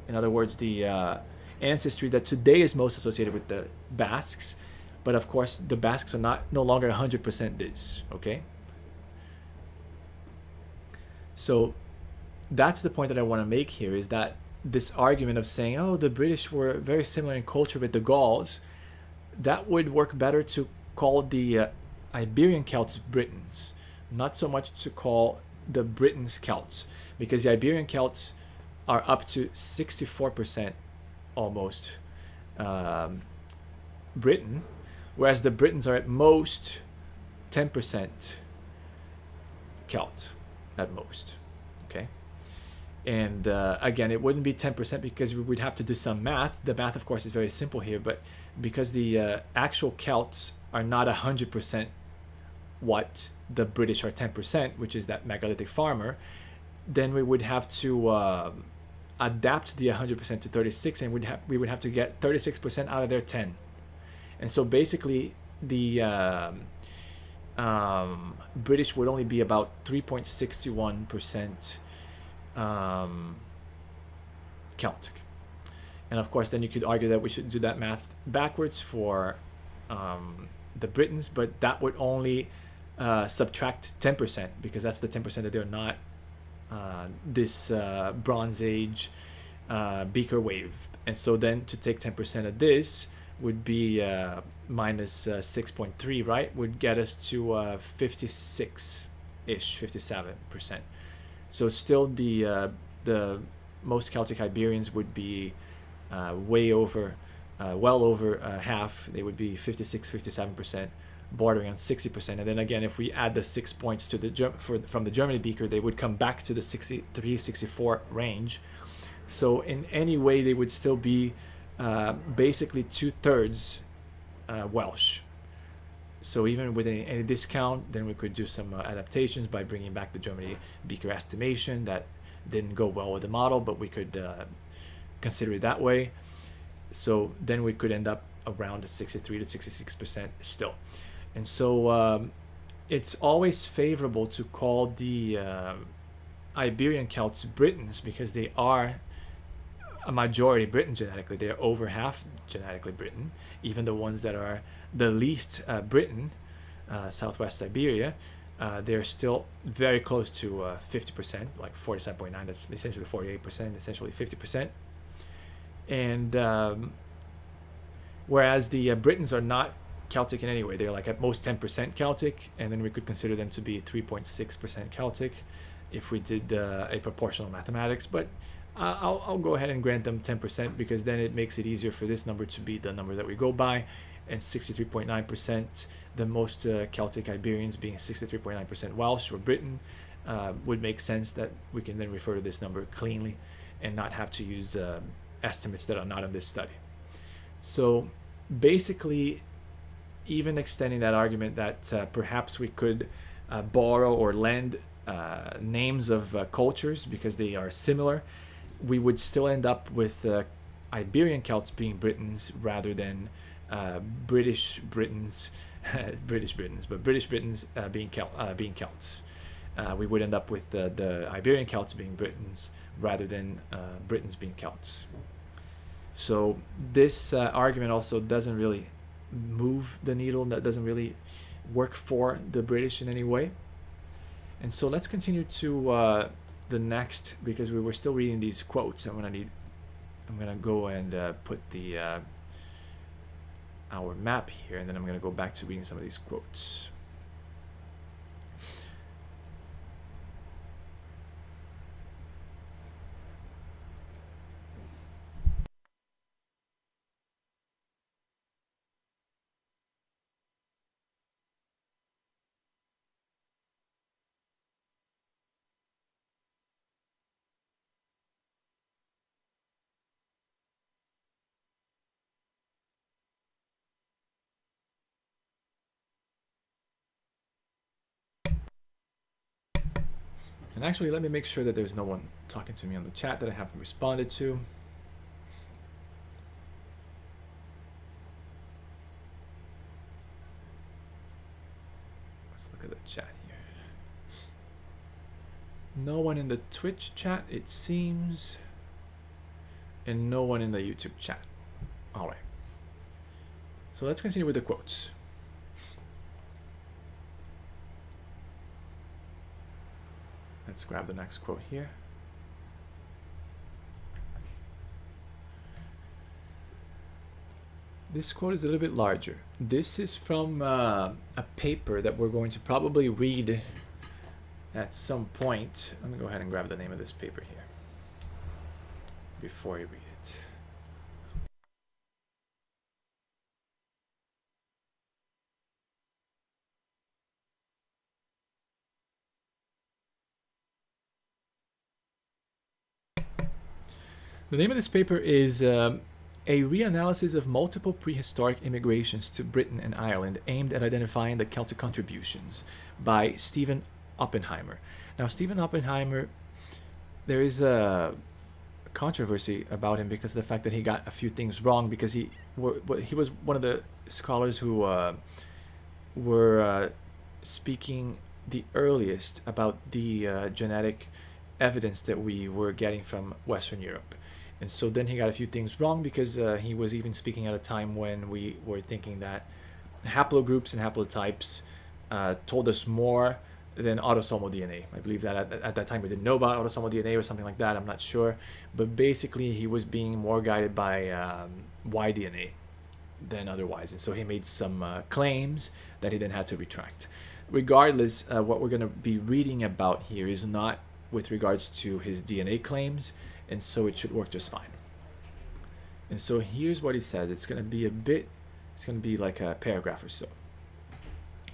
In other words, the ancestry that today is most associated with the Basques, but of course the Basques are no longer 100% this, okay? So that's the point that I want to make here, is that this argument of saying, oh, the British were very similar in culture with the Gauls, that would work better to call the Iberian Celts Britons, not so much to call the Britons Celts, because the Iberian Celts are up to 64% almost Briton, whereas the Britons are at most 10% Celt, at most, okay? And again, it wouldn't be 10% because we would have to do some math. The math, of course, is very simple here, but because the actual Celts are not 100% what the British are 10%, which is that megalithic farmer, then we would have to adapt the 100% to 36, and we would have to get 36% out of their 10. And so basically the British would only be about 3.61% Celtic. And of course then you could argue that we should do that math backwards for the Britons, but that would only subtract 10%, because that's the 10% that they're not this Bronze Age Beaker wave. And so then to take 10% of this would be minus 6.3, right? Would get us to 56-ish, 57%. So still the most Celtic Iberians would be way over, well over half. They would be 56, 57%, bordering on 60%. And then again, if we add the 6 points to the from the Germany Beaker, they would come back to the 63, 64 range. So in any way, they would still be basically 2/3 Welsh. So even with any discount, then we could do some adaptations by bringing back the Germany Beaker estimation. That didn't go well with the model, but we could consider it that way. So then we could end up around 63 to 66% still. And so it's always favorable to call the Iberian Celts Britons, because they are a majority Briton genetically. They're over half genetically Briton. Even the ones that are the least Briton, Southwest Iberia, they're still very close to 50%, like 47.9. That's essentially 48%, essentially 50%. And whereas the Britons are not Celtic in any way. They're like at most 10% Celtic, and then we could consider them to be 3.6% Celtic if we did a proportional mathematics. But I'll go ahead and grant them 10%, because then it makes it easier for this number to be the number that we go by. And 63.9%, the most Celtic Iberians being 63.9% Welsh or Briton, would make sense that we can then refer to this number cleanly and not have to use estimates that are not in this study. So basically, even extending that argument that perhaps we could borrow or lend names of cultures because they are similar, we would still end up with Iberian Celts being Britons rather than British Britons, British Britons being Celts. We would end up with the Iberian Celts being Britons rather than Britons being Celts. So this argument also doesn't really move the needle. That doesn't really work for the British in any way. And so let's continue to the next, because we were still reading these quotes. I'm gonna go and put the our map here, and then I'm gonna go back to reading some of these quotes. And actually, let me make sure that there's no one talking to me on the chat that I haven't responded to. Let's look at the chat here. No one in the Twitch chat, it seems. And no one in the YouTube chat. All right. So let's continue with the quotes. Let's grab the next quote here. This quote is a little bit larger. This is from a paper that we're going to probably read at some point. Let me go ahead and grab the name of this paper here before I read it. The name of this paper is a reanalysis of multiple prehistoric immigrations to Britain and Ireland aimed at identifying the Celtic contributions by Stephen Oppenheimer. Now, Stephen Oppenheimer, there is a controversy about him because of the fact that he got a few things wrong, because he was one of the scholars who were speaking the earliest about the genetic evidence that we were getting from Western Europe. And so then he got a few things wrong because he was even speaking at a time when we were thinking that haplogroups and haplotypes told us more than autosomal DNA. I believe that at that time we didn't know about autosomal DNA or something like that. I'm not sure. But basically he was being more guided by Y-DNA than otherwise. And so he made some claims that he then had to retract. Regardless, what we're going to be reading about here is not with regards to his DNA claims, and so it should work just fine. And so here's what he says. It's going to be like a paragraph or so.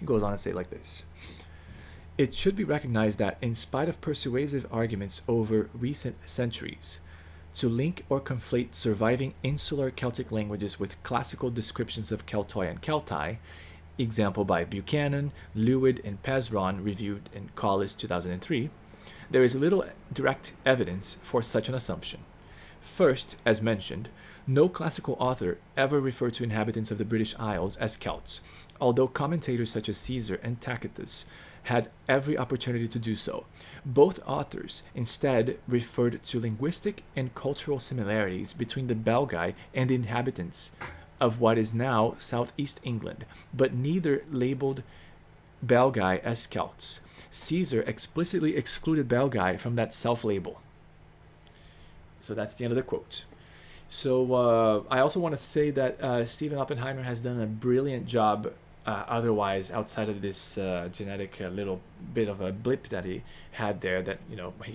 He goes on to say it like this. It should be recognized that in spite of persuasive arguments over recent centuries, to link or conflate surviving insular Celtic languages with classical descriptions of Keltoi and Keltai, example by Buchanan, Lewid, and Pezron, reviewed in Collis 2003, there is little direct evidence for such an assumption. First, as mentioned, no classical author ever referred to inhabitants of the British Isles as Celts, although commentators such as Caesar and Tacitus had every opportunity to do so. Both authors instead referred to linguistic and cultural similarities between the Belgae and the inhabitants of what is now southeast England, but neither labeled Belgae as Celts. Caesar explicitly excluded Belgae from that self-label. So that's the end of the quote. So I also want to say that Stephen Oppenheimer has done a brilliant job otherwise outside of this genetic little bit of a blip that he had there, that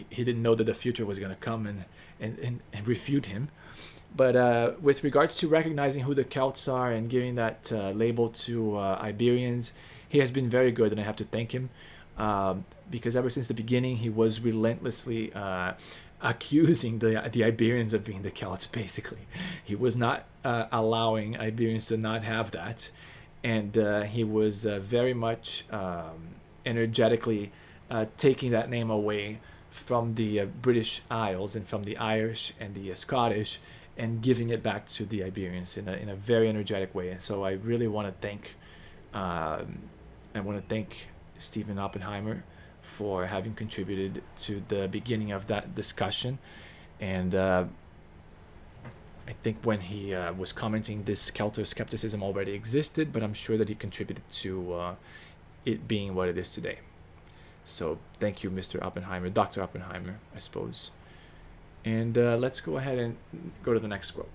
he didn't know that the future was going to come and refute him. But with regards to recognizing who the Celts are and giving that label to Iberians, he has been very good, and I have to thank him because ever since the beginning he was relentlessly accusing the Iberians of being the Celts. Basically, he was not allowing Iberians to not have that, and he was very much energetically taking that name away from the British Isles and from the Irish and the Scottish, and giving it back to the Iberians in a very energetic way. And so I really want to thank Stephen Oppenheimer for having contributed to the beginning of that discussion. And I think when he was commenting, this Celto-skepticism already existed, but I'm sure that he contributed to it being what it is today. So thank you, Mr. Oppenheimer, Dr. Oppenheimer, I suppose. And let's go ahead and go to the next quote.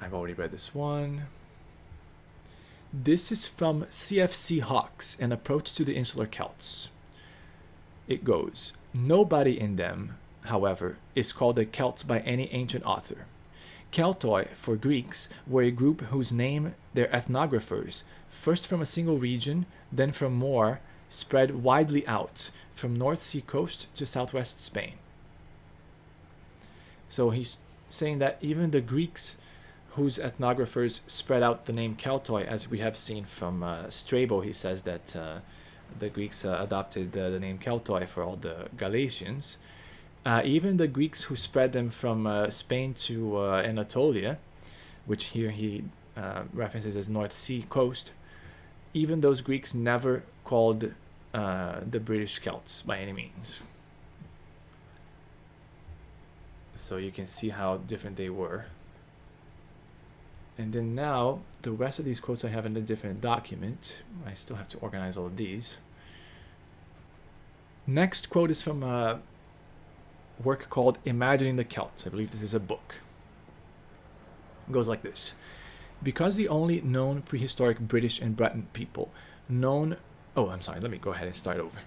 I've already read this one. This is from CFC Hawks, An Approach to the Insular Celts. It goes, nobody in them, however, is called a Celt by any ancient author. Keltoi, for Greeks, were a group whose name their ethnographers, first from a single region, then from more, spread widely out, from North Sea coast to southwest Spain. So he's saying that even the Greeks, whose ethnographers spread out the name Keltoi, as we have seen from Strabo, he says that the Greeks adopted the name Keltoi for all the Galatians. Even the Greeks who spread them from Spain to Anatolia, which here he references as North Sea coast, even those Greeks never called the British Celts by any means. So you can see how different they were. And then now, the rest of these quotes I have in a different document. I still have to organize all of these. Next quote is from a work called Imagining the Celts. I believe this is a book. It goes like this. Because the only known prehistoric British and Breton people known... Oh, I'm sorry, let me go ahead and start over.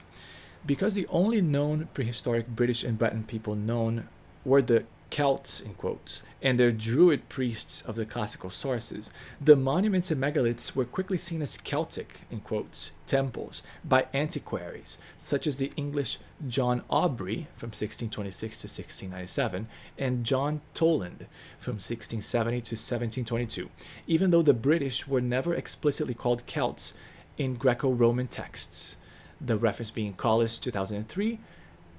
Because the only known prehistoric British and Breton people known were the Celts, in quotes, and their Druid priests of the classical sources, the monuments and megaliths were quickly seen as Celtic, in quotes, temples by antiquaries, such as the English John Aubrey from 1626 to 1697 and John Toland from 1670 to 1722, even though the British were never explicitly called Celts in Greco-Roman texts, the reference being Collis 2003,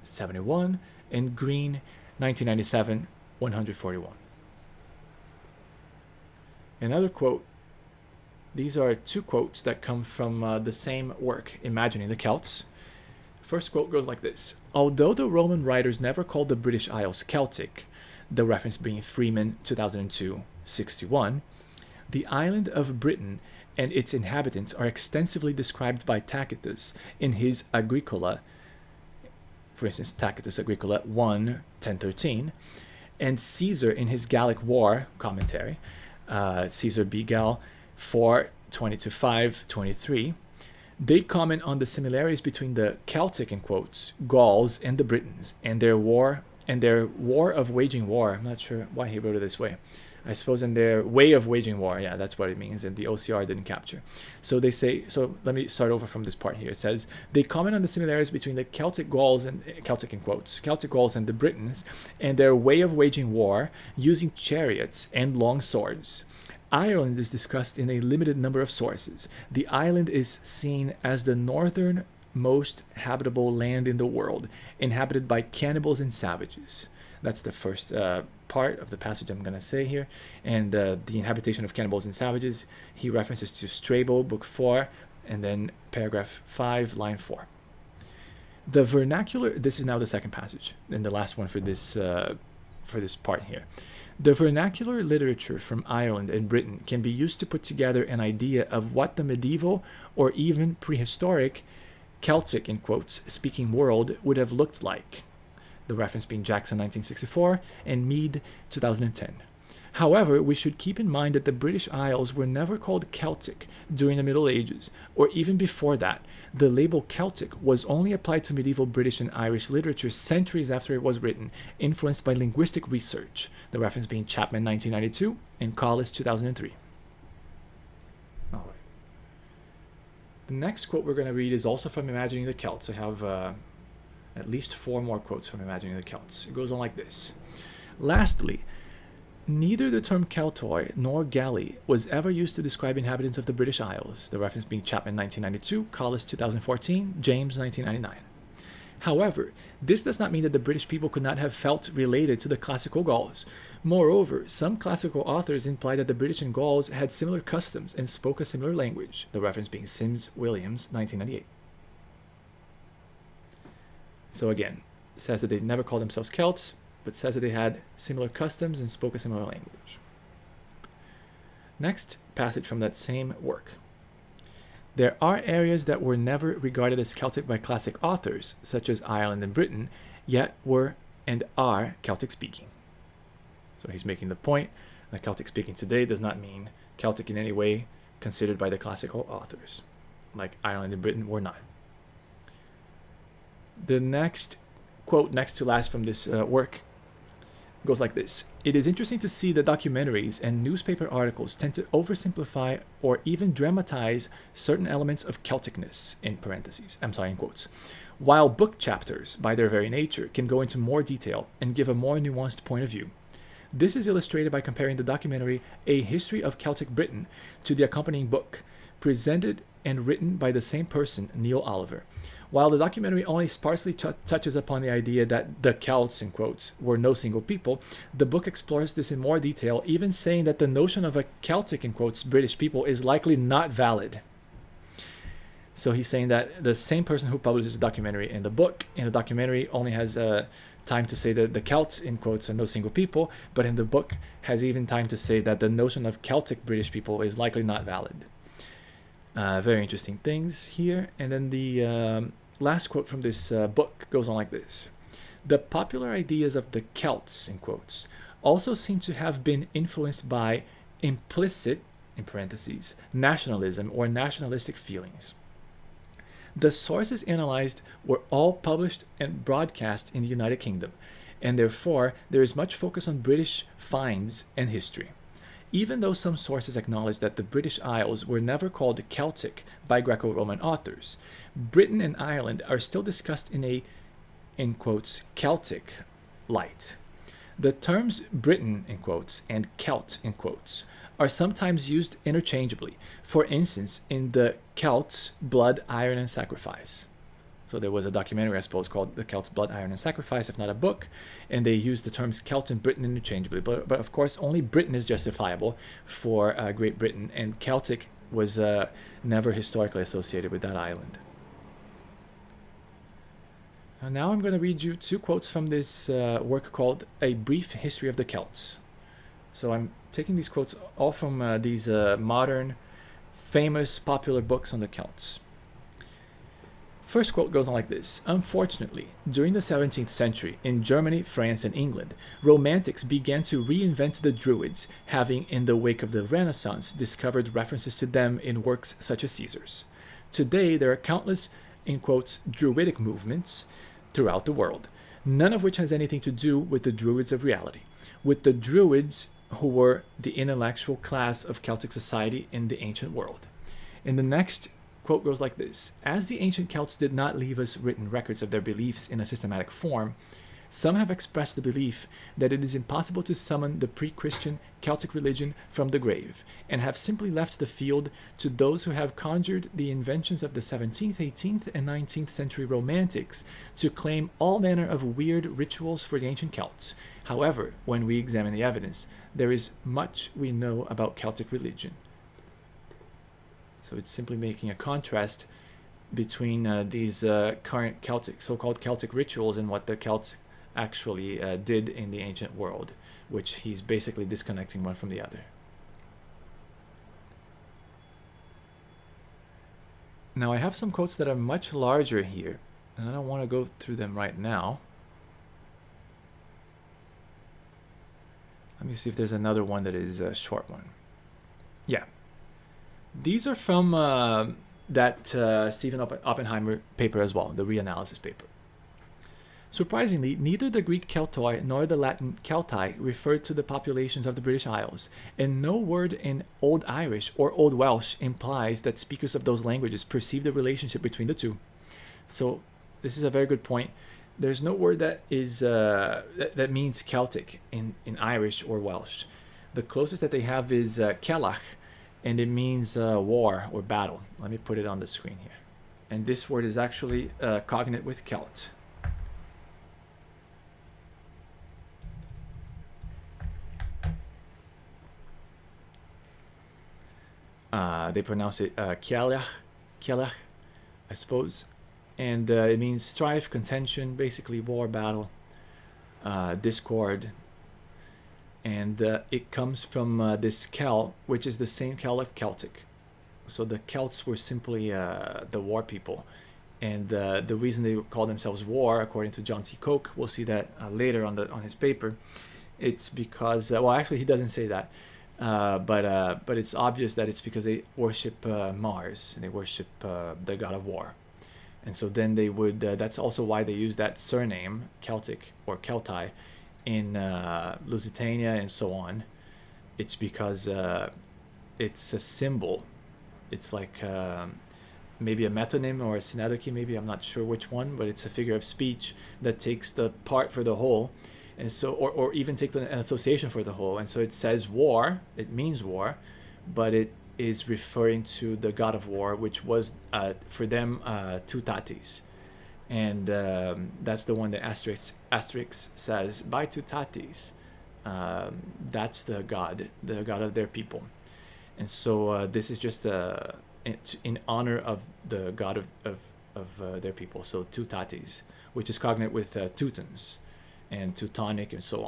71, and Green 1997, 141. Another quote. These are two quotes that come from the same work, Imagining the Celts. First quote goes like this. Although the Roman writers never called the British Isles Celtic, the reference being Freeman 2002, 61, the island of Britain and its inhabitants are extensively described by Tacitus in his Agricola, for instance, Tacitus Agricola 1, 1013, and Caesar in his Gallic War commentary, Caesar B. Gal 4, 20-5, 23. They comment on the similarities between the Celtic, in quotes, Gauls and the Britons, and their war of waging war. I'm not sure why he wrote it this way. I suppose in their way of waging war. Yeah, that's what it means. And the OCR didn't capture. So they say, so let me start over from this part here. It says, they comment on the similarities between the Celtic Gauls and Celtic in quotes, Celtic Gauls and the Britons and their way of waging war using chariots and long swords. Ireland is discussed in a limited number of sources. The island is seen as the northernmost habitable land in the world, inhabited by cannibals and savages. That's the first part of the passage I'm going to say here. And the inhabitation of cannibals and savages, he references to Strabo, book 4, and then paragraph 5, line 4. The vernacular, this is now the second passage, and the last one for this part here. The vernacular literature from Ireland and Britain can be used to put together an idea of what the medieval or even prehistoric Celtic, in quotes, speaking world would have looked like. The reference being Jackson 1964 and Mead 2010. However, we should keep in mind that the British Isles were never called Celtic during the Middle Ages, or even before that. The label Celtic was only applied to medieval British and Irish literature centuries after it was written, influenced by linguistic research, the reference being Chapman 1992 and Collis 2003. All right. The next quote we're going to read is also from Imagining the Celts. I have at least 4 more quotes from Imagining the Celts. It goes on like this. Lastly, neither the term Keltoi nor Galli was ever used to describe inhabitants of the British Isles, the reference being Chapman 1992, Collis 2014, James 1999. However, this does not mean that the British people could not have felt related to the classical Gauls. Moreover, some classical authors imply that the British and Gauls had similar customs and spoke a similar language, the reference being Sims Williams 1998. So again, it says that they never called themselves Celts, but says that they had similar customs and spoke a similar language. Next passage from that same work. There are areas that were never regarded as Celtic by classic authors, such as Ireland and Britain, yet were and are Celtic speaking. So he's making the point that Celtic speaking today does not mean Celtic in any way considered by the classical authors, like Ireland and Britain were not. The next quote, next to last from this work, goes like this. It is interesting to see that documentaries and newspaper articles tend to oversimplify or even dramatize certain elements of Celticness, in quotes, while book chapters, by their very nature, can go into more detail and give a more nuanced point of view. This is illustrated by comparing the documentary A History of Celtic Britain to the accompanying book, presented and written by the same person, Neil Oliver. While the documentary only sparsely touches upon the idea that the Celts, in quotes, were no single people, the book explores this in more detail, even saying that the notion of a Celtic, in quotes, British people is likely not valid. So he's saying that the same person who publishes the documentary and the book in the documentary only has time to say that the Celts, in quotes, are no single people, but in the book has even time to say that the notion of Celtic British people is likely not valid. Very interesting things here. And then the last quote from this book goes on like this. The popular ideas of the Celts, in quotes, also seem to have been influenced by implicit, in parentheses, nationalism or nationalistic feelings. The sources analyzed were all published and broadcast in the United Kingdom, and therefore there is much focus on British finds and history. Even though some sources acknowledge that the British Isles were never called Celtic by Greco-Roman authors, Britain and Ireland are still discussed in a, in quotes, Celtic light. The terms Britain, in quotes, and Celt, in quotes, are sometimes used interchangeably. For instance, in the Celts, Blood, Iron, and Sacrifice. So there was a documentary, I suppose, called The Celts, Blood, Iron, and Sacrifice, if not a book, and they used the terms Celt and Britain interchangeably. But of course, only Britain is justifiable for Great Britain, and Celtic was never historically associated with that island. Now I'm going to read you two quotes from this work called A Brief History of the Celts. So I'm taking these quotes all from these modern, famous, popular books on the Celts. First quote goes on like this. Unfortunately, during the 17th century, in Germany, France, and England, Romantics began to reinvent the Druids, having, in the wake of the Renaissance, discovered references to them in works such as Caesar's. Today, there are countless, in quotes, Druidic movements throughout the world, none of which has anything to do with the Druids of reality, with the Druids who were the intellectual class of Celtic society in the ancient world. In the next quote goes like this. As the ancient Celts did not leave us written records of their beliefs in a systematic form, some have expressed the belief that it is impossible to summon the pre-Christian Celtic religion from the grave, and have simply left the field to those who have conjured the inventions of the 17th, 18th, and 19th century Romantics to claim all manner of weird rituals for the ancient Celts. However, when we examine the evidence, there is much we know about Celtic religion. So it's simply making a contrast between these current Celtic, so-called Celtic rituals and what the Celts actually did in the ancient world, which he's basically disconnecting one from the other. Now I have some quotes that are much larger here, and I don't want to go through them right now. Let me see if there's another one that is a short one. Yeah. These are from that Stephen Oppenheimer paper as well, the reanalysis paper. Surprisingly, neither the Greek Keltoi nor the Latin Celti referred to the populations of the British Isles, and no word in Old Irish or Old Welsh implies that speakers of those languages perceive the relationship between the two. So this is a very good point. There's no word that is that means Celtic in Irish or Welsh. The closest that they have is Celach, and it means war or battle. Let me put it on the screen here. And this word is actually cognate with Celt. They pronounce it Celach, I suppose. And it means strife, contention, basically war, battle, discord. And it comes from this Celt, which is the same Celt of Celtic. So the Celts were simply the war people. And the reason they call themselves war, according to John C. Coke, we'll see that later on his paper, it's because, well, actually he doesn't say that. But it's obvious that it's because they worship Mars, and they worship the god of war. And so then they would, that's also why they use that surname, Celtic or Celti, in Lusitania and so on. It's because it's a symbol. It's like maybe a metonym or a synecdoche, maybe, I'm not sure which one, but it's a figure of speech that takes the part for the whole. And so, or even takes an association for the whole. And so it says war, it means war, but it is referring to the god of war, which was for them Tutatis. And that's the one that Asterix says, by Tutatis. That's the god of their people. And so this is just in honor of the god of their people. So Tutatis, which is cognate with Teutons and Teutonic and so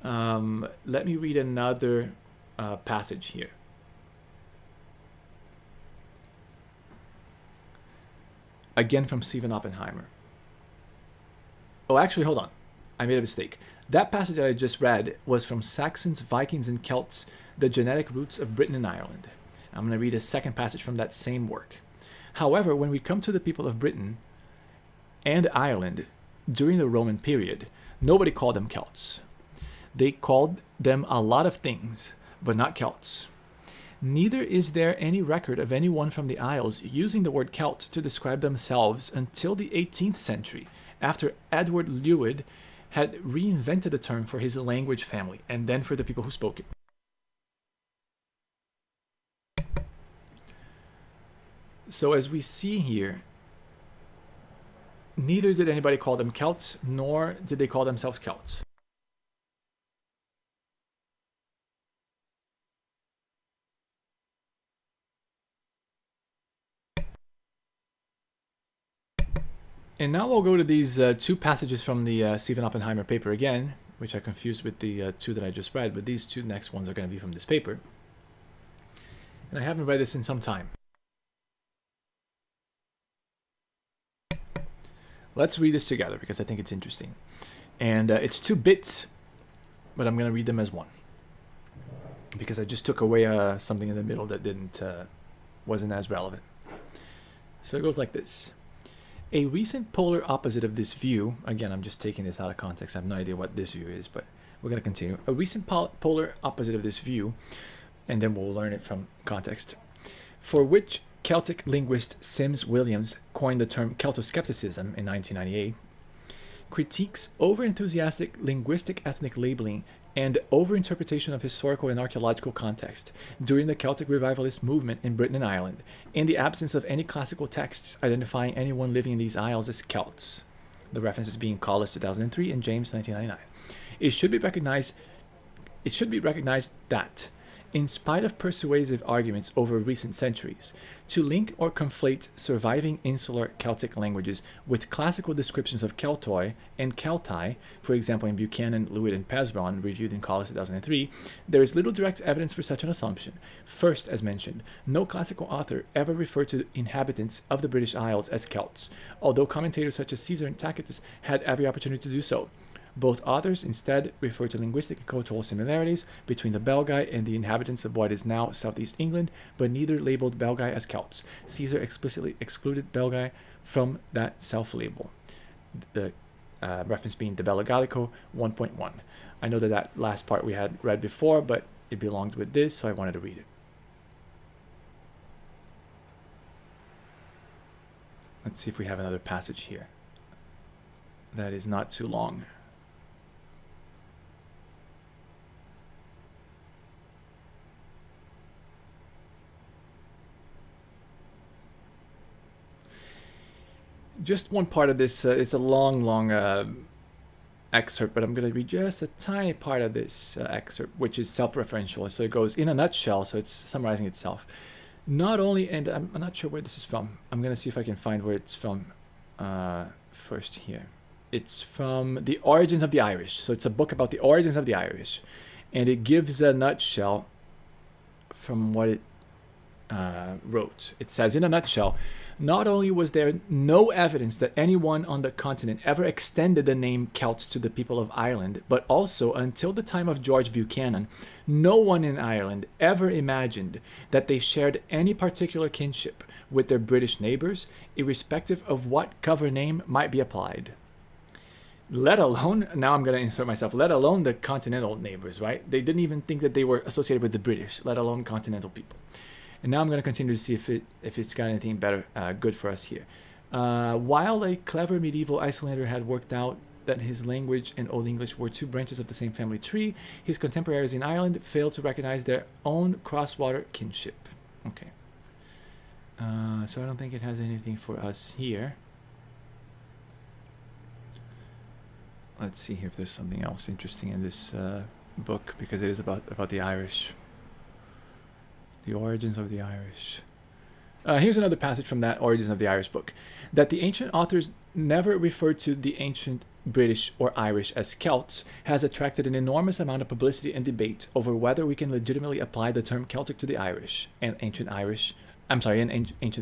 on. Let me read another passage here. Again from Stephen Oppenheimer. Oh, actually, hold on. I made a mistake. That passage that I just read was from Saxons, Vikings, and Celts, The Genetic Roots of Britain and Ireland. I'm going to read a second passage from that same work. However, when we come to the people of Britain and Ireland during the Roman period, nobody called them Celts. They called them a lot of things, but not Celts. Neither is there any record of anyone from the Isles using the word Celt to describe themselves until the 18th century, after Edward Llewellyn had reinvented the term for his language family, and then for the people who spoke it. So as we see here, neither did anybody call them Celts, nor did they call themselves Celts. And now we'll go to these two passages from the Stephen Oppenheimer paper again, which I confused with the two that I just read, but these two next ones are going to be from this paper. And I haven't read this in some time. Let's read this together because I think it's interesting. And it's 2 bits, but I'm going to read them as one. Because I just took away something in the middle that wasn't as relevant. So it goes like this. A recent polar opposite of this view, again, I'm just taking this out of context. I have no idea what this view is, but we're going to continue. A recent polar opposite of this view, and then we'll learn it from context, for which Celtic linguist Sims Williams coined the term Celtoskepticism in 1998, critiques over-enthusiastic linguistic ethnic labeling and over-interpretation of historical and archaeological context during the Celtic revivalist movement in Britain and Ireland, in the absence of any classical texts identifying anyone living in these isles as Celts. The references being Collis 2003 and James 1999. It should be recognized that, in spite of persuasive arguments over recent centuries, to link or conflate surviving insular Celtic languages with classical descriptions of Keltoi and Keltai, for example in Buchanan, Lewitt, and Pezron, reviewed in Collis 2003, there is little direct evidence for such an assumption. First, as mentioned, no classical author ever referred to inhabitants of the British Isles as Celts, although commentators such as Caesar and Tacitus had every opportunity to do so. Both authors instead refer to linguistic and cultural similarities between the Belgae and the inhabitants of what is now southeast England, but neither labeled Belgae as Celts. Caesar explicitly excluded Belgae from that self-label. The reference being the Bella Gallico 1.1. I know that last part we had read before, but it belonged with this, so I wanted to read it. Let's see if we have another passage here that is not too long. Just one part of this, it's a long excerpt, but I'm going to read just a tiny part of this excerpt, which is self-referential. So it goes, in a nutshell, so it's summarizing itself. Not only, and I'm not sure where this is from. I'm going to see if I can find where it's from first here. It's from The Origins of the Irish. So it's a book about the origins of the Irish. And it gives a nutshell from what it wrote. It says, in a nutshell, not only was there no evidence that anyone on the continent ever extended the name Celts to the people of Ireland, but also until the time of George Buchanan, no one in Ireland ever imagined that they shared any particular kinship with their British neighbors, irrespective of what cover name might be applied. Let alone, now I'm going to insert myself, let alone the continental neighbors, right? They didn't even think that they were associated with the British, let alone continental people. And now I'm going to continue to see if it's got anything better, good for us here. While a clever medieval Icelander had worked out that his language and Old English were two branches of the same family tree, his contemporaries in Ireland failed to recognize their own cross-border kinship. Okay. So I don't think it has anything for us here. Let's see if there's something else interesting in this book, because it is about the Irish. The origins of the Irish. Here's another passage from that Origins of the Irish book. That the ancient authors never referred to the ancient British or Irish as Celts has attracted an enormous amount of publicity and debate over whether we can legitimately apply the term Celtic to the Irish and ancient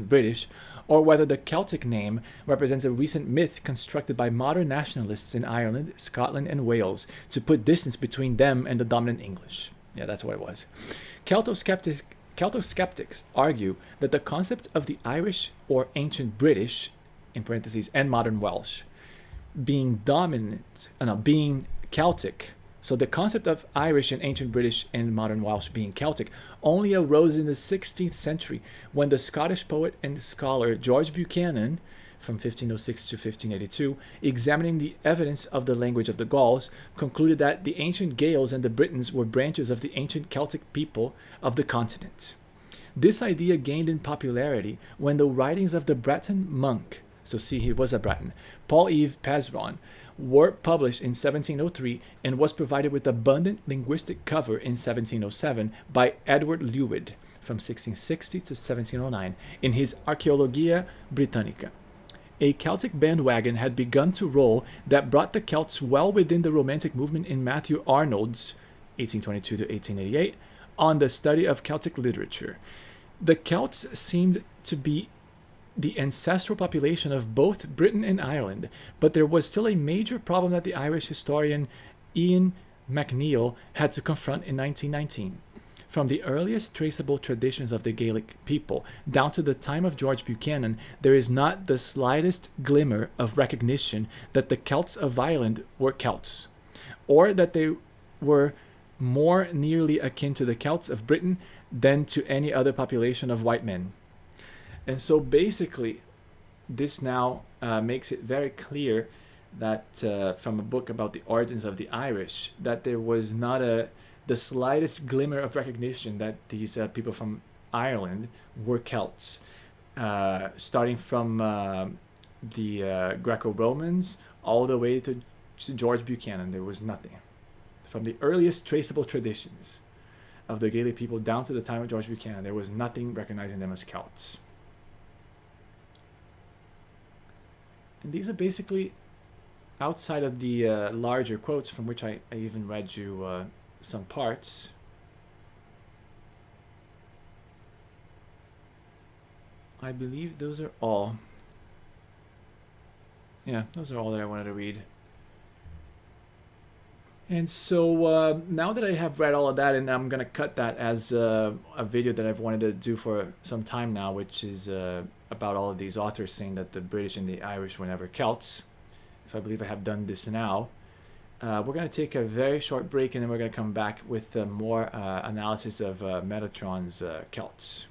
British, or whether the Celtic name represents a recent myth constructed by modern nationalists in Ireland, Scotland, and Wales to put distance between them and the dominant English. Yeah, that's what it was. Celto-skeptics argue that the concept of the Irish or ancient British, in parentheses, and modern Welsh, being Celtic. So the concept of Irish and ancient British and modern Welsh being Celtic only arose in the 16th century when the Scottish poet and scholar George Buchanan, from 1506 to 1582, examining the evidence of the language of the Gauls, concluded that the ancient Gaels and the Britons were branches of the ancient Celtic people of the continent. This idea gained in popularity when the writings of the Breton monk, so see, he was a Breton, Paul-Yves Pezron, were published in 1703 and was provided with abundant linguistic cover in 1707 by Edward Lewid, from 1660 to 1709, in his Archaeologia Britannica. A Celtic bandwagon had begun to roll that brought the Celts well within the Romantic movement in Matthew Arnold's 1822 to 1888 on the study of Celtic literature. The Celts seemed to be the ancestral population of both Britain and Ireland, but there was still a major problem that the Irish historian Ian MacNeill had to confront in 1919. From the earliest traceable traditions of the Gaelic people down to the time of George Buchanan, there is not the slightest glimmer of recognition that the Celts of Ireland were Celts, or that they were more nearly akin to the Celts of Britain than to any other population of white men. And so basically, this now makes it very clear that from a book about the origins of the Irish, that there was not the slightest glimmer of recognition that these people from Ireland were Celts. Starting from the Greco-Romans all the way to George Buchanan, there was nothing. From the earliest traceable traditions of the Gaelic people down to the time of George Buchanan, there was nothing recognizing them as Celts. And these are basically outside of the larger quotes, from which I even read you some parts. I believe those are all. Yeah, those are all that I wanted to read. And so now that I have read all of that, and I'm going to cut that as a video that I've wanted to do for some time now, which is about all of these authors saying that the British and the Irish were never Celts. So I believe I have done this now. We're going to take a very short break, and then we're going to come back with more analysis of Metatron's Celts.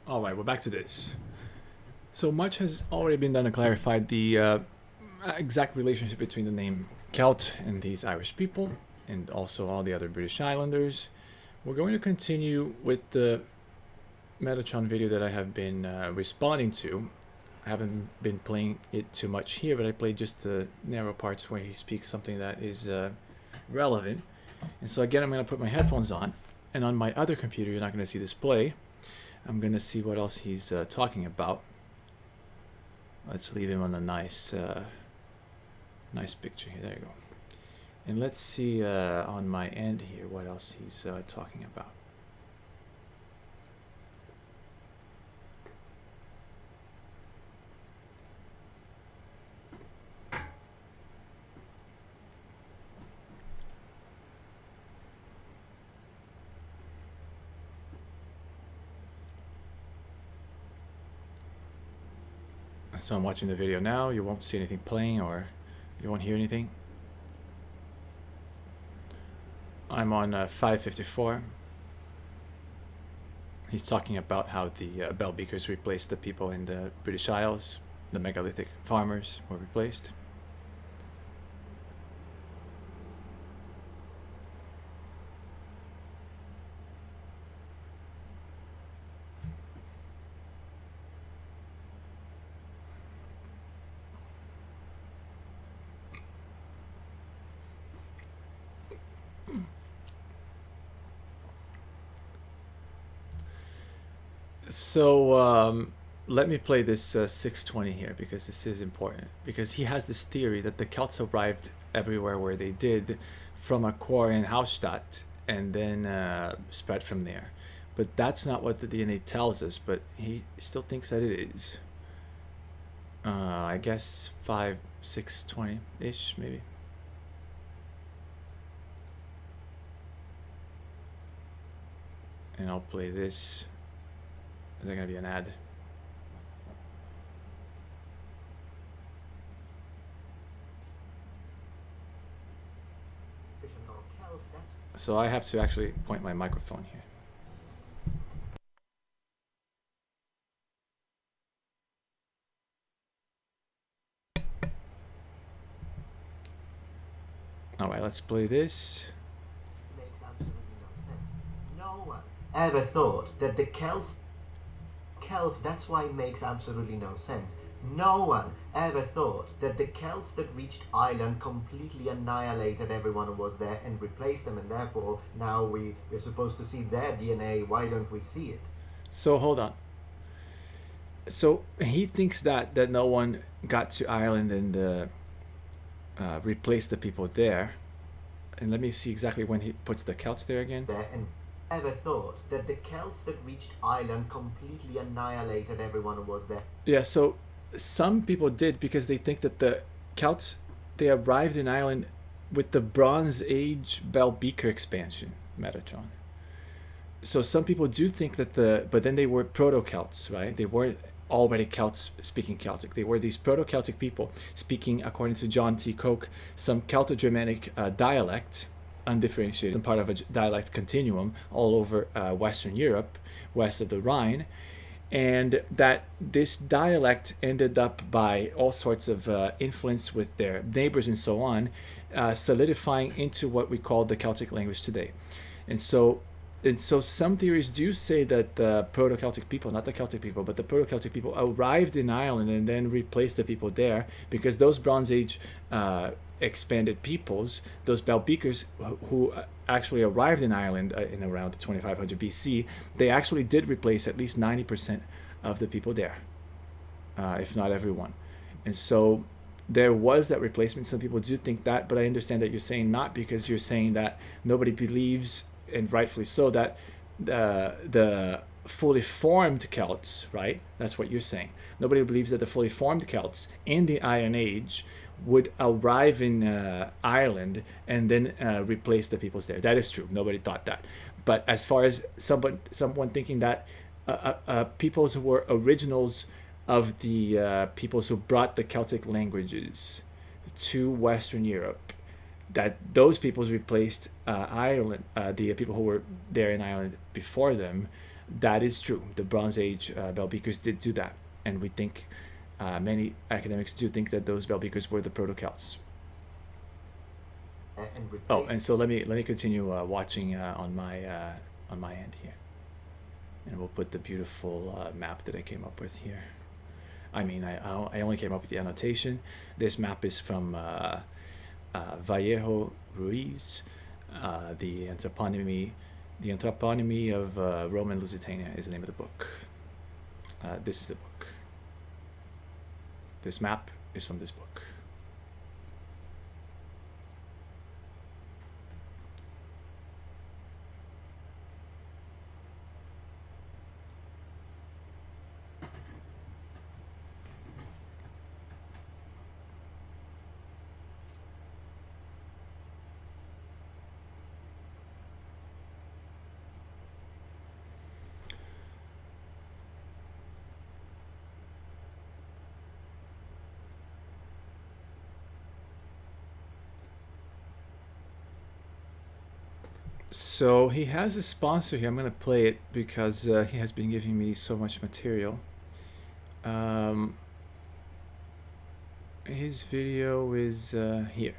Alright, we're back to this. So much has already been done to clarify the exact relationship between the name Kelt and these Irish people, and also all the other British Islanders. We're going to continue with the Metatron video that I have been responding to. I haven't been playing it too much here, but I played just the narrow parts where he speaks something that is relevant. And so again, I'm going to put my headphones on, and on my other computer, you're not going to see this play. I'm going to see what else he's talking about. Let's leave him on a nice nice picture here. There you go. And let's see on my end here what else he's talking about. So I'm watching the video now. You won't see anything playing, or you won't hear anything. I'm on 554. He's talking about how the bell beakers replaced the people in the British Isles. The megalithic farmers were replaced. So let me play this 620 here, because this is important, because he has this theory that the Celts arrived everywhere where they did from a core in Hallstatt and then spread from there. But that's not what the DNA tells us, but he still thinks that it is. I guess 620-ish maybe. And I'll play this. Is there going to be an ad? So I have to actually point my microphone here. Alright, let's play this. Makes absolutely no sense. No one ever thought that the Celts, that's why it makes absolutely no sense. No one ever thought that the Celts that reached Ireland completely annihilated everyone who was there and replaced them, and therefore now we're supposed to see their DNA. Why don't we see it? So hold on. So he thinks that no one got to Ireland and replaced the people there. And let me see exactly when he puts the Celts there again. There and ever thought that the Celts that reached Ireland completely annihilated everyone who was there. Yeah, so some people did because they think that the Celts, they arrived in Ireland with the Bronze Age Bell-Beaker expansion, Metatron. So some people do think that but then they were Proto-Celts, right? They weren't already Celts speaking Celtic. They were these Proto-Celtic people speaking, according to John T. Koch, some Celto-Germanic dialect, undifferentiated, some part of a dialect continuum all over Western Europe, west of the Rhine, and that this dialect ended up by all sorts of influence with their neighbors and so on, solidifying into what we call the Celtic language today. And so some theories do say that the Proto-Celtic people, not the Celtic people, but the Proto-Celtic people arrived in Ireland and then replaced the people there, because those Bronze Age expanded peoples, those Bell-Beakers who actually arrived in Ireland in around 2500 BC, they actually did replace at least 90% of the people there, if not everyone. And so there was that replacement. Some people do think that, but I understand that you're saying not, because you're saying that nobody believes, and rightfully so, that the fully formed Celts, right? That's what you're saying. Nobody believes that the fully formed Celts in the Iron Age would arrive in Ireland and then replace the peoples there. That is true. Nobody thought that. But as far as someone thinking that peoples who were originals of the peoples who brought the Celtic languages to Western Europe, that those peoples replaced Ireland, the people who were there in Ireland before them, that is true. The Bronze Age Bell-Beakers did do that, and we think many academics do think that those Bell-Beakers were the Proto-Celts. And so let me continue watching on my end here, and we'll put the beautiful map that I came up with here. I mean, I only came up with the annotation. This map is from Vallejo Ruiz. The anthroponymy of Roman Lusitania is the name of the book. This is the book. This map is from this book. So he has a sponsor here. I'm going to play it because he has been giving me so much material. His video is here.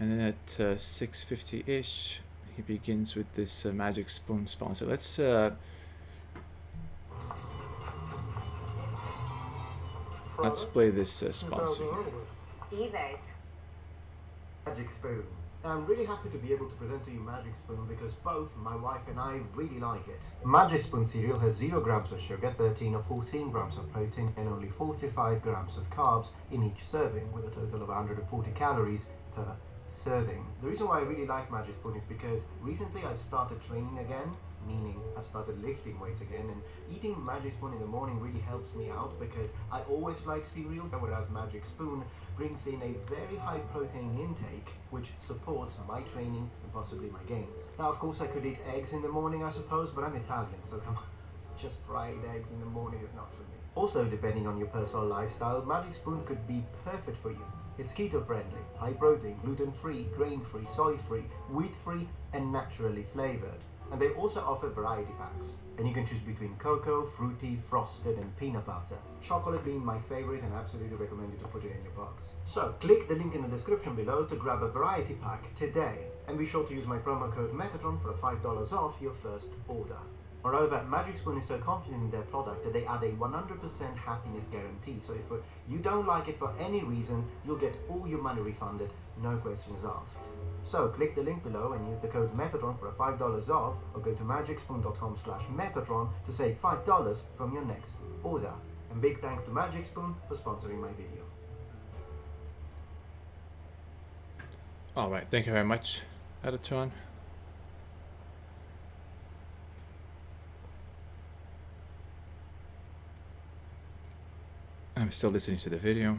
And then at 6:50-ish, he begins with this Magic Spoon sponsor. Let's play this sponsor. Magic Spoon. I'm really happy to be able to present to you Magic Spoon because both my wife and I really like it. Magic Spoon cereal has 0 grams of sugar, 13 or 14 grams of protein, and only 45 grams of carbs in each serving, with a total of 140 calories per serving. The reason why I really like Magic Spoon is because recently I've started training again, meaning I've started lifting weights again, and eating Magic Spoon in the morning really helps me out because I always like cereal, whereas Magic Spoon brings in a very high protein intake, which supports my training and possibly my gains. Now, of course, I could eat eggs in the morning, I suppose, but I'm Italian, so come on, just fried eggs in the morning is not for me. Also, depending on your personal lifestyle, Magic Spoon could be perfect for you. It's keto-friendly, high-protein, gluten-free, grain-free, soy-free, wheat-free, and naturally flavored. And they also offer variety packs. And you can choose between cocoa, fruity, frosted, and peanut butter. Chocolate being my favorite, and I absolutely recommend you to put it in your box. So, click the link in the description below to grab a variety pack today. And be sure to use my promo code Metatron for $5 off your first order. Moreover, Magic Spoon is so confident in their product that they add a 100% happiness guarantee. So if you don't like it for any reason, you'll get all your money refunded, no questions asked. So click the link below and use the code Metatron for a $5 off, or go to magicspoon.com/Metatron to save $5 from your next order. And big thanks to Magic Spoon for sponsoring my video. All right, thank you very much, Metatron. I'm still listening to the video.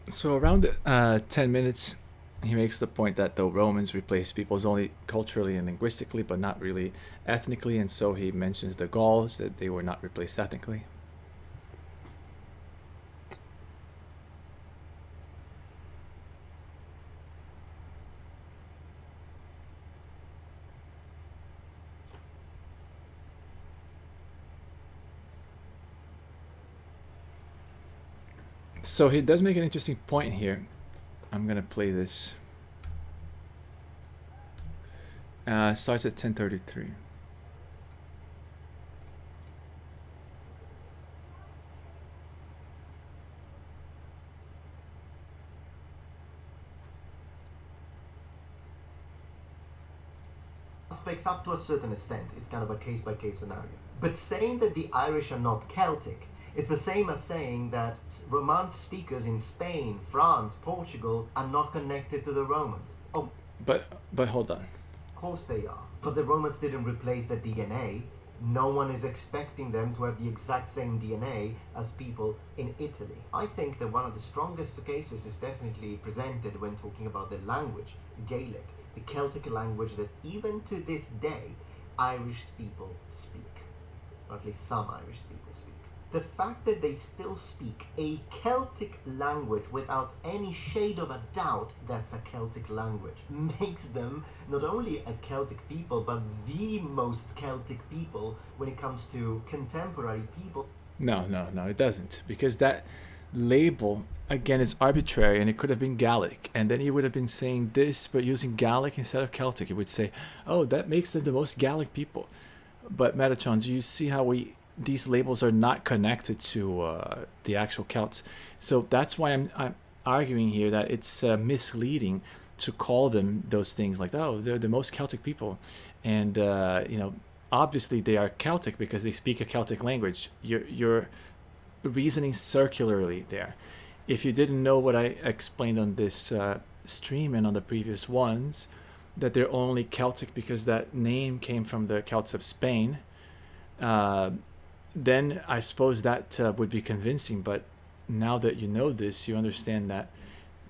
So around 10 minutes, he makes the point that the Romans replaced peoples only culturally and linguistically, but not really ethnically, and so he mentions the Gauls, that they were not replaced ethnically. So he does make an interesting point here. I'm gonna play this. Starts at 10:33. Aspects up to a certain extent. It's kind of a case-by-case scenario. But saying that the Irish are not Celtic, it's the same as saying that Romance speakers in Spain, France, Portugal are not connected to the Romans. Of But hold on. course they are. But the Romans didn't replace the DNA. No one is expecting them to have the exact same DNA as people in Italy. I think that one of the strongest cases is definitely presented when talking about the language, Gaelic, the Celtic language that even to this day Irish people speak, or at least some Irish people speak. The fact that they still speak a Celtic language without any shade of a doubt that's a Celtic language makes them not only a Celtic people, but the most Celtic people when it comes to contemporary people. No, it doesn't. Because that label, again, is arbitrary, and it could have been Gaelic. And then you would have been saying this, but using Gaelic instead of Celtic. You would say, oh, that makes them the most Gaelic people. But Metatron, do you see how these labels are not connected to the actual Celts? So that's why I'm arguing here that it's misleading to call them those things, like, oh, they're the most Celtic people. And, obviously they are Celtic because they speak a Celtic language. You're reasoning circularly there. If you didn't know what I explained on this stream and on the previous ones, that they're only Celtic because that name came from the Celts of Spain, then I suppose that would be convincing. But now that you know this, you understand that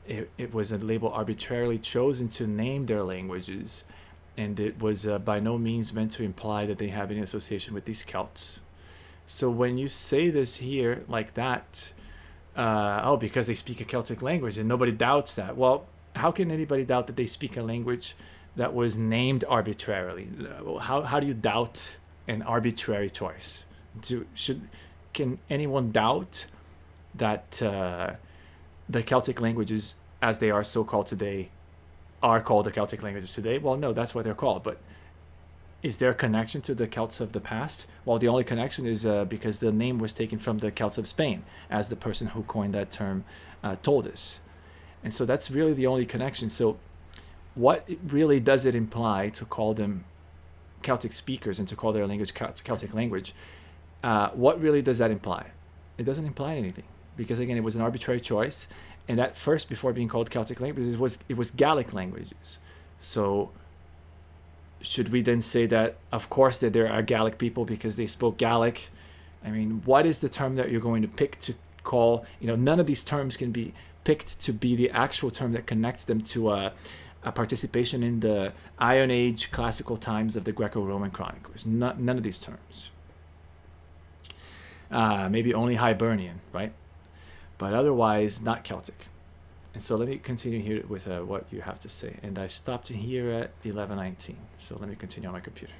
it was a label arbitrarily chosen to name their languages, and it was by no means meant to imply that they have any association with these Celts. So when you say this here like that, because they speak a Celtic language, and nobody doubts that. Well, how can anybody doubt that they speak a language that was named arbitrarily? How do you doubt an arbitrary choice? Can anyone doubt that the Celtic languages, as they are so called today, are called the Celtic languages today? Well, no, that's what they're called. But is there a connection to the Celts of the past? Well, the only connection is because the name was taken from the Celts of Spain, as the person who coined that term told us. And so that's really the only connection. So what really does it imply to call them Celtic speakers and to call their language Celtic language? What really does that imply? It doesn't imply anything, because again, it was an arbitrary choice, and at first, before being called Celtic languages, it was Gaelic languages. So should we then say that, of course, that there are Gaelic people because they spoke Gaelic? I mean, what is the term that you're going to pick to call? None of these terms can be picked to be the actual term that connects them to a participation in the Iron Age classical times of the Greco-Roman chroniclers. None of these terms. Maybe only Hibernian, right? But otherwise not Celtic. And so let me continue here with what you have to say. And I stopped here at 11:19. So let me continue on my computer.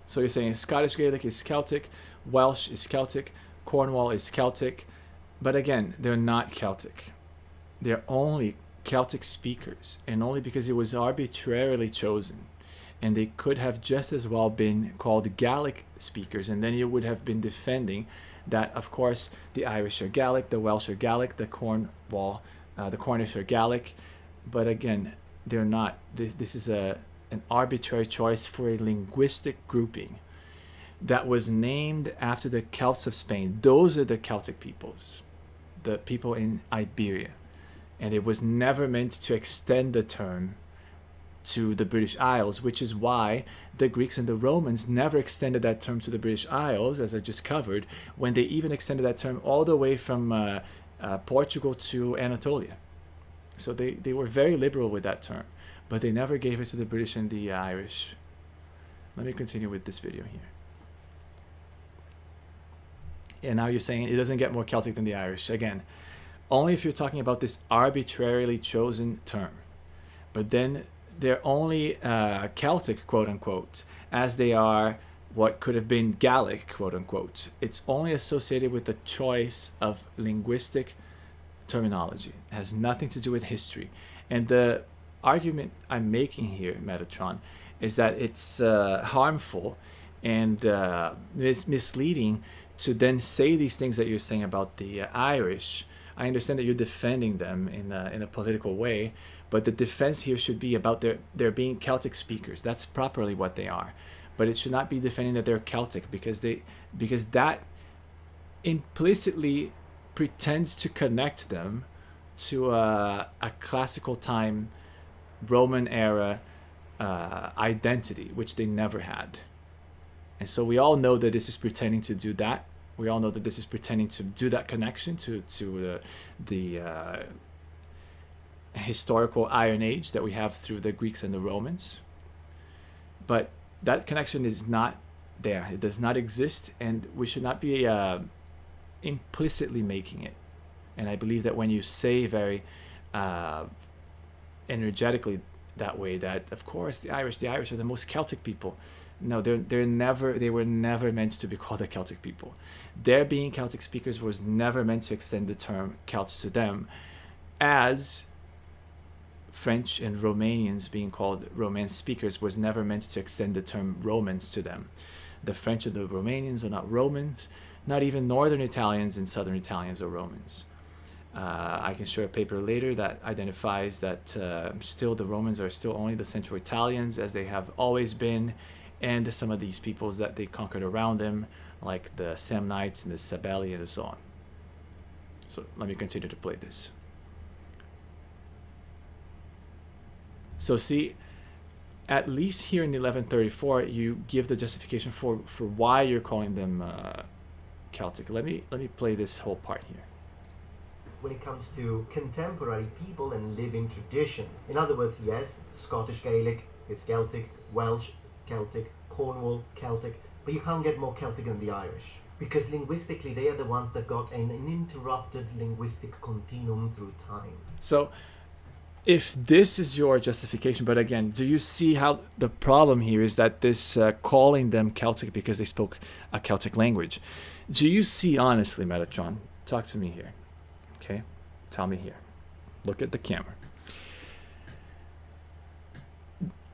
So you're saying Scottish Gaelic is Celtic, Welsh is Celtic, Cornwall is Celtic, but again, they're not Celtic. They're only Celtic speakers, and only because it was arbitrarily chosen. And they could have just as well been called Gaelic speakers, and then you would have been defending that, of course, the Irish are Gaelic, the Welsh are Gaelic, the Cornish are Gaelic, but again, they're not. This is an arbitrary choice for a linguistic grouping that was named after the Celts of Spain. Those are the Celtic peoples, the people in Iberia. And it was never meant to extend the term to the British Isles, which is why the Greeks and the Romans never extended that term to the British Isles, as I just covered, when they even extended that term all the way from Portugal to Anatolia. So they were very liberal with that term, but they never gave it to the British and the Irish. Let me continue with this video here. And now you're saying it doesn't get more Celtic than the Irish. Again, only if you're talking about this arbitrarily chosen term. But then they're only Celtic, quote unquote, as they are what could have been Gaelic, quote unquote. It's only associated with the choice of linguistic terminology. It has nothing to do with history. And the argument I'm making here, Metatron, is that it's harmful and misleading to then say these things that you're saying about the Irish. I understand that you're defending them in a political way, but the defense here should be about their being Celtic speakers. That's properly what they are. But it should not be defending that they're Celtic, because that implicitly pretends to connect them to a classical time Roman era identity, which they never had. And so we all know that this is pretending to do that. We all know that this is pretending to do that connection to the historical Iron Age that we have through the Greeks and the Romans. But that connection is not there. It does not exist, and we should not be implicitly making it. And I believe that when you say very energetically that way, that of course the Irish are the most Celtic people. No, they were never meant to be called a Celtic people. Their being Celtic speakers was never meant to extend the term Celts to them, as French and Romanians being called Romance speakers was never meant to extend the term Romans to them. The French and the Romanians are not Romans, not even Northern Italians and Southern Italians are Romans. I can show a paper later that identifies that still the Romans are still only the Central Italians, as they have always been, and some of these peoples that they conquered around them, like the Samnites and the Sabelli and so on. So let me continue to play this. So see, at least here in 1134, you give the justification for why you're calling them Celtic. Let me play this whole part here. When it comes to contemporary people and living traditions. In other words, yes, Scottish Gaelic is Celtic, Welsh, Celtic, Cornwall, Celtic, but you can't get more Celtic than the Irish. Because linguistically, they are the ones that got an uninterrupted linguistic continuum through time. So, if this is your justification, but again, do you see how the problem here is that this calling them Celtic because they spoke a Celtic language? Do you see, honestly, Metatron, talk to me here, okay? Tell me here. Look at the camera.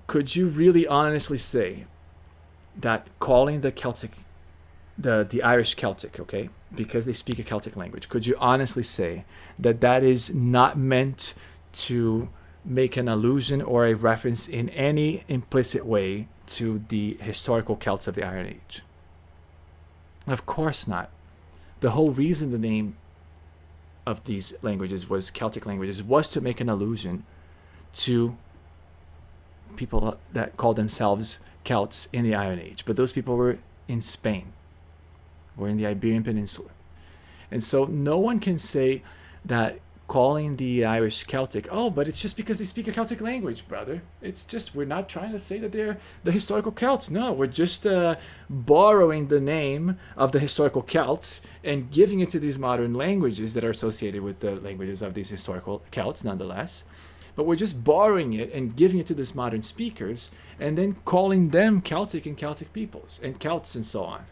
Could you really honestly say that calling the Celtic, the Irish Celtic, okay, because they speak a Celtic language, could you honestly say that that is not meant to make an allusion or a reference in any implicit way to the historical Celts of the Iron Age? Of course not. The whole reason the name of these languages was Celtic languages, was to make an allusion to people that called themselves Celts in the Iron Age. But those people were in Spain, were in the Iberian Peninsula. And so no one can say that calling the Irish Celtic, oh, but it's just because they speak a Celtic language, brother. It's just, we're not trying to say that they're the historical Celts. No, we're just borrowing the name of the historical Celts and giving it to these modern languages that are associated with the languages of these historical Celts, nonetheless. But we're just borrowing it and giving it to these modern speakers and then calling them Celtic and Celtic peoples and Celts and so on.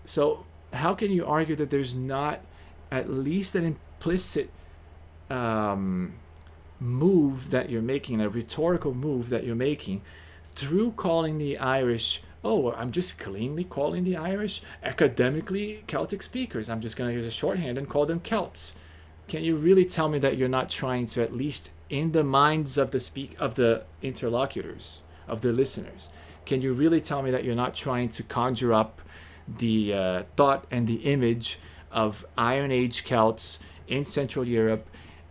So how can you argue that there's not at least an implicit move that you're making, a rhetorical move that you're making through calling the Irish, oh, well, I'm just cleanly calling the Irish academically Celtic speakers. I'm just going to use a shorthand and call them Celts. Can you really tell me that you're not trying to, at least in the minds of the interlocutors, of the listeners, can you really tell me that you're not trying to conjure up the thought and the image of Iron Age Celts in Central Europe,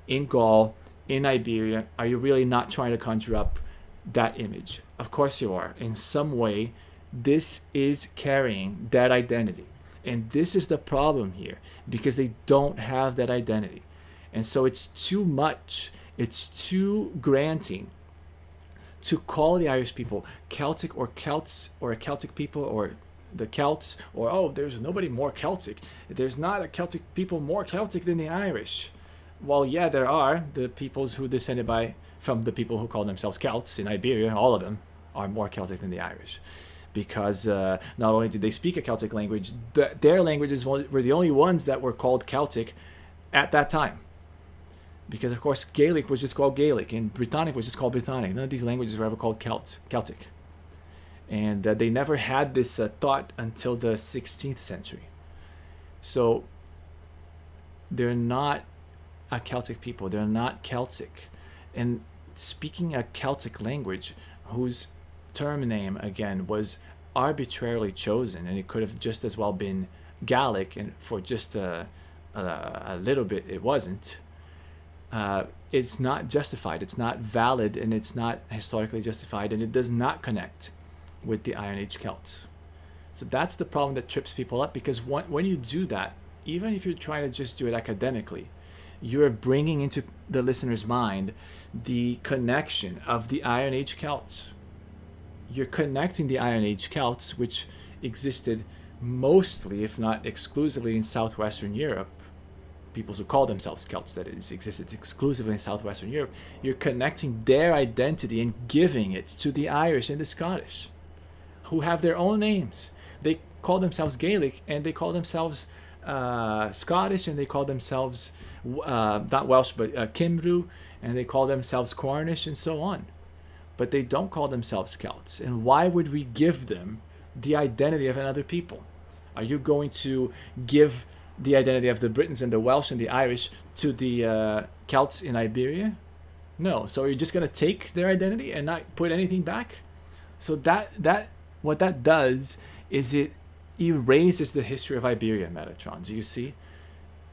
in Gaul, in Iberia? Are you really not trying to conjure up that image? Of course you are. In some way, this is carrying that identity. And this is the problem here, because they don't have that identity. And so it's too much, it's too granting to call the Irish people Celtic or Celts or a Celtic people or the Celts, or, oh, there's nobody more Celtic. There's not a Celtic people more Celtic than the Irish. Well, yeah, there are. The peoples who descended from the people who call themselves Celts in Iberia, all of them are more Celtic than the Irish. Because not only did they speak a Celtic language, their languages were the only ones that were called Celtic at that time. Because, of course, Gaelic was just called Gaelic, and Brittonic was just called Brittonic. None of these languages were ever called Celtic. And they never had this thought until the 16th century. So they're not a Celtic people. They're not Celtic. And speaking a Celtic language, whose term name, again, was arbitrarily chosen, and it could have just as well been Gaelic, and for just a little bit it wasn't, it's not justified, it's not valid, and it's not historically justified, and it does not connect with the Iron Age Celts. So that's the problem that trips people up, because when you do that, even if you're trying to just do it academically, you're bringing into the listener's mind the connection of the Iron Age Celts. You're connecting the Iron Age Celts, which existed mostly, if not exclusively, in southwestern Europe. Peoples who call themselves Celts, that is, existed exclusively in southwestern Europe. You're connecting their identity and giving it to the Irish and the Scottish, who have their own names. They call themselves Gaelic, and they call themselves Scottish, and they call themselves, not Welsh, but Cymru, and they call themselves Cornish, and so on. But they don't call themselves Celts. And why would we give them the identity of another people? Are you going to give the identity of the Britons and the Welsh and the Irish to the Celts in Iberia? No. So you're just going to take their identity and not put anything back? So that what that does is it erases the history of Iberia, Metatron. Do you see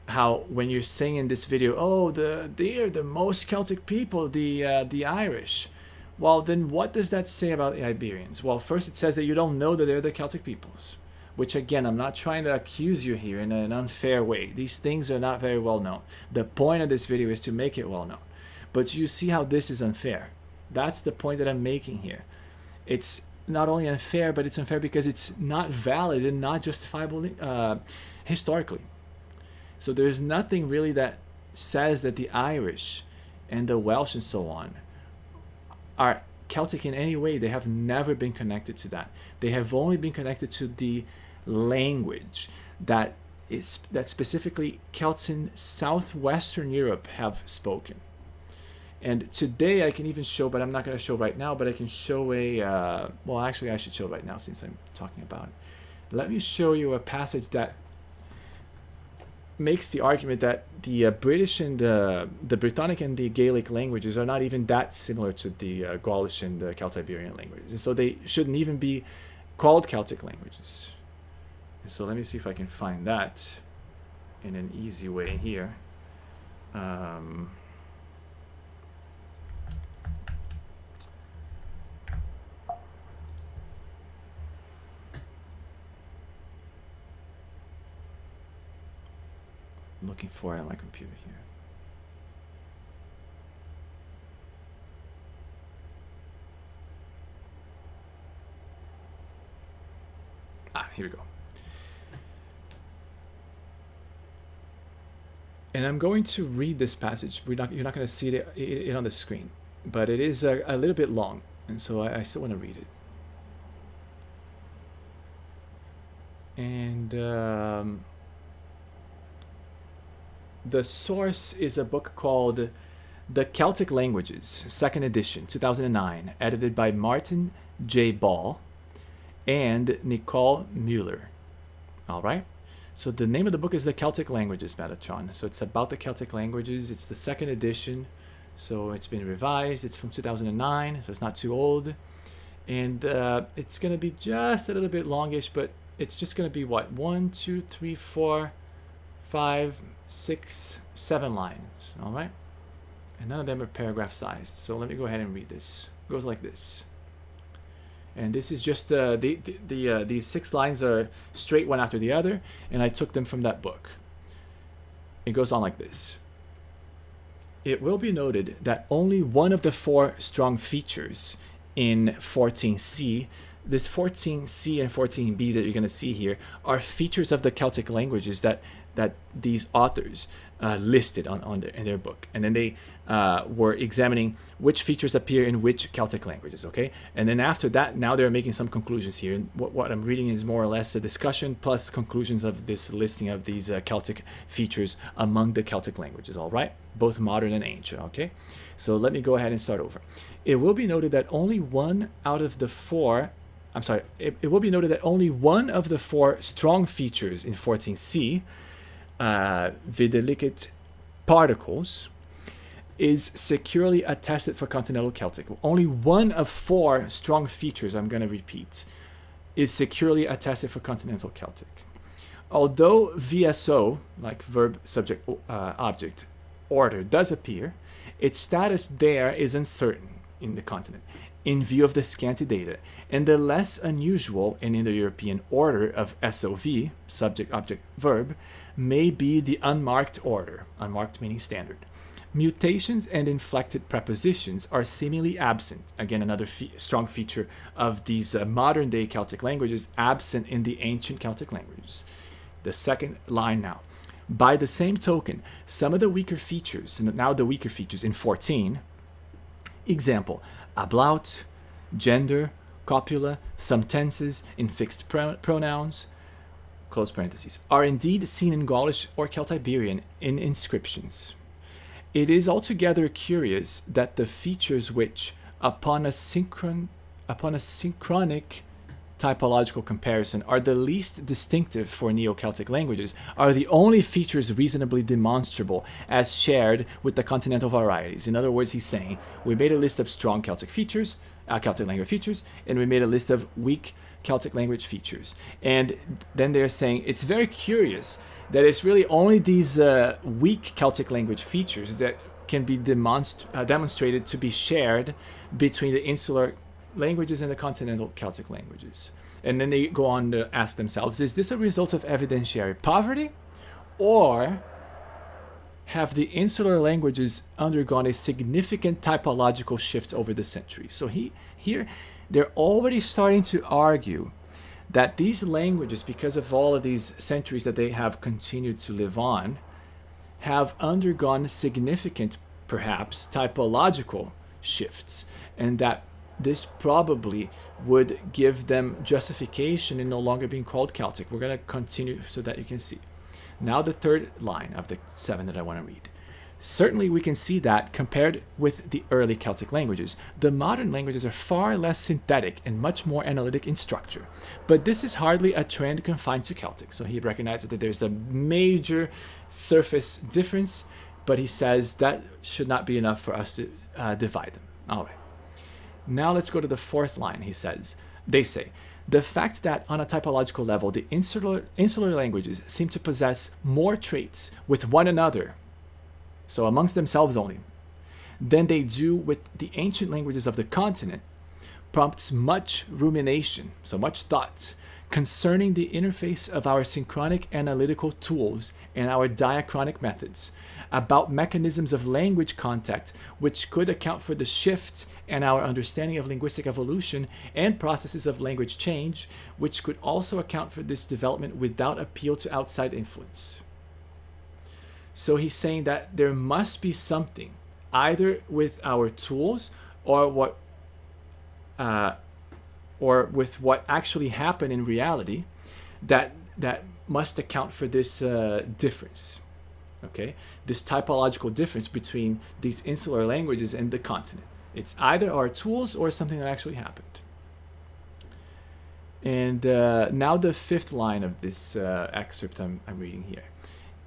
how when you're saying in this video, oh, they're the most Celtic people, the Irish? Well, then what does that say about the Iberians? Well, first it says that you don't know that they're the Celtic peoples, which, again, I'm not trying to accuse you here in an unfair way. These things are not very well known. The point of this video is to make it well known. But you see how this is unfair. That's the point that I'm making here. It's not only unfair, but it's unfair because it's not valid and not justifiable historically. So there's nothing really that says that the Irish and the Welsh and so on are Celtic in any way. They have never been connected to that. They have only been connected to the language that specifically Celts in southwestern Europe have spoken. And today I can even show, but I'm not going to show right now, but I can show well, actually I should show right now since I'm talking about it. Let me show you a passage that makes the argument that the British and the Brittonic and the Gaelic languages are not even that similar to the Gaulish and the Celtiberian languages. And so they shouldn't even be called Celtic languages. So let me see if I can find that. in an easy way here. Looking for it on my computer here. Here we go. And I'm going to read this passage. You're not going to see it on the screen, but it is a little bit long, and so I still want to read it. And the source is a book called The Celtic Languages, 2nd edition, 2009, edited by Martin J. Ball and Nicole Mueller. All right. So the name of the book is The Celtic Languages, Metatron. So it's about the Celtic languages. It's the 2nd edition. So it's been revised. It's from 2009, so it's not too old. And it's going to be just a little bit longish, but it's just going to be what? 1, 2, 3, 4, 5, 6, 7 lines. All right. And none of them are paragraph sized. So let me go ahead and read this. It goes like this. And this is just these 6 lines are straight one after the other, and I took them from that book. It goes on like this. It will be noted that only one of the 4 strong features in 14C, this 14C and 14B that you're going to see here, are features of the Celtic languages that these authors listed in their book. And then they were examining which features appear in which Celtic languages, okay? And then after that, now they're making some conclusions here. And what I'm reading is more or less a discussion plus conclusions of this listing of these Celtic features among the Celtic languages, all right? Both modern and ancient, okay? So let me go ahead and start over. It will be noted that only one out of the 4, it will be noted that only one of the 4 strong features in 14C, videlicet particles, is securely attested for continental Celtic. Only one of 4 strong features, I'm going to repeat, is securely attested for continental Celtic. Although VSO, like verb, subject, object, order, does appear, its status there is uncertain in the continent in view of the scanty data, and the less unusual and Indo-European order of SOV, subject, object, verb, may be the unmarked order, unmarked meaning standard. Mutations and inflected prepositions are seemingly absent. Again, another strong feature of these modern-day Celtic languages, absent in the ancient Celtic languages. The second line now. By the same token, some of the weaker features, and now the weaker features in 14, example, ablaut, gender, copula, some tenses, infixed pronouns, close parentheses, are indeed seen in Gaulish or Celtiberian in inscriptions. It is altogether curious that the features which, upon a synchronic typological comparison, are the least distinctive for Neo-Celtic languages, are the only features reasonably demonstrable as shared with the continental varieties. In other words, he's saying, we made a list of strong Celtic features, Celtic language features, and we made a list of weak Celtic language features. And then they're saying it's very curious that it's really only these weak Celtic language features that can be demonstrated to be shared between the insular languages and the continental Celtic languages. And then they go on to ask themselves, is this a result of evidentiary poverty, or have the insular languages undergone a significant typological shift over the centuries? So here they're already starting to argue that these languages, because of all of these centuries that they have continued to live on, have undergone significant, perhaps, typological shifts, and that this probably would give them justification in no longer being called Celtic. We're going to continue so that you can see. Now the third line of the 7 that I want to read. Certainly we can see that compared with the early Celtic languages, the modern languages are far less synthetic and much more analytic in structure. But this is hardly a trend confined to Celtic. So he recognizes that there's a major surface difference, but he says that should not be enough for us to divide them. All right. Now let's go to the 4th line. He says, they say, the fact that on a typological level, the insular languages seem to possess more traits with one another, so amongst themselves only, than they do with the ancient languages of the continent, prompts much rumination, so much thought, concerning the interface of our synchronic analytical tools and our diachronic methods, about mechanisms of language contact which could account for the shift in our understanding of linguistic evolution and processes of language change, which could also account for this development without appeal to outside influence. So he's saying that there must be something, either with our tools or with what actually happened in reality, that must account for this difference. Okay, this typological difference between these insular languages and the continent. It's either our tools or something that actually happened. And now the fifth line of this excerpt I'm reading here.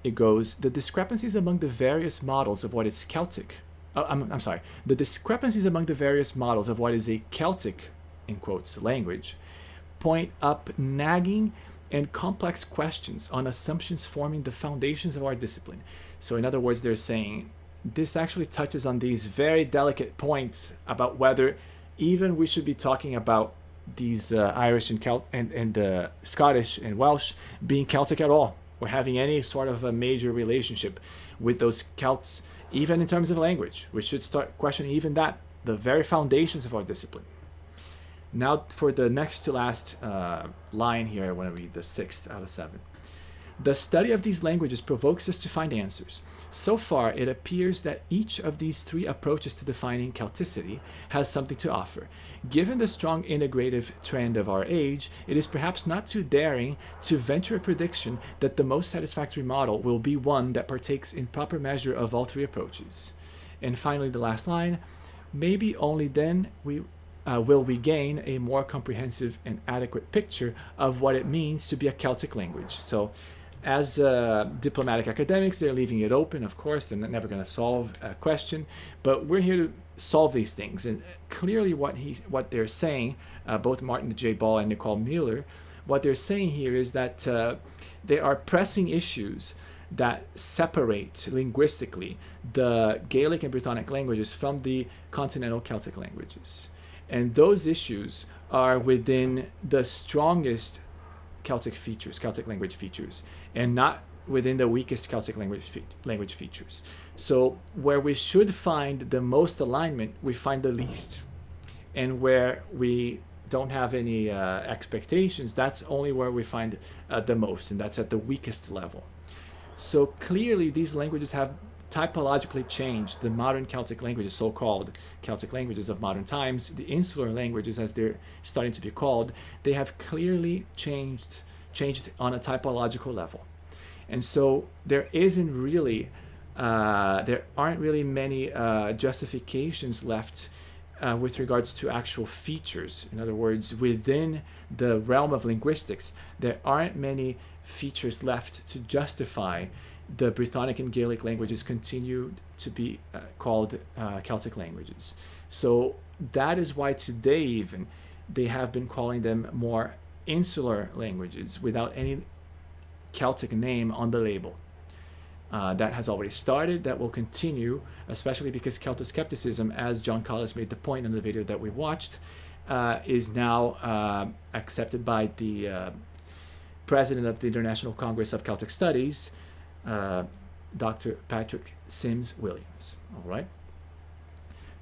It goes, the discrepancies among the various models of what is Celtic. I'm sorry. The discrepancies among the various models of what is a Celtic, in quotes, language, point up nagging and complex questions on assumptions forming the foundations of our discipline. So in other words, they're saying this actually touches on these very delicate points about whether even we should be talking about these Irish and Scottish and Welsh being Celtic at all, or having any sort of a major relationship with those Celts, even in terms of language. We should start questioning even that, the very foundations of our discipline. Now for the next to last line here, I want to read the 6th out of 7. The study of these languages provokes us to find answers. So far, it appears that each of these three approaches to defining Celticity has something to offer. Given the strong integrative trend of our age, it is perhaps not too daring to venture a prediction that the most satisfactory model will be one that partakes in proper measure of all three approaches. And finally, the last line, maybe only then will we gain a more comprehensive and adequate picture of what it means to be a Celtic language. So as diplomatic academics, they're leaving it open, of course. They're never going to solve a question, but we're here to solve these things. And clearly what they're saying, both Martin J. Ball and Nicole Mueller, what they're saying here is that there are pressing issues that separate linguistically the Gaelic and Brittonic languages from the continental Celtic languages. And those issues are within the strongest Celtic language features, and not within the weakest Celtic language features. So where we should find the most alignment, we find the least. And where we don't have any expectations, that's only where we find the most, and that's at the weakest level. So clearly these languages have typologically changed. The modern Celtic languages, so-called Celtic languages of modern times, the insular languages as they're starting to be called, they have clearly changed on a typological level. And so there aren't really many justifications left with regards to actual features. In other words, within the realm of linguistics, there aren't many features left to justify the Brittonic and Gaelic languages continue to be called Celtic languages. So that is why today even they have been calling them more insular languages without any Celtic name on the label. That has already started, that will continue, especially because Celtoskepticism, as John Collis made the point in the video that we watched, is now accepted by the president of the International Congress of Celtic Studies, Dr. Patrick Sims Williams. All right.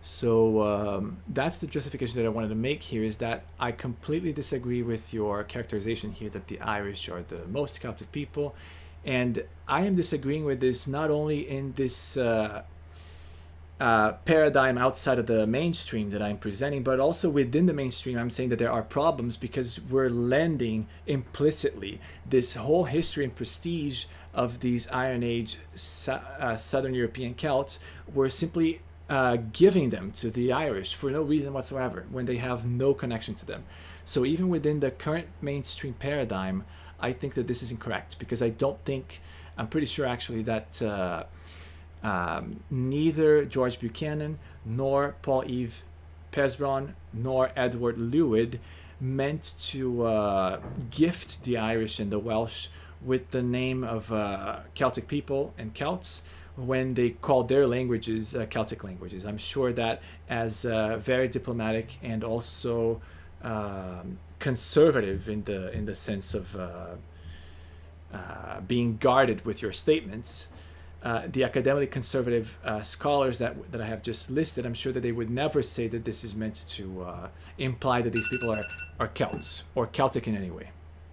So that's the justification that I wanted to make here, is that I completely disagree with your characterization here that the Irish are the most Celtic people. And I am disagreeing with this not only in this paradigm outside of the mainstream that I'm presenting, but also within the mainstream. I'm saying that there are problems because we're lending implicitly this whole history and prestige of these Iron Age Southern European Celts. We're simply giving them to the Irish for no reason whatsoever when they have no connection to them. So even within the current mainstream paradigm, I think that this is incorrect, because I'm pretty sure actually that neither George Buchanan nor Paul Yves Pesron nor Edward Lewid meant to gift the Irish and the Welsh with the name of Celtic people and Celts when they called their languages Celtic languages. I'm sure that as very diplomatic and also conservative in the sense of being guarded with your statements, the academically conservative scholars that I have just listed, I'm sure that they would never say that this is meant to imply that these people are Celts or Celtic in any way.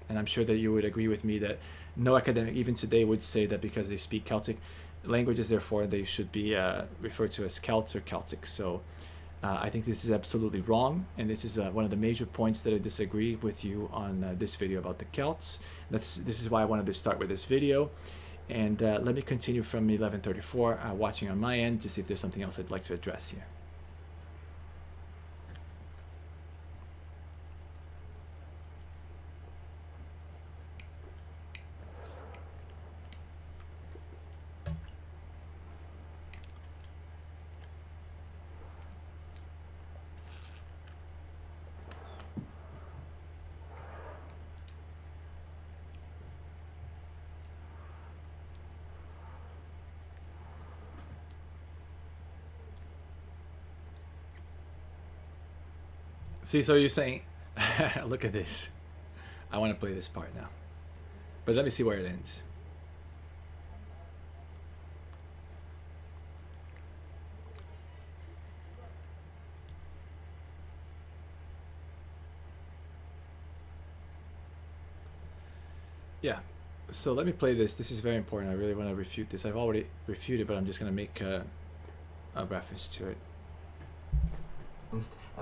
And I'm sure that you would agree with me that no academic, even today, would say that because they speak Celtic languages, therefore they should be referred to as Celts or Celtic. So I think this is absolutely wrong, and this is one of the major points that I disagree with you on this video about the Celts. This is why I wanted to start with this video. And let me continue from 1134, watching on my end to see if there's something else I'd like to address here. See, so you're saying, look at this. I want to play this part now. But let me see where it ends. Yeah, so let me play this. This is very important. I really want to refute this. I've already refuted, but I'm just going to make a reference to it.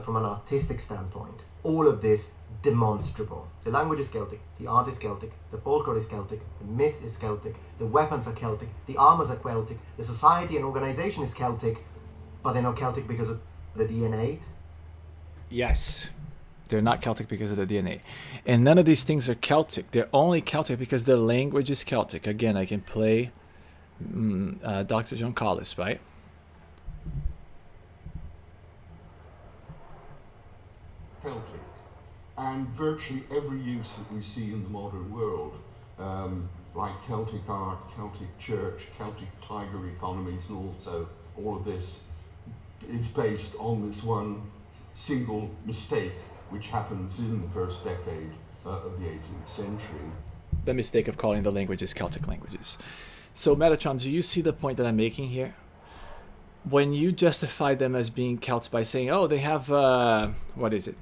From an artistic standpoint, all of this demonstrable. The language is Celtic, the art is Celtic, the folklore is Celtic, the myth is Celtic, the weapons are Celtic, the armors are Celtic, the society and organization is Celtic, but they're not Celtic because of the DNA. Yes, they're not Celtic because of the DNA. And none of these things are Celtic. They're only Celtic because the language is Celtic. Again, I can play Dr. John Collis, right? Celtic. And virtually every use that we see in the modern world, like Celtic art, Celtic church, Celtic tiger economies, and also all of this, it's based on this one single mistake which happens in the first decade of the 18th century. The mistake of calling the languages Celtic languages. So Metatron, do you see the point that I'm making here? When you justify them as being Celts by saying, oh, they have, what is it?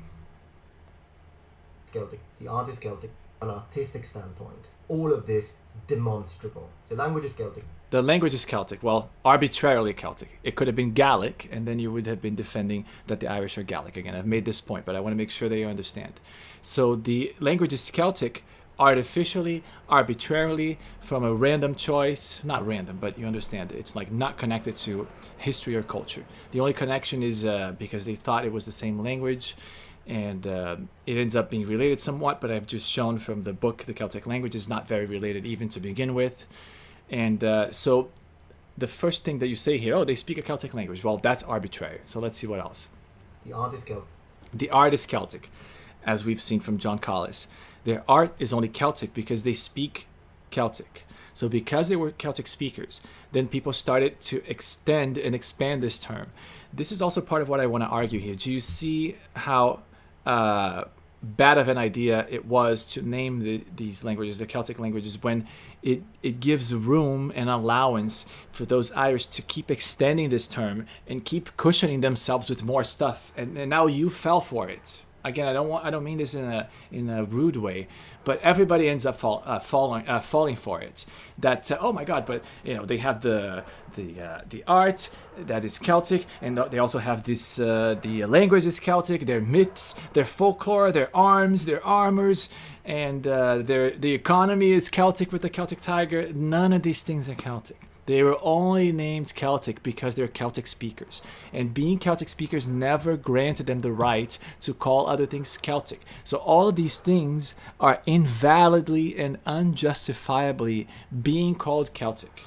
Celtic, the art is Celtic, an artistic standpoint. All of this demonstrable. The language is Celtic. The language is Celtic. Well, arbitrarily Celtic. It could have been Gaelic, and then you would have been defending that the Irish are Gaelic. Again, I've made this point, but I want to make sure that you understand. So the language is Celtic artificially, arbitrarily, from a random choice. Not random, but you understand. It's like not connected to history or culture. The only connection is because they thought it was the same language, and it ends up being related somewhat, but I've just shown from the book, The Celtic Language is not very related even to begin with. And so the first thing that you say here, oh, they speak a Celtic language. Well, that's arbitrary. So let's see what else. The art is Celtic. The art is Celtic, as we've seen from John Collis. Their art is only Celtic because they speak Celtic. So because they were Celtic speakers, then people started to extend and expand this term. This is also part of what I want to argue here. Do you see how bad of an idea it was to name these languages, the Celtic languages, when it gives room and allowance for those Irish to keep extending this term and keep cushioning themselves with more stuff, and now you fell for it. Again, I don't mean this in a rude way, but everybody ends up falling for it. That oh my God, but they have the art that is Celtic, and they also have this the language is Celtic, their myths, their folklore, their arms, their armors, and the economy is Celtic with the Celtic tiger. None of these things are Celtic. They were only named Celtic because they're Celtic speakers. And being Celtic speakers never granted them the right to call other things Celtic. So all of these things are invalidly and unjustifiably being called Celtic.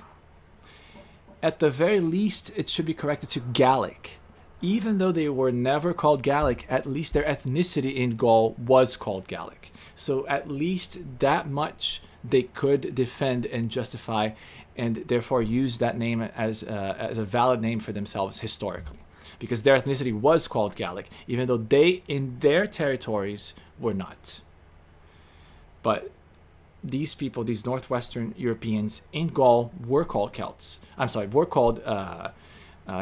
At the very least, it should be corrected to Gaelic. even though they were never called Gallic, at least their ethnicity in Gaul was called Gallic. So at least that much they could defend and justify, and therefore use that name as a valid name for themselves historically, because their ethnicity was called Gallic, even though they in their territories were not. But these people, these northwestern Europeans in Gaul, were called Celts. I'm sorry, were called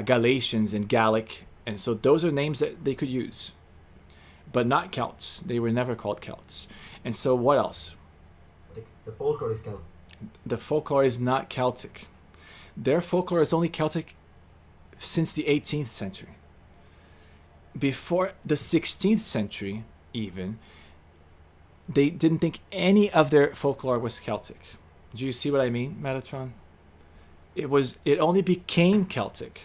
Galatians and Gallic, and so those are names that they could use, but not Celts. They were never called Celts. And so what else? The folklore is Celtic. The folklore is not Celtic. Their folklore is only Celtic since the 18th century. Before the 16th century, even, they didn't think any of their folklore was Celtic. Do you see what I mean, Metatron? It only became Celtic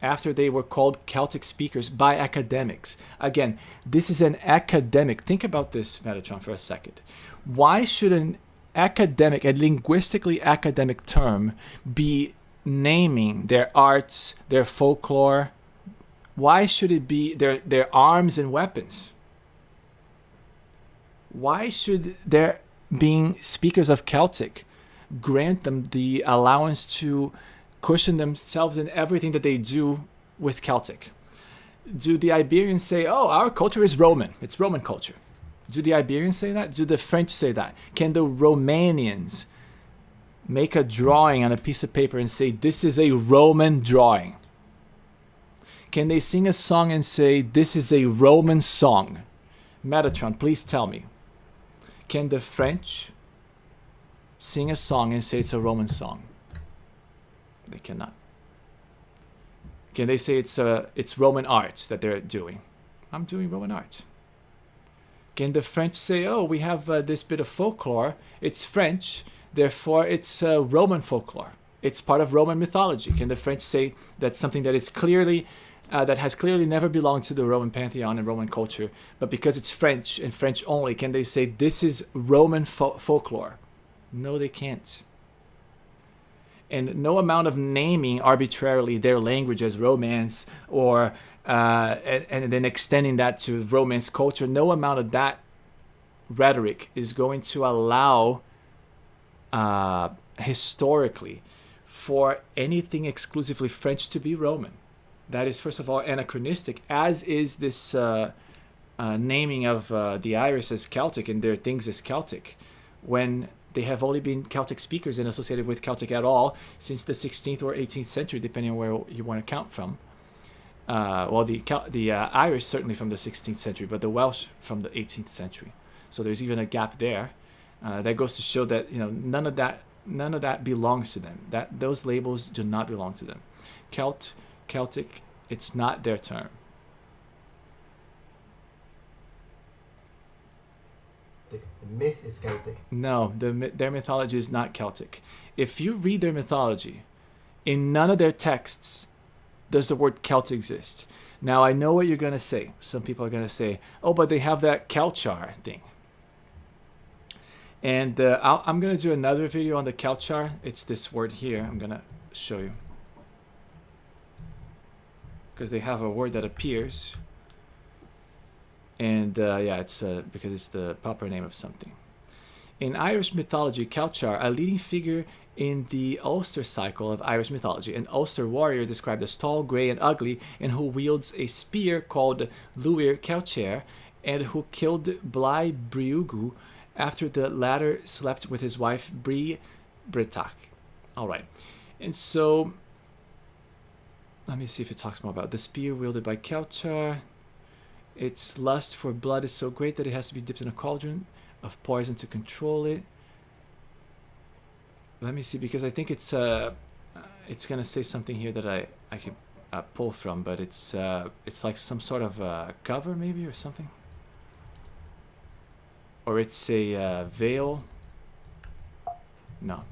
after they were called Celtic speakers by academics. Again, this is an academic. Think about this, Metatron, for a second. Why should an academic, a linguistically academic term, be naming their arts, their folklore? Why should it be their arms and weapons? Why should their being speakers of Celtic grant them the allowance to cushion themselves in everything that they do with Celtic? Do the Iberians say, oh, our culture is Roman, it's Roman culture? Do the Iberians say that? Do the French say that? Can the Romanians make a drawing on a piece of paper and say, this is a Roman drawing? Can they sing a song and say, this is a Roman song? Metatron, please tell me. Can the French sing a song and say it's a Roman song? They cannot. Can they say it's Roman art that they're doing? I'm doing Roman art. Can the French say, oh, we have this bit of folklore, it's French, therefore it's Roman folklore, it's part of Roman mythology? Can the French say that something that is clearly that has clearly never belonged to the Roman pantheon and Roman culture, but because it's French and French only, can they say this is Roman folklore? No, they can't. And no amount of naming arbitrarily their language as Romance or and then extending that to Romance culture, no amount of that rhetoric is going to allow historically for anything exclusively French to be Roman. That is, first of all, anachronistic, as is this naming of the Irish as Celtic and their things as Celtic, when they have only been Celtic speakers and associated with Celtic at all since the 16th or 18th century, depending on where you want to count from. Well, the Irish certainly from the 16th century, but the Welsh from the 18th century. So there's even a gap there. That goes to show that none of that belongs to them. Those labels do not belong to them. Celtic, it's not their term. The myth is Celtic. No, their mythology is not Celtic. If you read their mythology, in none of their texts does the word Celt exist. Now, I know what you're going to say. Some people are going to say, oh, but they have that Kelchar thing. And I'm going to do another video on the Kelchar. It's this word here. I'm going to show you. Because they have a word that appears. And yeah, it's because it's the proper name of something. In Irish mythology, Kelchar, a leading figure in the Ulster cycle of Irish mythology, an Ulster warrior described as tall, grey, and ugly, and who wields a spear called Luir Kelchair, and who killed Bly Briugu after the latter slept with his wife Bri Britach. All right, and so let me see if it talks more about the spear wielded by Kelchar. Its lust for blood is so great that it has to be dipped in a cauldron of poison to control it. Let me see, because I think it's gonna say something here that I can pull from, but it's like some sort of cover maybe or something, or it's a veil. No.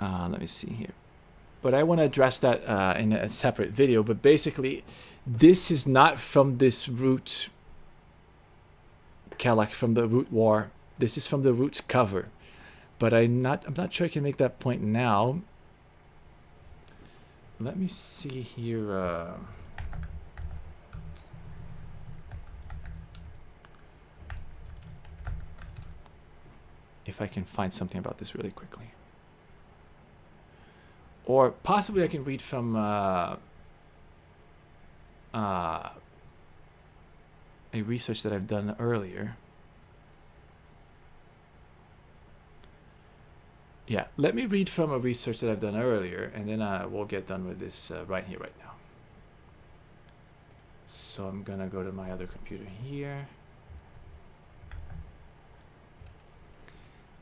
Let me see here, but I want to address that in a separate video. But basically, this is not from this root Kelak, from the root war. This is from the root cover. But I'm not sure I can make that point now. Let me see here. if I can find something about this really quickly. Or possibly I can read from a research that I've done earlier. Yeah, let me read from a research that I've done earlier, and then we'll get done with this right here, right now. So I'm gonna go to my other computer here.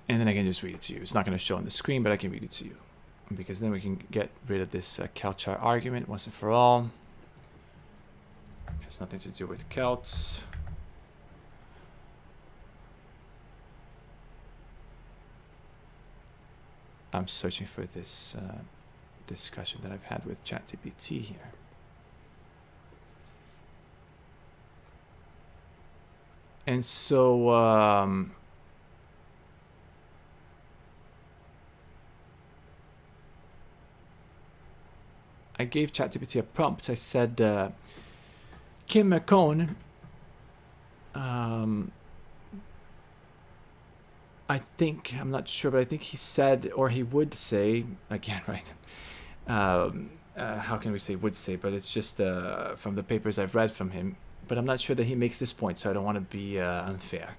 And then I can just read it to you. It's not gonna show on the screen, but I can read it to you. Because then we can get rid of this Celtchar argument once and for all. It has nothing to do with Celts. I'm searching for this discussion that I've had with ChatGPT here. And so I gave ChatGPT a prompt. I said, Kim McCone, I think, I'm not sure, but I think he said, or he would say, again, right? How can we say would say? But it's just from the papers I've read from him. But I'm not sure that he makes this point, so I don't want to be unfair.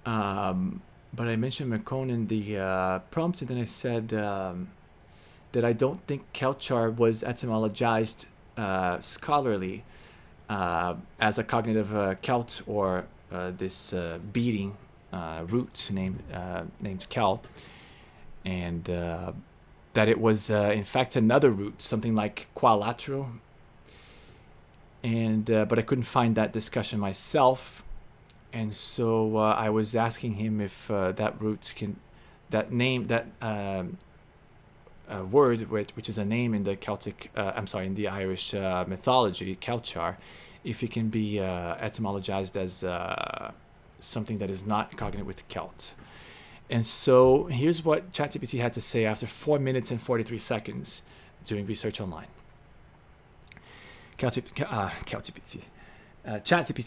But I mentioned McCone in the prompt, and then I said that I don't think Celtchar was etymologized scholarly as a cognitive Celt or this beating root named Kel, and that it was in fact another root, something like qualatro. And but I couldn't find that discussion myself, and so I was asking him if that root can, that name, that word, which is a name in the Celtic, I'm sorry, in the Irish mythology, Celtchar, if it can be etymologized as something that is not cognate with Celt. And so here's what ChatGPT had to say after 4 minutes and 43 seconds doing research online. ChatGPT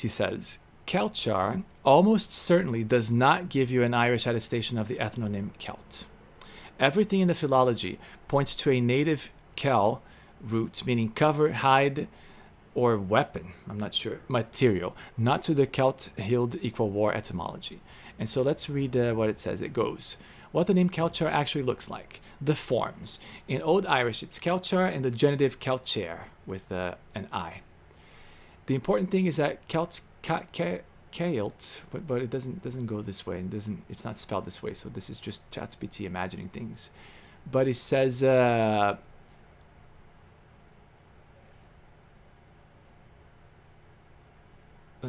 says, Celtchar almost certainly does not give you an Irish attestation of the ethnonym Celt. Everything in the philology points to a native Kel root, meaning cover, hide, or weapon, I'm not sure, material, not to the Celt hild equal war etymology. And so let's read what it says. It goes, what the name Celtchar actually looks like. The forms. In Old Irish, it's Celtchar and the genitive Celtchair with an I. The important thing is that Celt, but it doesn't go this way, and it's not spelled this way, so this is just ChatGPT imagining things. But it says let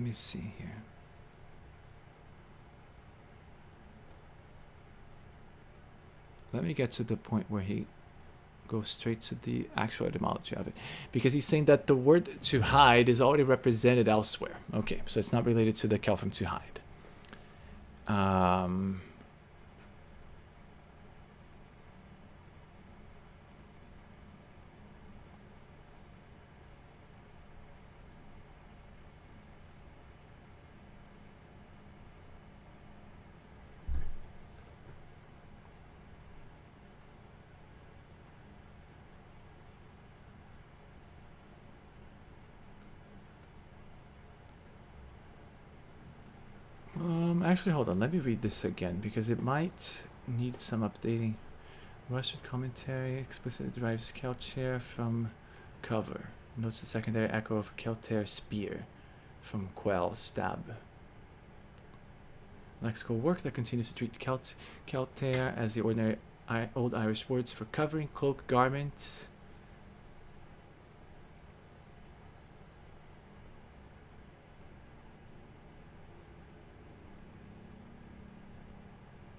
me see here. Let me get to the point where he goes straight to the actual etymology of it, because he's saying that the word to hide is already represented elsewhere. Okay, so it's not related to the Kel from to hide. Actually, hold on. Let me read this again, because it might need some updating. Russian commentary explicitly derives Celtchair from cover. Notes the secondary echo of Celtair spear from quell, stab. Lexical work that continues to treat Celtair as the ordinary Old Irish words for covering, cloak, garment.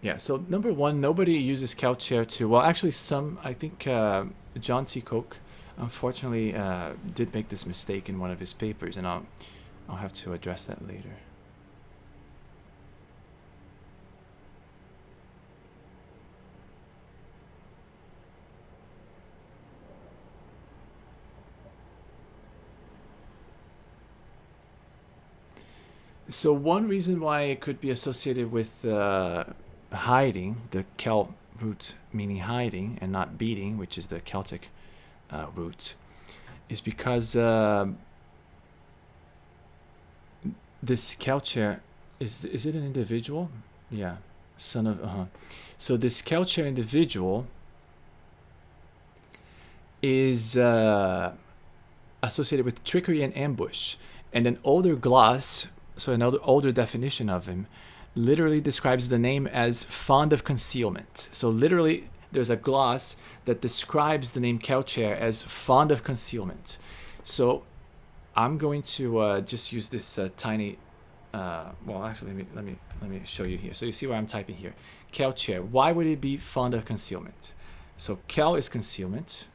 Yeah, so number one, nobody uses Celtchair to, well, actually some, I think John T. Koch, unfortunately, did make this mistake in one of his papers, and I'll have to address that later. So one reason why it could be associated with hiding, the Celt root meaning hiding and not beating, which is the Celtic root, is because this Celtchair is it an individual? Yeah, son of So this Celtchair individual is associated with trickery and ambush, and an older gloss, so another older definition of him, literally describes the name as fond of concealment. So literally, there's a gloss that describes the name Celtchair as fond of concealment. So I'm going to just use this tiny. Well, actually, let me show you here. So you see what I'm typing here. Celtchair. Why would it be fond of concealment? So Kel is concealment,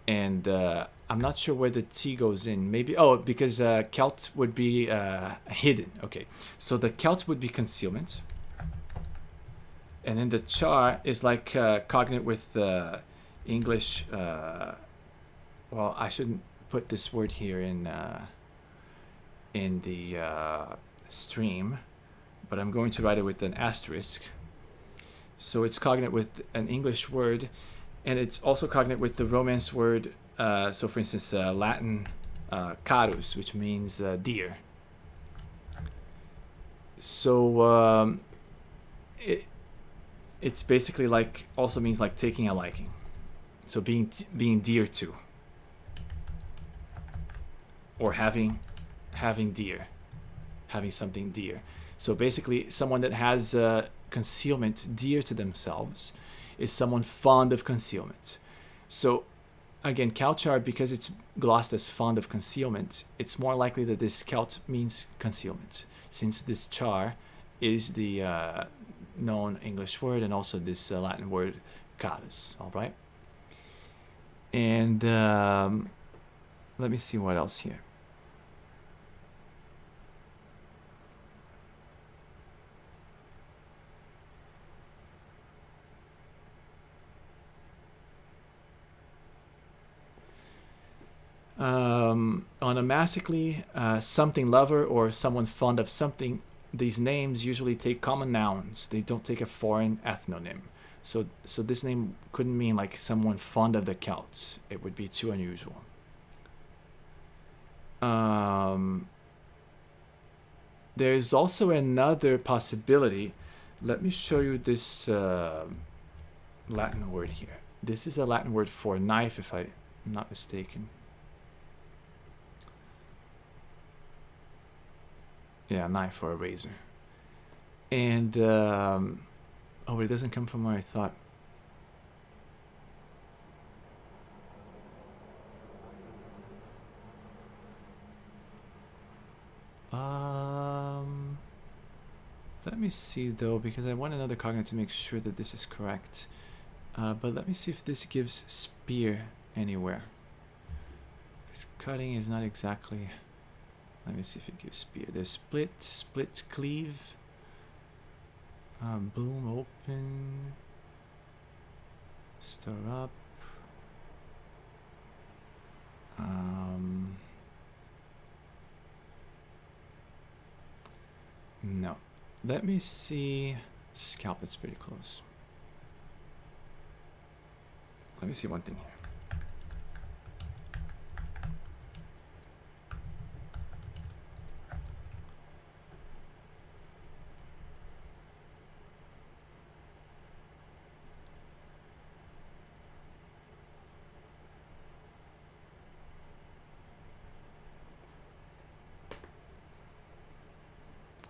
and I'm not sure where the T goes in. Maybe because Kelt would be hidden. Okay, so the Kelt would be concealment, and then the char is like cognate with English. Well, I shouldn't put this word here in the stream, but I'm going to write it with an asterisk. So it's cognate with an English word, and it's also cognate with the Romance word. So for instance, Latin carus, which means deer. So it's basically like, also means like taking a liking. So being dear to, or having dear, having something dear. So basically, someone that has concealment dear to themselves is someone fond of concealment. So again, Celtchar, because it's glossed as fond of concealment, it's more likely that this Celt means concealment, since this char is the known English word and also this Latin word carus. All right. And let me see what else here. Onomastically, something lover or someone fond of something, these names usually take common nouns. They don't take a foreign ethnonym. So this name couldn't mean like someone fond of the Celts. It would be too unusual. There's also another possibility. Let me show you this Latin word here. This is a Latin word for knife, if I'm not mistaken. Yeah, knife or a razor. And oh, it doesn't come from where I thought. Let me see though, because I want another cognate to make sure that this is correct. But let me see if this gives spear anywhere. Because cutting is not exactly. Let me see if it gives spear. There's split, cleave, boom, open, stir up. No. Let me see. Scalp, it's pretty close. Let me see one thing here.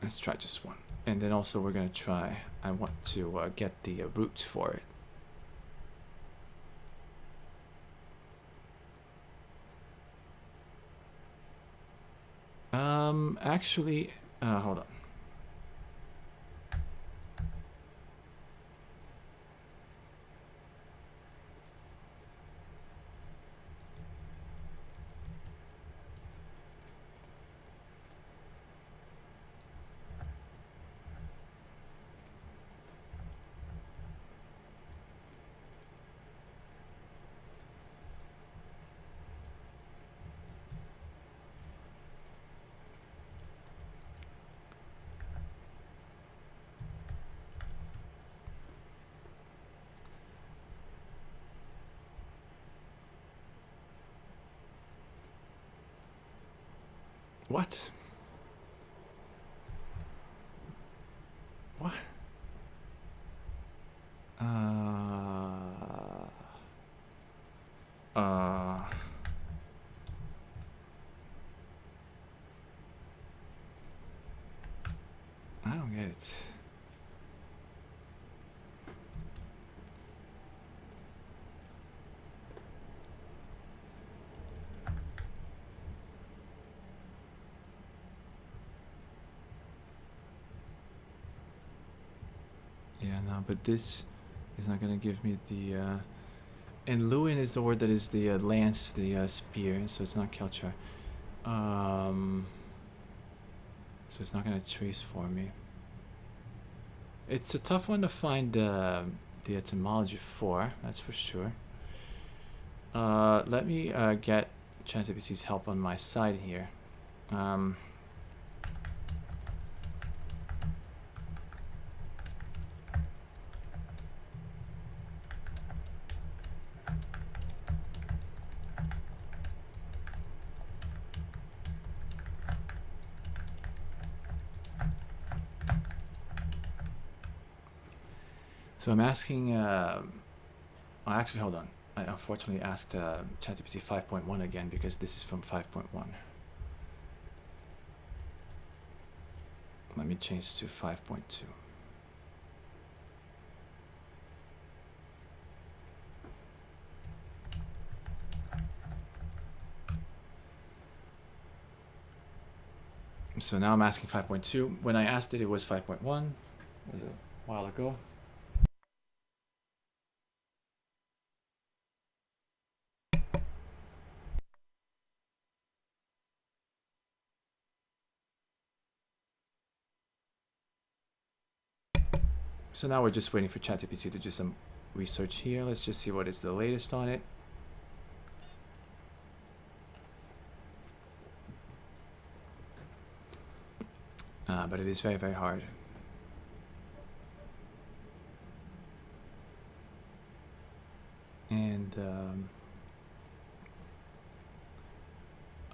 Let's try just one. And then also we're going to try, I want to get the roots for it. Actually, hold on. What? What? I don't get it. Yeah, no, but this is not gonna give me the. And Lewin is the word that is the lance, the spear, so it's not Kelchar. So it's not gonna trace for me. It's a tough one to find the etymology for, that's for sure. Let me get ChatGPT's help on my side here. So I'm asking, actually, hold on. I unfortunately asked ChatGPT 5.1 again because this is from 5.1. Let me change to 5.2. So now I'm asking 5.2. When I asked it, it was 5.1. It was a while ago. So now we're just waiting for ChatGPT to do some research here. Let's just see what is the latest on it. But it is very, very hard. And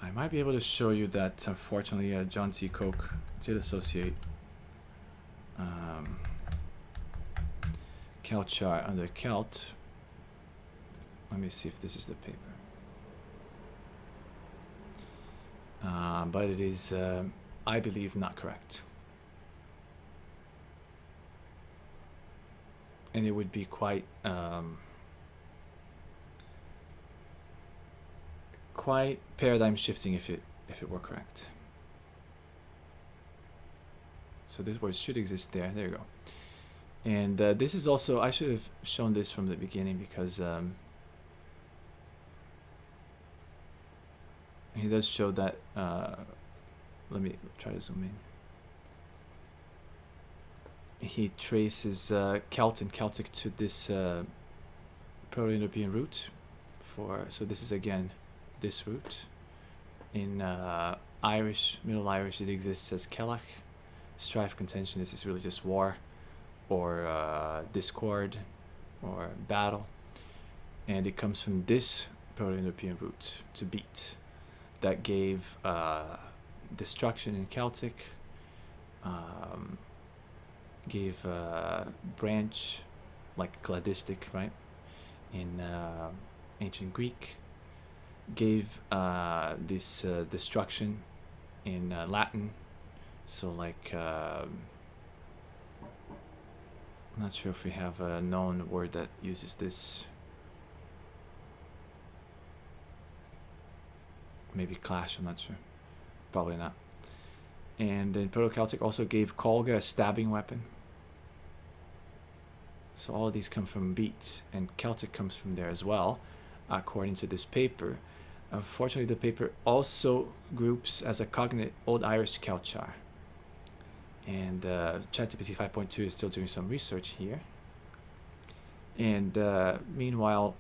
I might be able to show you that unfortunately John T. Koch did associate Kelchar under Kelt. Let me see if this is the paper. But it is, I believe, not correct. And it would be quite quite paradigm shifting if it were correct. So this word should exist there. There you go. And this is also, I should have shown this from the beginning because he does show that. Let me try to zoom in. He traces Kelt and Celtic to this Proto-European root. So this is again this root. In Irish, Middle Irish, it exists as Kellach. Strife, contention. This is really just war, or discord, or battle, and it comes from this Proto-European root, to beat, that gave destruction in Celtic, gave branch, like cladistic, right, in ancient Greek, gave this destruction in Latin, so like I'm not sure if we have a known word that uses this. Maybe clash, I'm not sure. Probably not. And then Proto-Celtic also gave Colga a stabbing weapon. So all of these come from beat, and Celtic comes from there as well, according to this paper. Unfortunately, the paper also groups as a cognate Old Irish Kelchar. And ChatGPT 5.2 is still doing some research here. And meanwhile,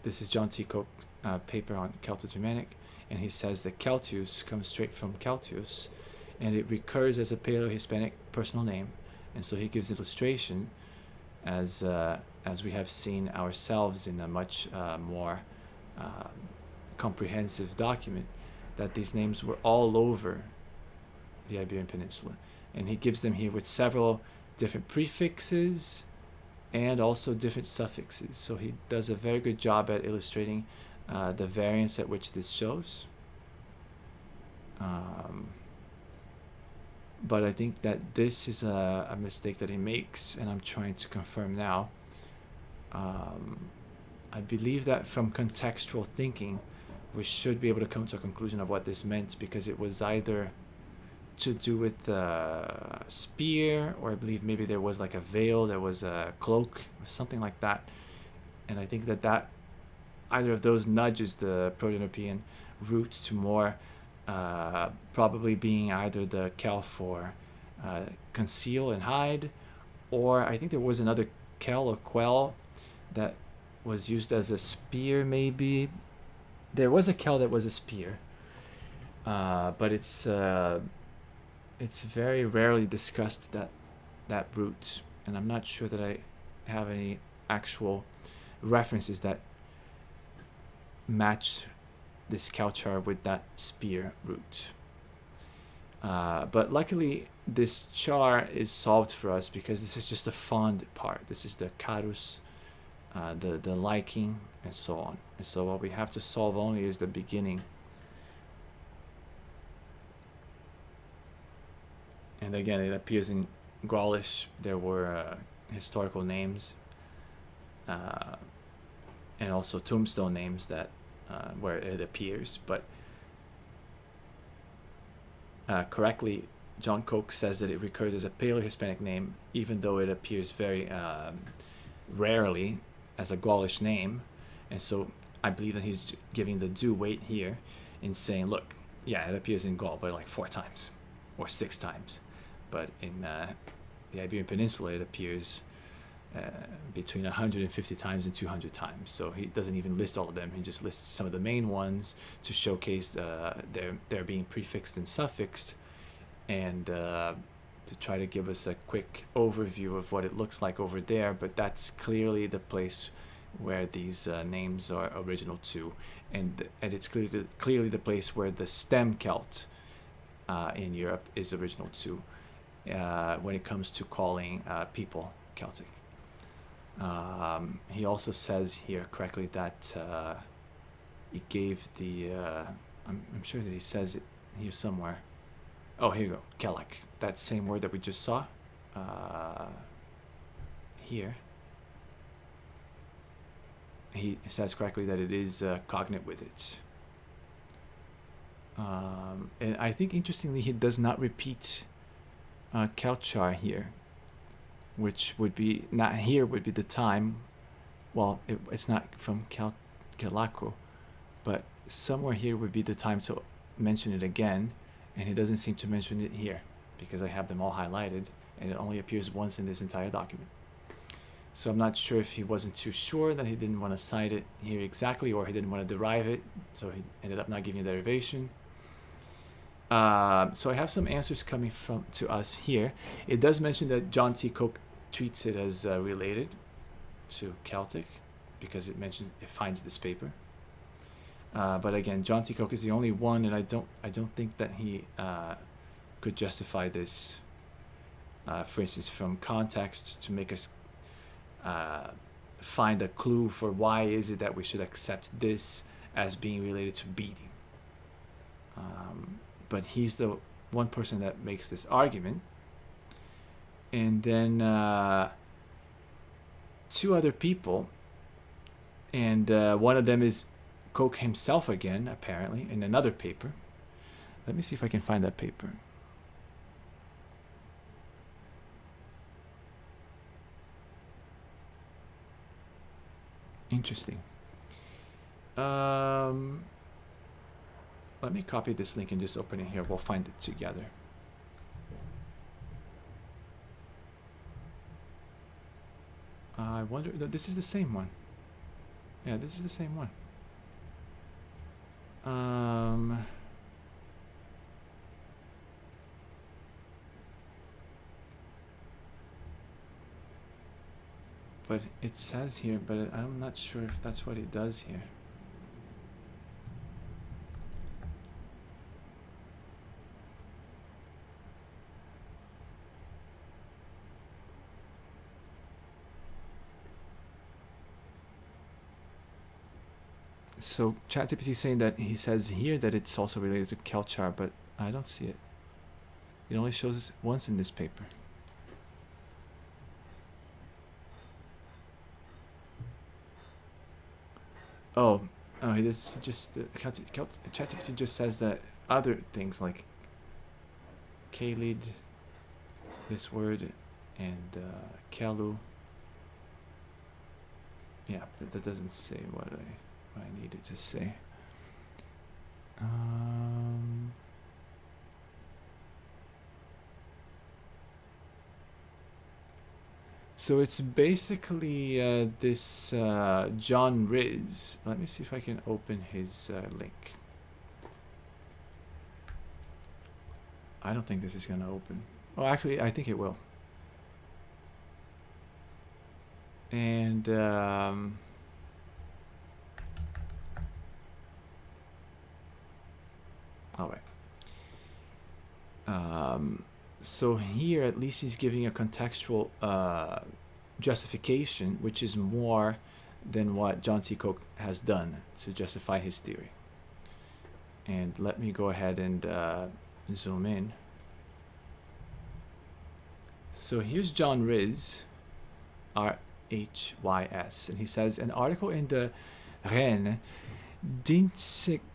this is John T. Koch paper on Celto-Germanic, and he says that Celtius comes straight from Celtius, and it recurs as a Paleo-Hispanic personal name. And so he gives illustration as we have seen ourselves in a much more comprehensive document that these names were all over the Iberian Peninsula. And he gives them here with several different prefixes and also different suffixes. So he does a very good job at illustrating the variance at which this shows. But I think that this is a mistake that he makes, and I'm trying to confirm now. I believe that from contextual thinking, we should be able to come to a conclusion of what this meant, because it was either to do with the spear, or I believe maybe there was like a veil, there was a cloak, or something like that. And I think that either of those nudges the Proto-European root to more probably being either the Kel for conceal and hide, or I think there was another Kel or Quell that was used as a spear, maybe. There was a Kel that was a spear, but it's very rarely discussed, that root, and I'm not sure that I have any actual references that match this Kelchar with that spear root. But luckily this char is solved for us, because this is just the fond part. This is the carus, the liking, and so on. And so what we have to solve only is the beginning. And again, it appears in Gaulish. There were historical names and also tombstone names that where it appears, but correctly, John Koch says that it recurs as a Paleo-Hispanic name, even though it appears very rarely as a Gaulish name. And so I believe that he's giving the due weight here in saying, look, yeah, it appears in Gaul, but like 4 times or 6 times. But in the Iberian Peninsula, it appears between 150 times and 200 times. So he doesn't even list all of them. He just lists some of the main ones to showcase their being prefixed and suffixed, and to try to give us a quick overview of what it looks like over there. But that's clearly the place where these names are original to, and it's clearly the place where the stem Celt in Europe is original to, when it comes to calling people Celtic. He also says here correctly that he gave the I'm sure that he says it here somewhere. Oh, here you go, Kelek, that same word that we just saw here. He says correctly that it is cognate with it. And I think interestingly, he does not repeat Kelchar here, which would be, not here would be the time, well, it's not from Kelako, but somewhere here would be the time to mention it again, and he doesn't seem to mention it here, because I have them all highlighted, and it only appears once in this entire document. So I'm not sure if he wasn't too sure, that he didn't want to cite it here exactly, or he didn't want to derive it, so he ended up not giving a derivation. So I have some answers coming to us here. It does mention that John T. Koch treats it as related to Celtic, because it finds this paper. But again, John T. Koch is the only one, and I don't think that he could justify this, for instance, from context to make us find a clue for why is it that we should accept this as being related to beating. But he's the one person that makes this argument. And then 2 other people, and one of them is Koch himself again, apparently, in another paper. Let me see if I can find that paper. Interesting. Let me copy this link and just open it here. We'll find it together. I wonder, this is the same one. Yeah, this is the same one. But it says here, but I'm not sure if that's what it does here. So ChatGPT is saying that he says here that it's also related to Kelchar, but I don't see it. It only shows us once in this paper. Oh, he just ChatGPT just says that other things like Kalid, this word, and Kelu. Yeah, but that doesn't say what I needed to say. So it's basically this John Riz. Let me see if I can open his link. I don't think this is going to open. Oh, actually, I think it will. And all right. So here, at least he's giving a contextual justification, which is more than what John C. Koch has done to justify his theory. And let me go ahead and zoom in. So here's John Riz, R-H-Y-S, and he says, an article in the Rennes d'Insenchus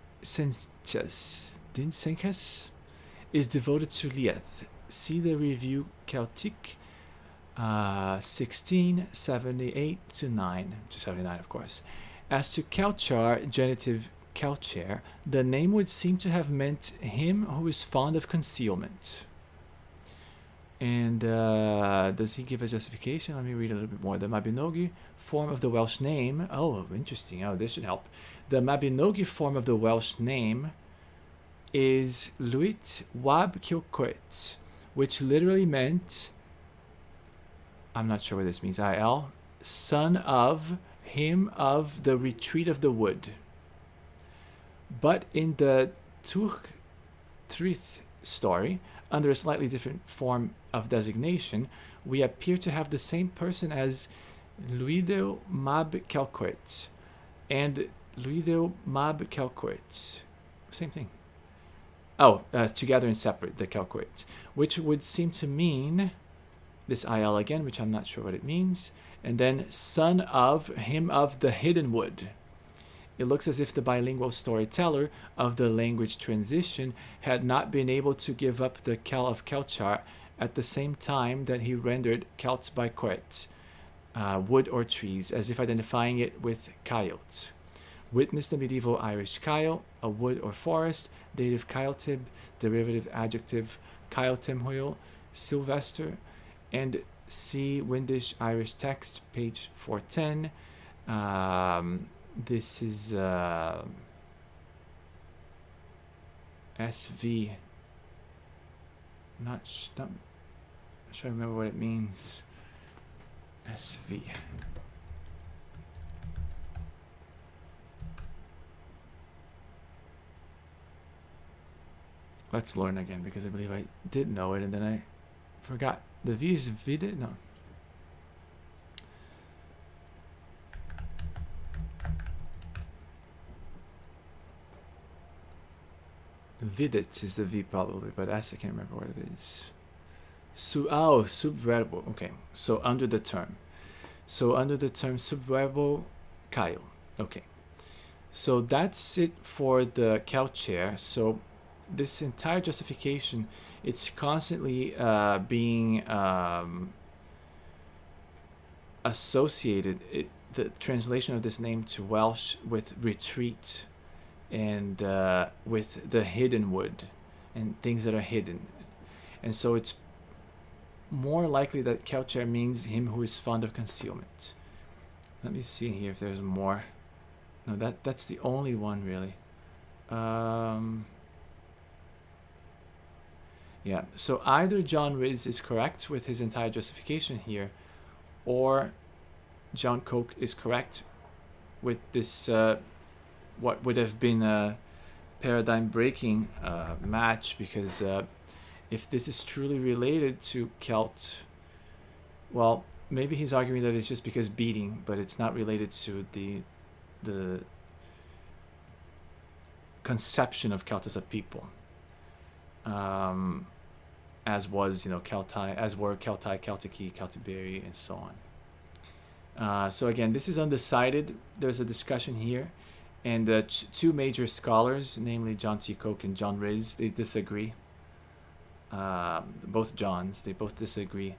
is devoted to Lieth. See the review Celtic 1678 to 9 to 79, of course. As to Kelchar, genitive Kelcher, the name would seem to have meant him who is fond of concealment. And does he give a justification? Let me read a little bit more. The Mabinogi form of the Welsh name. Oh, interesting. Oh, this should help. The Mabinogi form of the Welsh name is Luit Wab Kilquit, which literally meant, I'm not sure what this means, I.L., son of him of the retreat of the wood. But in the Trith story, under a slightly different form of designation, we appear to have the same person as Luido Mab Calquit and Luido Mab Calquit. Same thing. Oh, together and separate, the Calquit, which would seem to mean this IL again, which I'm not sure what it means, and then son of him of the hidden wood. It looks as if the bilingual storyteller of the language transition had not been able to give up the Kel of Kelchar at the same time that he rendered Kelt by Quet, wood or trees, as if identifying it with Kailt. Witness the medieval Irish Kyle, a wood or forest, dative Kyltib, derivative adjective Kyltimhuil, Sylvester, and see Windish Irish text, page 410. This is SV. Not sure I remember what it means. SV. Let's learn again, because I believe I did know it and then I forgot. The V is vide? No. Vidit is the V probably, but S I can't remember what it is. Subverbo. Okay, so under the term. So under the term subverbo Kyle. Okay. So that's it for the Kelcher. So this entire justification, it's constantly being associated, the translation of this name to Welsh with retreat and with the hidden wood and things that are hidden. And so it's more likely that Kelcher means him who is fond of concealment. Let me see here if there's more. No, that's the only one really. Yeah, so either John Riz is correct with his entire justification here, or John Koch is correct with this, what would have been a paradigm-breaking match, because if this is truly related to Kelt, well, maybe he's arguing that it's just because beating, but it's not related to the conception of Celts as a people, as was, you know, Celtai, as were Celtai, Celtici, Celtiberi, and so on. So again, this is undecided. There's a discussion here, and two major scholars, namely John T. Coke and John Riz, they disagree. Both Johns, they both disagree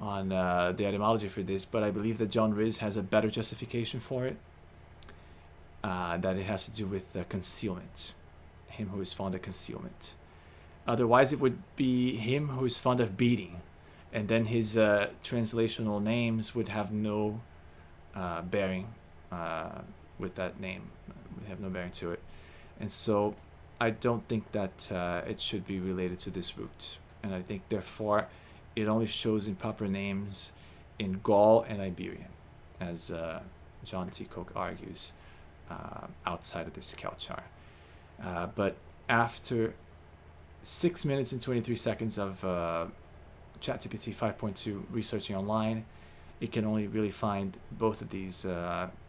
on the etymology for this, but I believe that John Riz has a better justification for it, that it has to do with concealment, him who is fond of concealment. Otherwise, it would be him who is fond of beating, and then his translational names would have no bearing with that name, would have no bearing to it. And so I don't think that it should be related to this root, and I think therefore it only shows in proper names in Gaul and Iberia, as John T. Coke argues, outside of this Celt char. But after 6 minutes and 23 seconds of ChatGPT 5.2 researching online, it can only really find both of these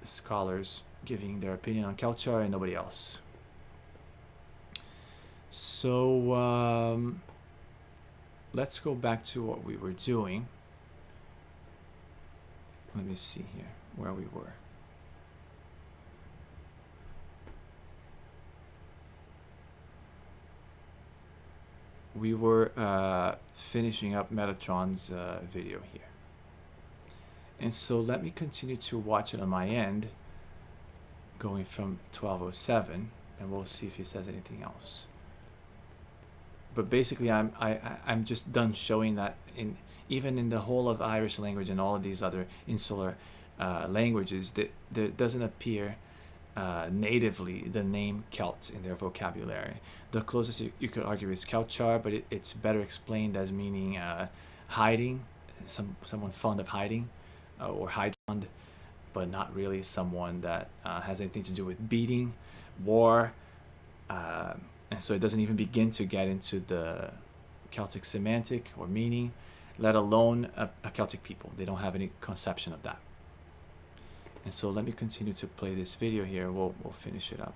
scholars giving their opinion on Celt char and nobody else. So let's go back to what we were doing. Let me see here where we were. We were finishing up Metatron's video here. And so let me continue to watch it on my end, going from 1207, and we'll see if he says anything else. But basically, I'm just done showing that even in the whole of Irish language and all of these other insular languages, that there doesn't appear natively the name Celt in their vocabulary. The closest you could argue is Celt char, but it's better explained as meaning hiding, someone fond of hiding, or hide fond, but not really someone that has anything to do with beating, war, and so it doesn't even begin to get into the Celtic semantic or meaning, let alone a Celtic people. They don't have any conception of that. And so let me continue to play this video here. We'll finish it up.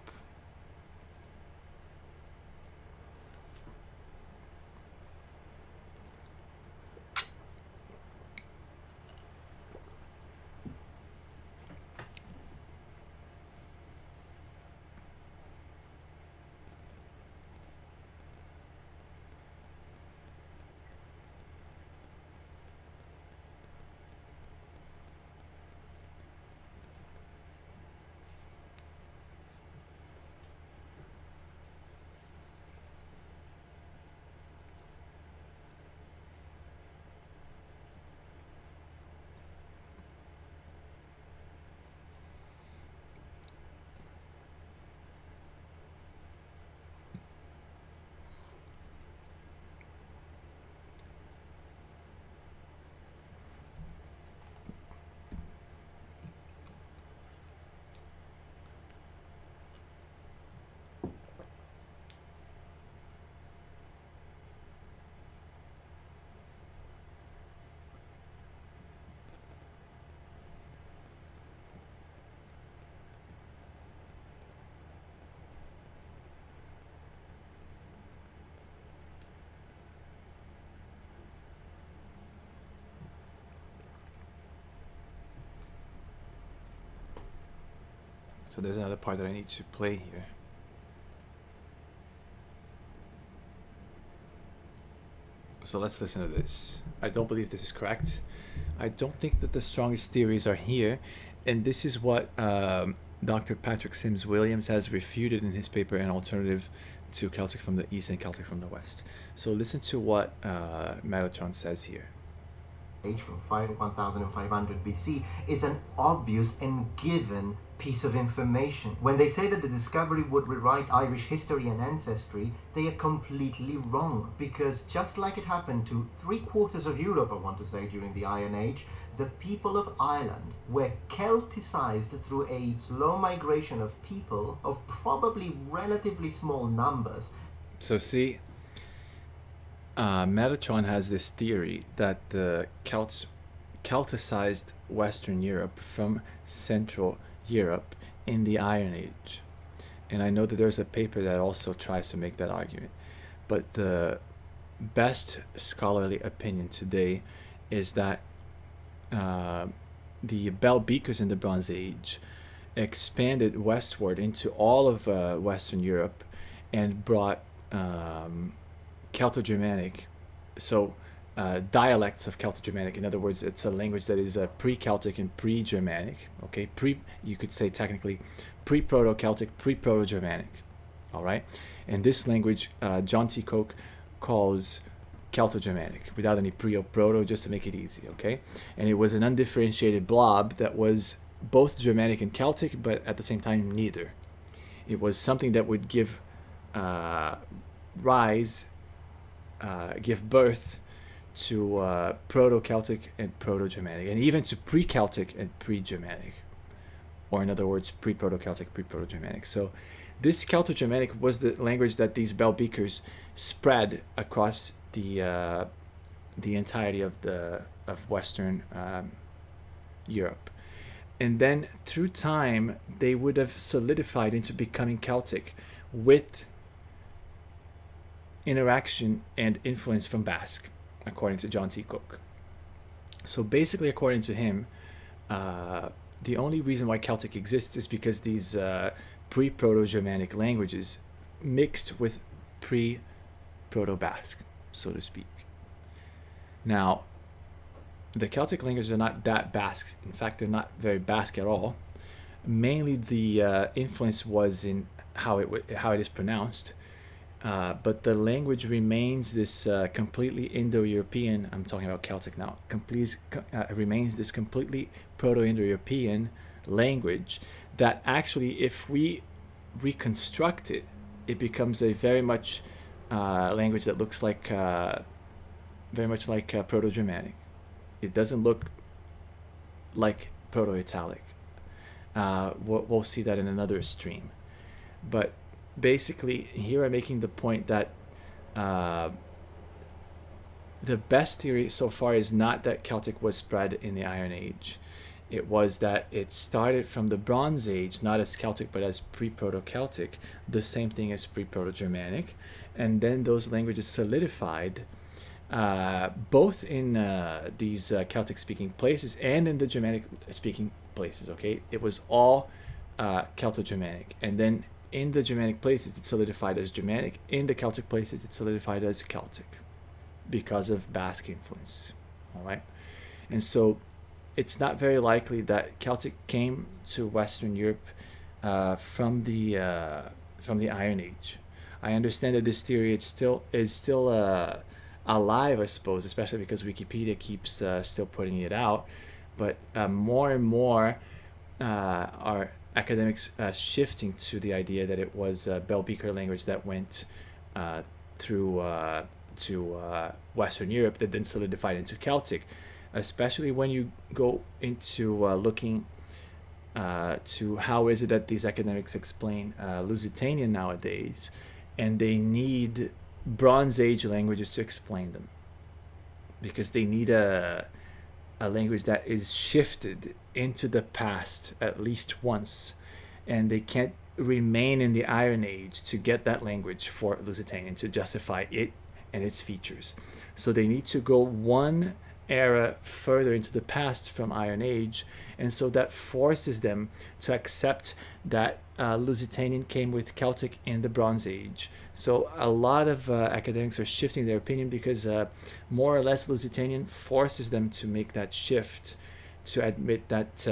So there's another part that I need to play here. So let's listen to this. I don't believe this is correct. I don't think that the strongest theories are here, and this is what Dr. Patrick Sims Williams has refuted in his paper, An Alternative to Celtic from the East and Celtic from the West. So listen to what Metatron says here. From 1500 BC is an obvious and given piece of information. When they say that the discovery would rewrite Irish history and ancestry, they are completely wrong, because just like it happened to 3/4 of Europe, I want to say, during the Iron Age, the people of Ireland were Celticized through a slow migration of people of probably relatively small numbers. So see, Metatron has this theory that the Celts Celticized Western Europe from Central Europe in the Iron Age. And I know that there's a paper that also tries to make that argument. But the best scholarly opinion today is that the bell beakers in the Bronze Age expanded westward into all of Western Europe and brought Celto-Germanic, so dialects of Celto-Germanic. In other words, it's a language that is pre-Celtic and pre-Germanic. Okay, you could say technically pre-Proto-Celtic, pre-Proto-Germanic. All right, and this language John T. Koch calls Celto-Germanic without any pre or proto, just to make it easy. Okay, and it was an undifferentiated blob that was both Germanic and Celtic, but at the same time neither. It was something that would give give birth to Proto-Celtic and Proto-Germanic, and even to pre-Celtic and pre-Germanic, or in other words, pre-Proto-Celtic, pre-Proto-Germanic. So this Celto-Germanic was the language that these bell beakers spread across the entirety of Western Europe. And then through time, they would have solidified into becoming Celtic with interaction and influence from Basque, according to John T. Koch. So basically, according to him, the only reason why Celtic exists is because these pre-Proto-Germanic languages mixed with pre-Proto-Basque, so to speak. Now, the Celtic languages are not that Basque. In fact, they're not very Basque at all. Mainly the influence was in how it is pronounced, but the language remains this completely Indo-European. I'm talking about Celtic now. Remains this completely Proto-Indo-European language that actually, if we reconstruct it, it becomes a very much language that looks like very much like Proto-Germanic. It doesn't look like Proto-Italic. We'll see that in another stream. But basically, here I'm making the point that the best theory so far is not that Celtic was spread in the Iron Age. It was that it started from the Bronze Age, not as Celtic, but as pre-Proto-Celtic, the same thing as pre-Proto-Germanic. And then those languages solidified both in these Celtic-speaking places and in the Germanic-speaking places. Okay, it was all Celto-Germanic, and then in the Germanic places it solidified as Germanic. In the Celtic places it solidified as Celtic because of Basque influence. All right, and so it's not very likely that Celtic came to Western Europe from the Iron Age. I understand that this theory is still alive, I suppose, especially because Wikipedia keeps still putting it out. But more and more are academics shifting to the idea that it was a bell beaker language that went through to Western Europe that then solidified into Celtic, especially when you go into looking to how is it that these academics explain Lusitanian nowadays, and they need Bronze Age languages to explain them, because they need a language that is shifted into the past at least once, and they can't remain in the Iron Age to get that language for Lusitanian to justify it and its features. So they need to go one era further into the past from Iron Age, and so that forces them to accept that Lusitanian came with Celtic in the Bronze Age. So a lot of academics are shifting their opinion because more or less Lusitanian forces them to make that shift, to admit that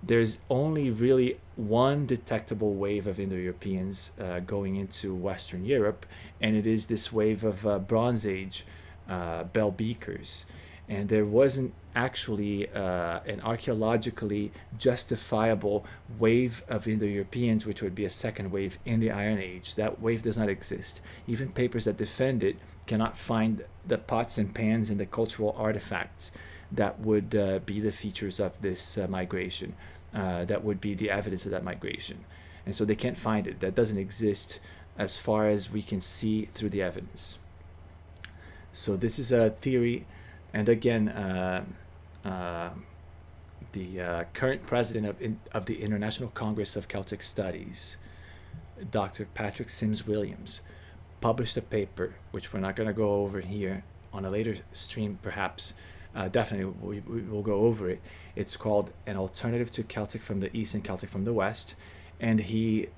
there's only really one detectable wave of Indo-Europeans going into Western Europe, and it is this wave of Bronze Age bell beakers. And there wasn't actually an archaeologically justifiable wave of Indo-Europeans, which would be a second wave in the Iron Age. That wave does not exist. Even papers that defend it cannot find the pots and pans and the cultural artifacts that would be the features of this migration, that would be the evidence of that migration. And so they can't find it. That doesn't exist as far as we can see through the evidence. So this is a theory. And again, the current president of the International Congress of Celtic Studies, Dr. Patrick Sims Williams, published a paper, which we're not going to go over here on a later stream, perhaps. Definitely, we will go over it. It's called An Alternative to Celtic from the East and Celtic from the West. And he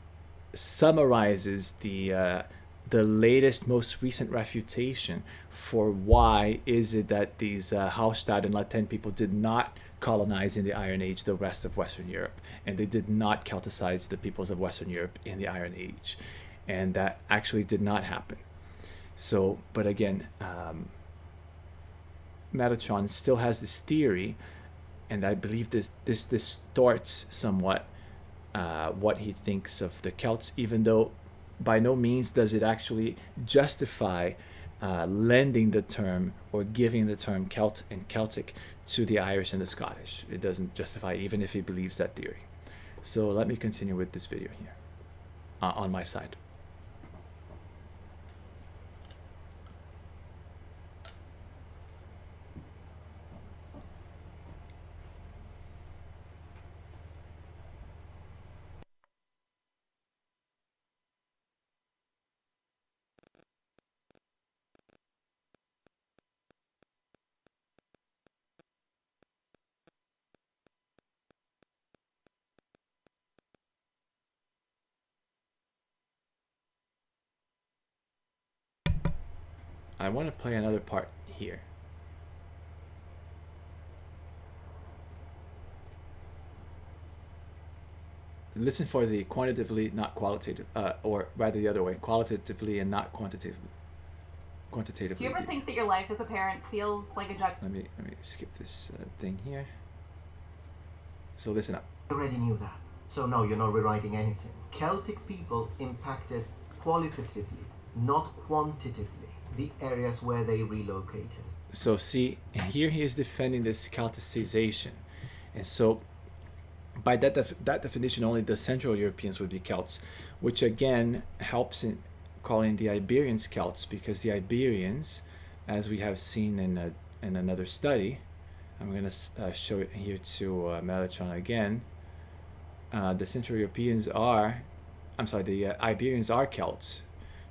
summarizes the latest, most recent refutation for why is it that these Hallstatt and La Tène people did not colonize in the Iron Age the rest of Western Europe, and they did not Celticize the peoples of Western Europe in the Iron Age, and that actually did not happen. So, but again, Metatron still has this theory, and I believe this distorts somewhat what he thinks of the Celts, even though by no means does it actually justify lending the term or giving the term Celt and Celtic to the Irish and the Scottish. It doesn't justify, even if he believes that theory. So let me continue with this video here on my side. I want to play another part here. Listen for the quantitatively, not qualitative, or rather the other way, qualitatively and not quantitatively. Do you ever think that your life as a parent feels like a jug? Let me skip this thing here. So listen up. You already knew that. So no, you're not rewriting anything. Celtic people impacted qualitatively, not quantitatively, the areas where they relocated. So see, here he is defending this Celticization. And so by that definition, only the Central Europeans would be Celts, which again helps in calling the Iberians Celts, because the Iberians, as we have seen in another study, I'm going to show it here to Metatron again. The Central Europeans are, the Iberians are Celts.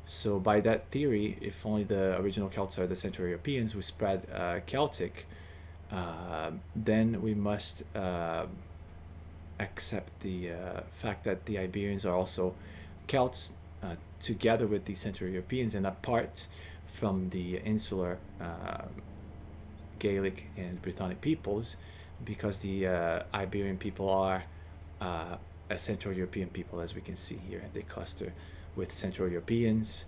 So by that theory, if only the original Celts are the Central Europeans who spread Celtic, then we must accept the fact that the Iberians are also Celts, together with the Central Europeans and apart from the insular Gaelic and Brittonic peoples, because the Iberian people are a Central European people, as we can see here. They cluster with Central Europeans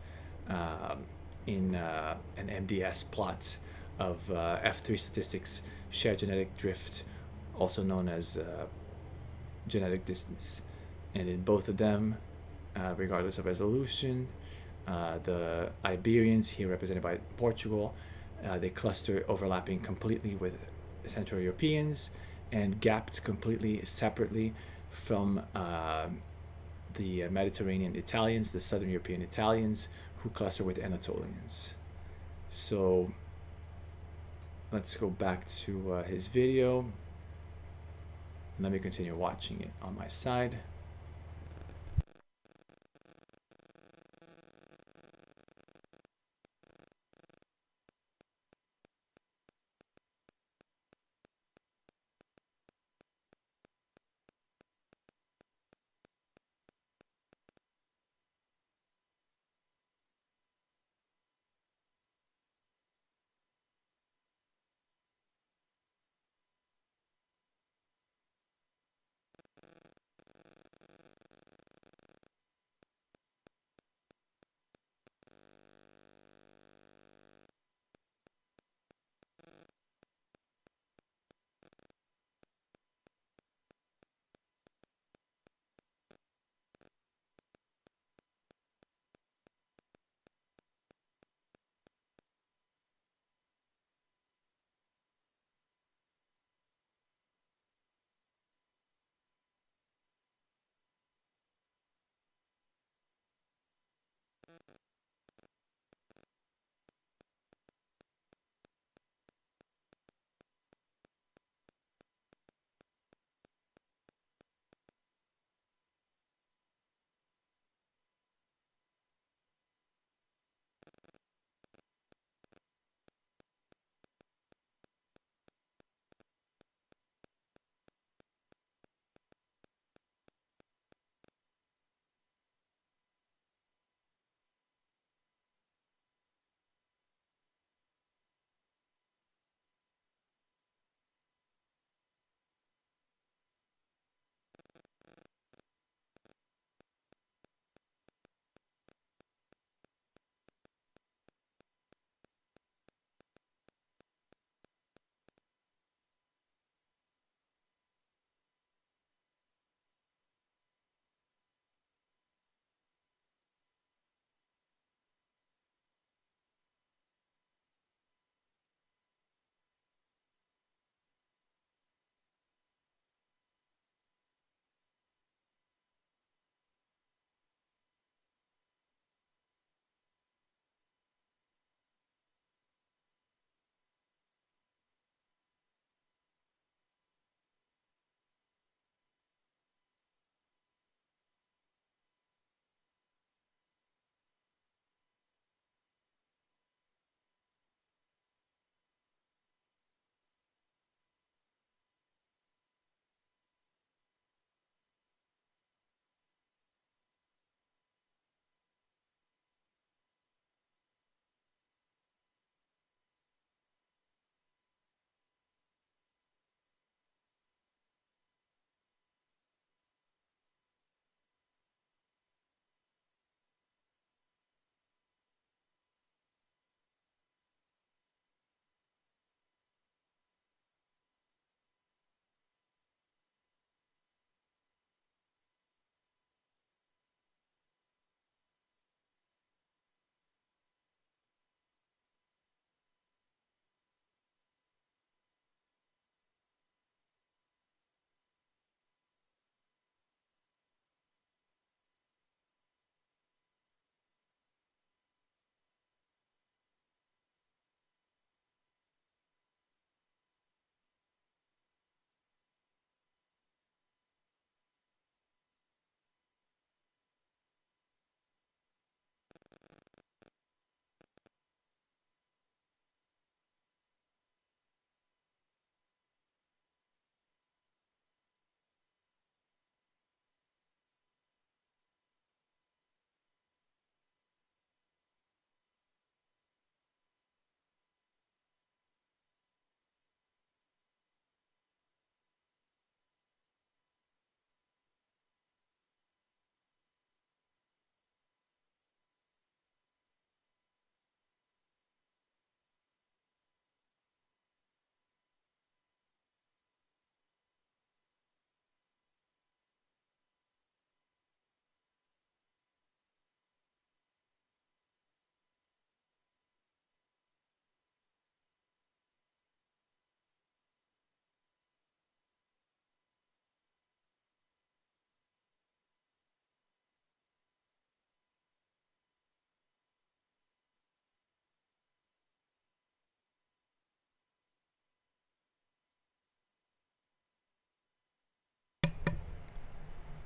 in an MDS plot of F3 statistics, shared genetic drift, also known as genetic distance. And in both of them, regardless of resolution, the Iberians, here represented by Portugal, they cluster overlapping completely with Central Europeans and gapped completely separately from the Mediterranean Italians, the Southern European Italians, who cluster with Anatolians. So let's go back to his video. Let me continue watching it on my side.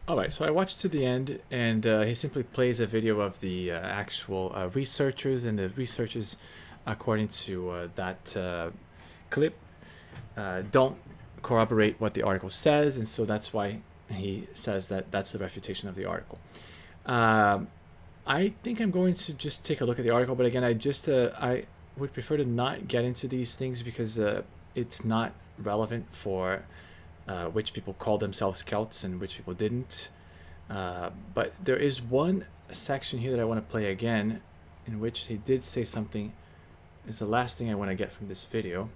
All right, so I watched to the end, and he simply plays a video of the actual researchers, and the researchers, according to that clip, don't corroborate what the article says, and so that's why he says that that's the refutation of the article. I think I'm going to just take a look at the article, but again, I would prefer to not get into these things because it's not relevant for which people call themselves Celts and which people didn't. But there is one section here that I want to play again, in which he did say something. Is the last thing I want to get from this video.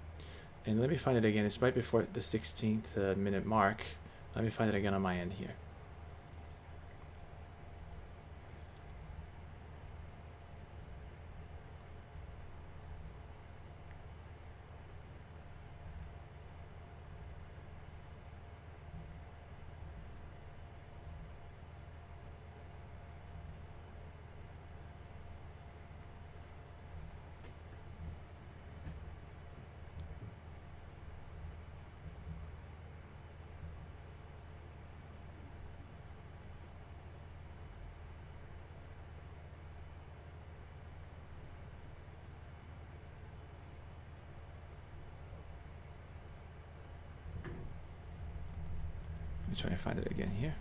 And let me find it again. It's right before the 16th minute mark. Let me find it again on my end here. Let me try and find it again here.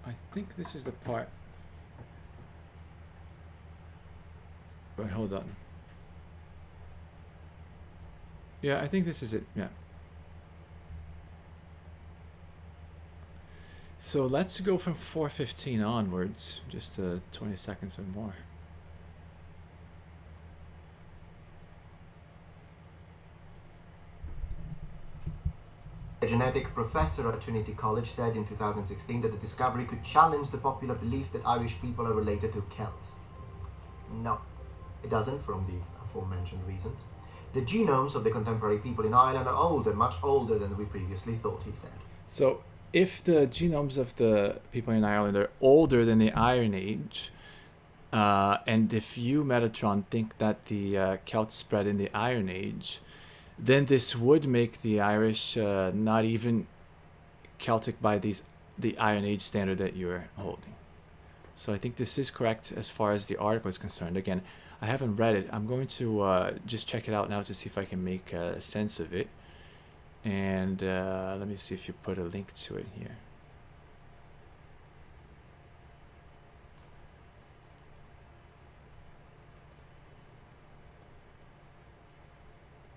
I think this is the part. Wait, hold on. Yeah, I think this is it. Yeah. So let's go from 4:15 onwards, just 20 seconds or more. A genetic professor at Trinity College said in 2016 that the discovery could challenge the popular belief that Irish people are related to Celts. No, it doesn't, from the aforementioned reasons. The genomes of the contemporary people in Ireland are older, much older than we previously thought, he said. So if the genomes of the people in Ireland are older than the Iron Age, and if you, Metatron, think that the Celts spread in the Iron Age, then this would make the Irish not even Celtic by these the Iron Age standard that you're holding. So I think this is correct as far as the article is concerned. Again, I haven't read it. I'm going to just check it out now to see if I can make sense of it. And let me see if you put a link to it here.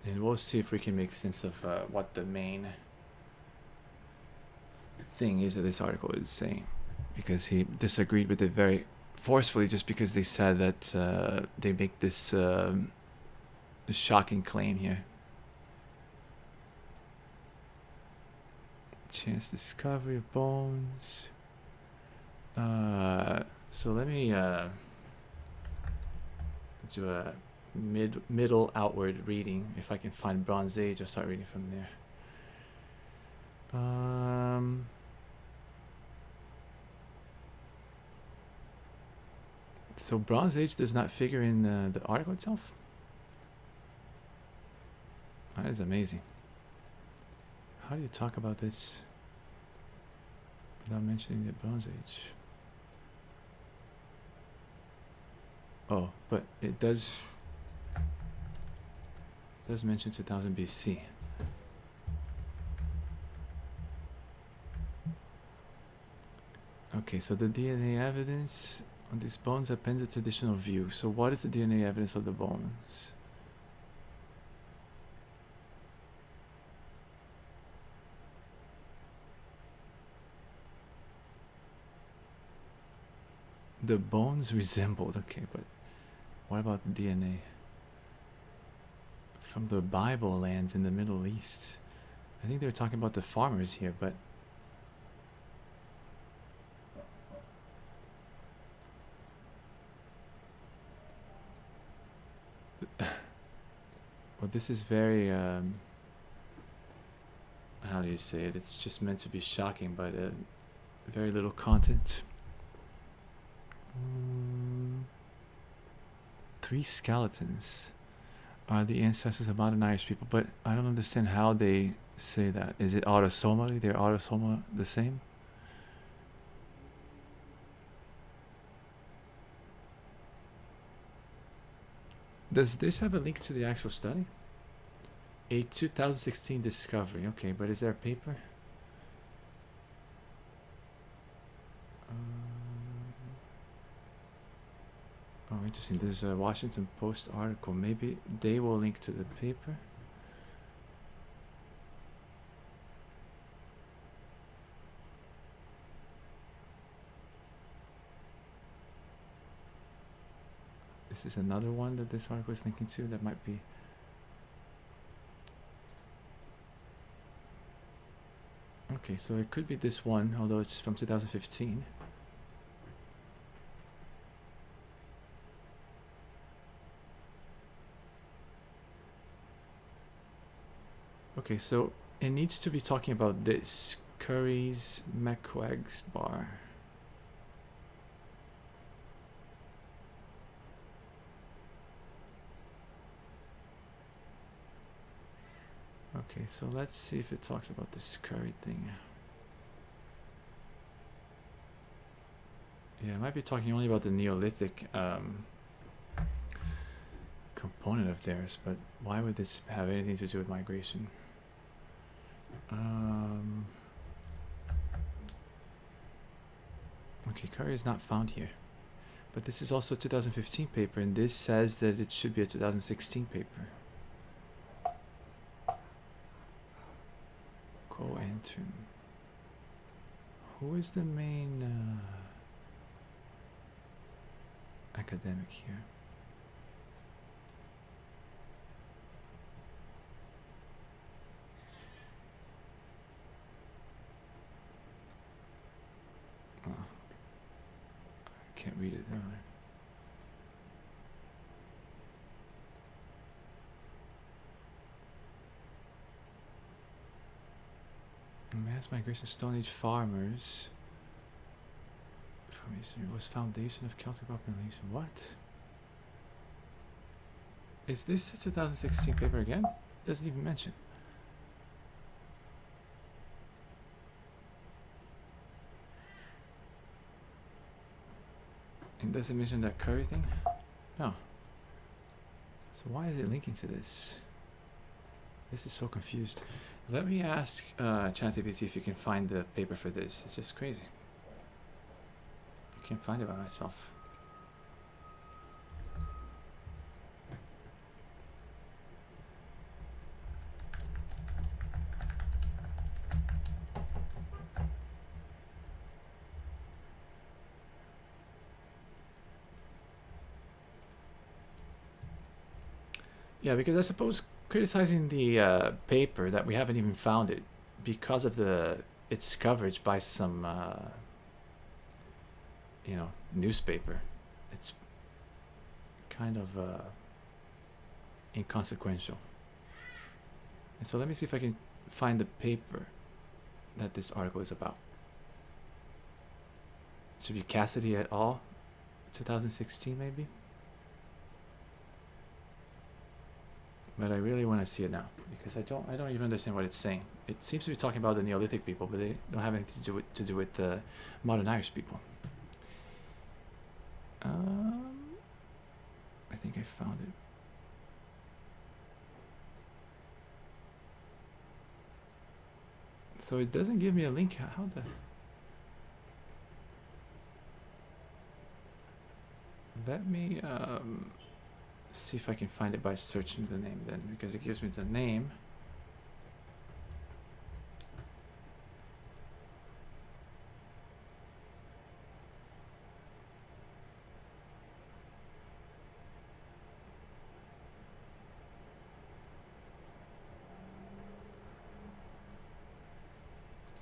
And we'll see if we can make sense of what the main thing is that this article is saying. Because he disagreed with it very forcefully just because they said that they make this shocking claim here. Chance discovery of bones. So let me do a middle outward reading. If I can find Bronze Age, I'll start reading from there. So Bronze Age does not figure in the article itself? That is amazing. How do you talk about this without mentioning the Bronze Age? Oh, but it does mention 2000 BC. Okay, so the DNA evidence on these bones appends a traditional view. So what is the DNA evidence of the bones? The bones resembled, okay, but what about the DNA? From the Bible lands in the Middle East. I think they're talking about the farmers here, but well, this is very how do you say it? It's just meant to be shocking, but very little content. 3 skeletons are the ancestors of modern Irish people, but I don't understand how they say that. Is it autosomally? They're autosomal the same? Does this have a link to the actual study? A 2016 discovery. Okay, but is there a paper? Oh, interesting. There's a Washington Post article. Maybe they will link to the paper. This is another one that this article is linking to. That might be. Okay, so it could be this one, although it's from 2015. Okay, so it needs to be talking about this Curry's McQuagg's bar. Okay, so let's see if it talks about this Curry thing. Yeah, it might be talking only about the Neolithic component of theirs, but why would this have anything to do with migration? Okay, Curry is not found here, but this is also a 2015 paper, and this says that it should be a 2016 paper. Coentrum. Who is the main academic here? Oh, I can't read it, don't I? Mass migration of Stone Age farmers from Eastern was foundation of Celtic population. What? Is this a 2016 paper again? Doesn't even mention. It doesn't mention that curry thing? No. So why is it linking to this? This is so confused. Let me ask ChatGPT if you can find the paper for this. It's just crazy. I can't find it by myself. Yeah, because I suppose criticizing the paper that we haven't even found it because of its coverage by some you know, newspaper, it's kind of inconsequential. And so let me see if I can find the paper that this article is about. It should be Cassidy et al. 2016 maybe. But I really want to see it now because I don't even understand what it's saying. It seems to be talking about the Neolithic people, but they don't have anything to do with the modern Irish people. I think I found it. So it doesn't give me a link. How the? Let me see if I can find it by searching the name then, because it gives me the name.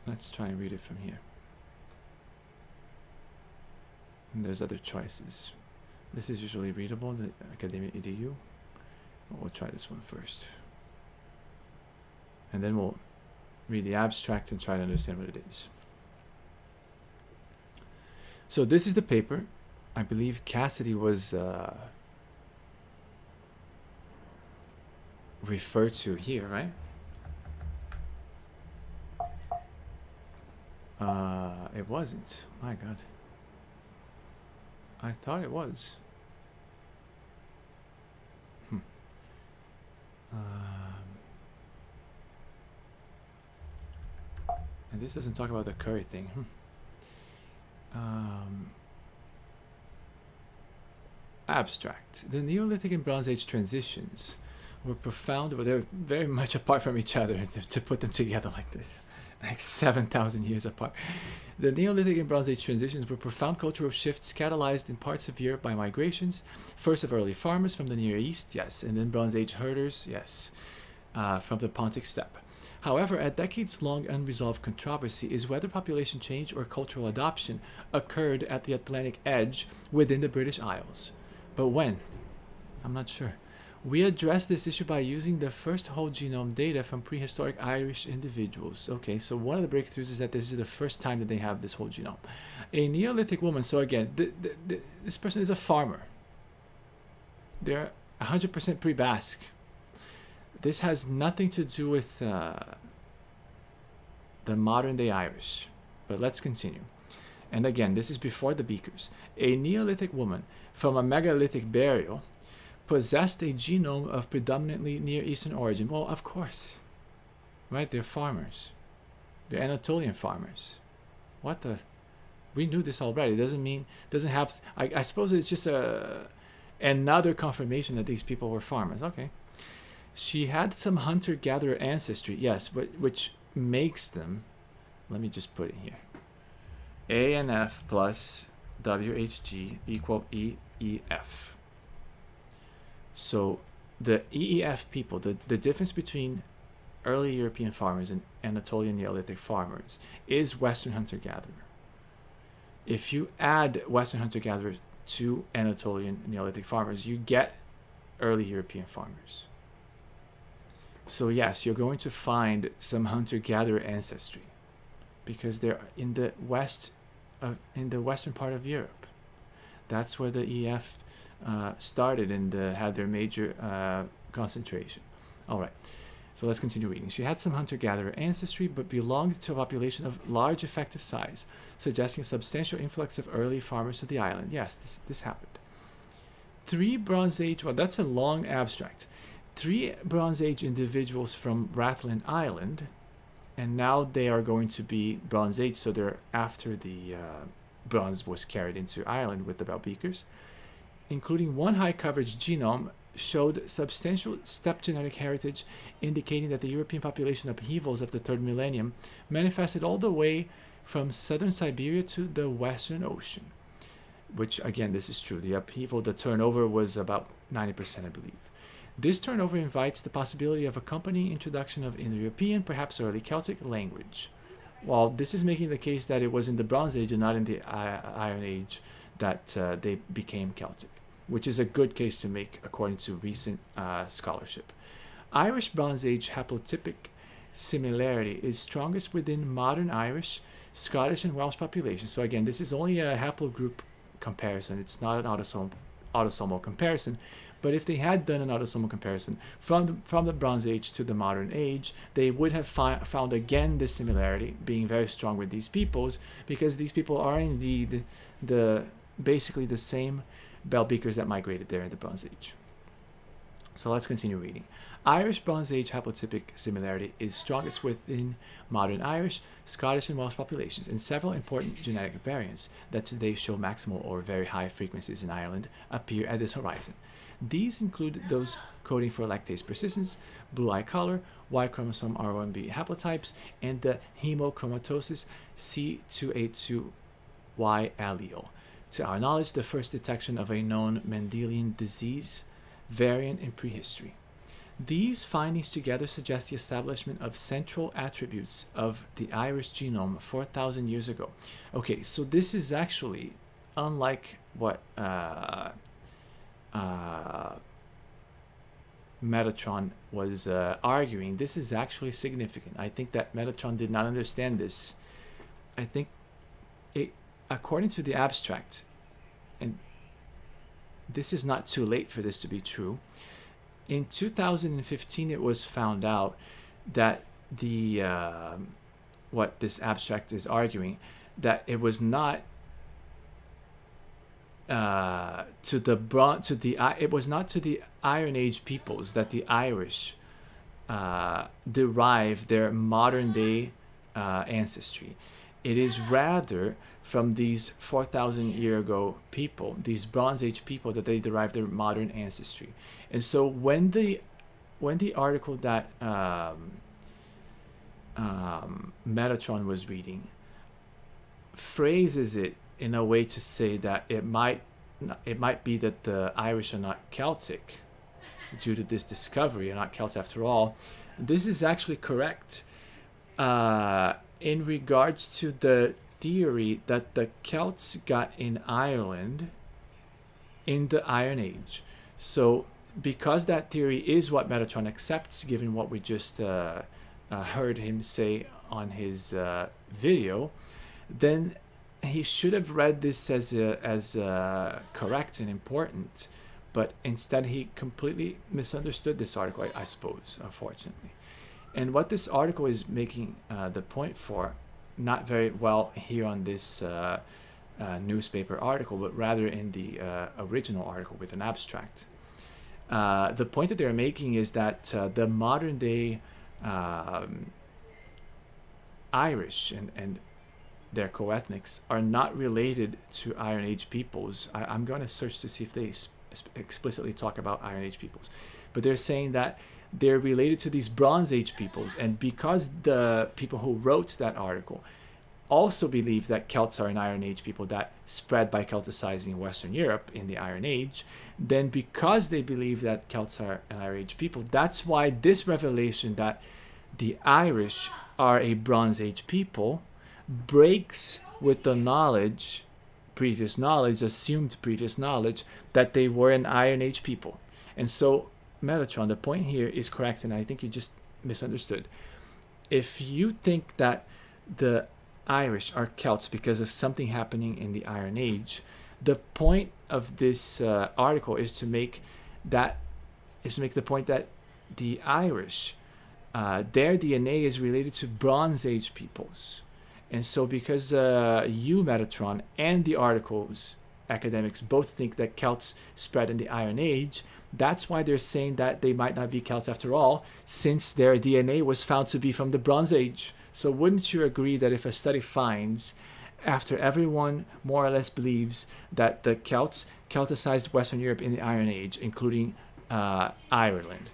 Let's try and read it from here. And there's other choices. This is usually readable, the Academic EDU. We'll try this one first. And then we'll read the abstract and try to understand what it is. So this is the paper. I believe Cassidy was referred to here, right? It wasn't. My God. I thought it was. And this doesn't talk about the curry thing. Abstract. The Neolithic and Bronze Age transitions were profound, but they're very much apart from each other to put them together like this. Like 7,000 years apart. The Neolithic and Bronze Age transitions were profound cultural shifts catalyzed in parts of Europe by migrations, first of early farmers from the Near East, yes, and then Bronze Age herders, yes, from the Pontic steppe. However, a decades-long unresolved controversy is whether population change or cultural adoption occurred at the Atlantic edge within the British Isles. But when? I'm not sure. We address this issue by using the first whole genome data from prehistoric Irish individuals. Okay, so one of the breakthroughs is that this is the first time that they have this whole genome. A Neolithic woman, so again, this person is a farmer. They're 100% pre-Basque. This has nothing to do with the modern day Irish. But let's continue. And again, this is before the Beakers. A Neolithic woman from a megalithic burial possessed a genome of predominantly Near Eastern origin. Well, of course, right? They're farmers. They're Anatolian farmers. What the? We knew this already. Doesn't have. I suppose it's just another confirmation that these people were farmers. Okay. She had some hunter-gatherer ancestry. Yes, but which makes them. Let me just put it here. ANF plus WHG equal EEF. So the EEF people, the difference between early European farmers and Anatolian Neolithic farmers is Western hunter-gatherer. If you add Western hunter-gatherer to Anatolian Neolithic farmers, you get early European farmers. So yes, you're going to find some hunter-gatherer ancestry because they're in the western part of Europe. That's where the EF started and had their major concentration. All right. So let's continue reading. She had some hunter-gatherer ancestry, but belonged to a population of large effective size, suggesting a substantial influx of early farmers to the island. Yes, this happened. 3 Bronze Age, well, that's a long abstract. 3 Bronze Age individuals from Rathlin Island, and now they are going to be Bronze Age, so they're after the bronze was carried into Ireland with the Balbeakers, including 1 high-coverage genome, showed substantial steppe genetic heritage, indicating that the European population upheavals of the 3rd millennium manifested all the way from southern Siberia to the Western Ocean. Which, again, this is true. The upheaval, the turnover was about 90%, I believe. This turnover invites the possibility of accompanying introduction of Indo-European, perhaps early Celtic language. While this is making the case that it was in the Bronze Age and not in the Iron Age that they became Celtic, which is a good case to make according to recent scholarship. Irish Bronze Age haplotypic similarity is strongest within modern Irish, Scottish, and Welsh populations. So again, this is only a haplogroup comparison. It's not an autosomal comparison. But if they had done an autosomal comparison from the Bronze Age to the modern age, they would have found again this similarity being very strong with these peoples, because these people are indeed basically the same Balbeakers that migrated there in the Bronze Age. So let's continue reading. Irish Bronze Age haplotypic similarity is strongest within modern Irish, Scottish, and Welsh populations, and several important genetic variants that today show maximal or very high frequencies in Ireland appear at this horizon. These include those coding for lactase persistence, blue eye color, Y chromosome ROMB haplotypes, and the hemochromatosis C282Y allele. To our knowledge, the first detection of a known Mendelian disease variant in prehistory. These findings together suggest the establishment of central attributes of the Irish genome 4,000 years ago. Okay, so this is actually unlike what Metatron was arguing. This is actually significant. I think that Metatron did not understand this. I think it, according to the abstract, and this is not too late for this to be true, in 2015 it was found out that the what this abstract is arguing, that it was not it was not to the Iron Age peoples that the Irish derive their modern day ancestry. It is rather from these 4,000 year ago people, these Bronze Age people, that they derive their modern ancestry. And so when the article that Metatron was reading phrases it in a way to say that it might be that the Irish are not Celtic due to this discovery, are not Celts after all, this is actually correct in regards to the theory that the Celts got in Ireland in the Iron Age. So because that theory is what Metatron accepts, given what we just heard him say on his video, then he should have read this as correct and important, but instead he completely misunderstood this article, I suppose, unfortunately. And what this article is making the point for, not very well here on this newspaper article, but rather in the original article with an abstract. The point that they're making is that the modern day Irish and their co-ethnics are not related to Iron Age peoples. I'm going to search to see if they explicitly talk about Iron Age peoples. But they're saying that they're related to these Bronze Age peoples. And because the people who wrote that article also believe that Celts are an Iron Age people that spread by Celticizing Western Europe in the Iron Age, then because they believe that Celts are an Iron Age people, that's why this revelation that the Irish are a Bronze Age people breaks with the knowledge, assumed previous knowledge, that they were an Iron Age people. And so, Metatron, the point here is correct, and I think you just misunderstood. If you think that the Irish are Celts because of something happening in the Iron Age, the point of this article is to make the point that the Irish their DNA is related to Bronze Age peoples. And so because you, Metatron, and the article's academics both think that Celts spread in the Iron Age, that's why they're saying that they might not be Celts after all, since their DNA was found to be from the Bronze Age. So wouldn't you agree that if a study finds, after everyone more or less believes that the Celts Celticized Western Europe in the Iron Age, including Ireland,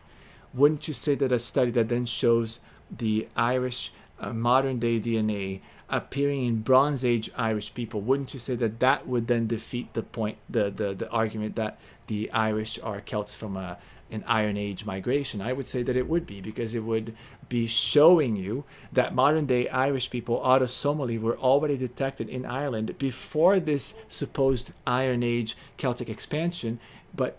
wouldn't you say that a study that then shows the Irish modern day DNA appearing in Bronze Age Irish people, wouldn't you say that that would then defeat the point, the argument that the Irish are Celts from an Iron Age migration? I would say that it would be, because it would be showing you that modern day Irish people autosomally were already detected in Ireland before this supposed Iron Age Celtic expansion, but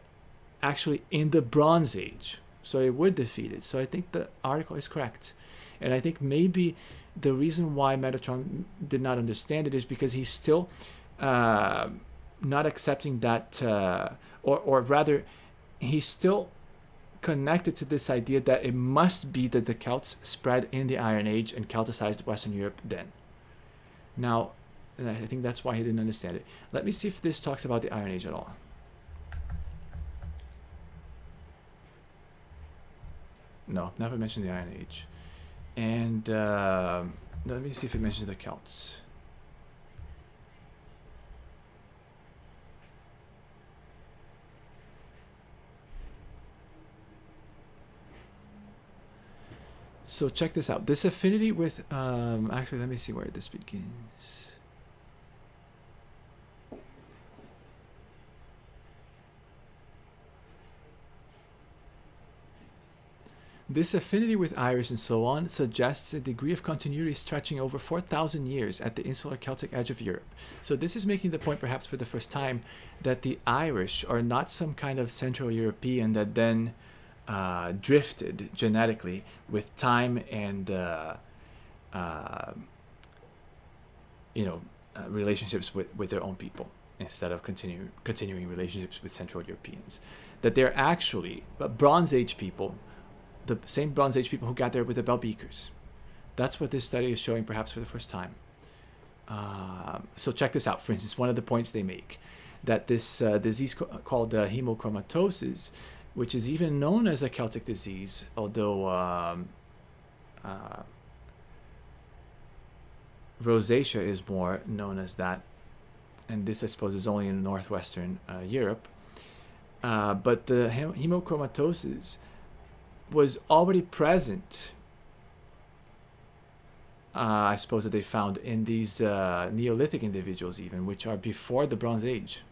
actually in the Bronze Age. So it would defeat it. So I think the article is correct. And I think maybe the reason why Metatron did not understand it is because he's still not accepting that, or rather, he's still connected to this idea that it must be that the Celts spread in the Iron Age and Celticized Western Europe then. Now, I think that's why he didn't understand it. Let me see if this talks about the Iron Age at all. No, never mentioned the Iron Age. And let me see if it mentions the Celts. So check this out. This affinity with, actually, let me see where this begins. This affinity with Irish and so on suggests a degree of continuity stretching over 4,000 years at the insular Celtic edge of Europe. So this is making the point, perhaps for the first time, that the Irish are not some kind of Central European that then drifted genetically with time and relationships with their own people, instead of continuing relationships with Central Europeans. That they're actually Bronze Age people, the same Bronze Age people who got there with the bell beakers. That's what this study is showing, perhaps for the first time. So check this out. For instance, one of the points they make, that this disease called hemochromatosis, which is even known as a Celtic disease, although rosacea is more known as that, and this I suppose is only in northwestern Europe. But the hemochromatosis was already present, I suppose, that they found in these Neolithic individuals even, which are before the Bronze Age.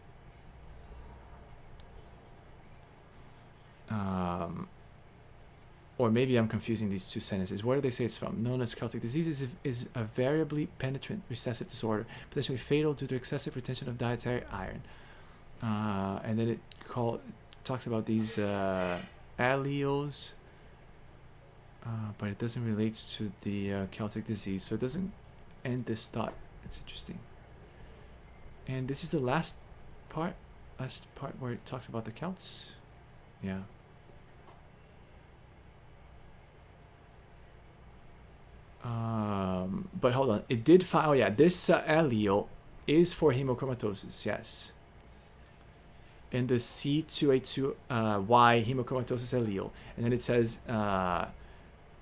Or maybe I'm confusing these two sentences. Where do they say it's from? Known as Celtic disease is a variably penetrant recessive disorder, potentially fatal due to excessive retention of dietary iron. And then it talks about these alleles, but it doesn't relate to the Celtic disease, so it doesn't end this thought. It's interesting. And this is the last part where it talks about the Celts. Yeah. But hold on, it did find, oh yeah, this allele is for hemochromatosis, yes. In the C282Y hemochromatosis allele, and then it says that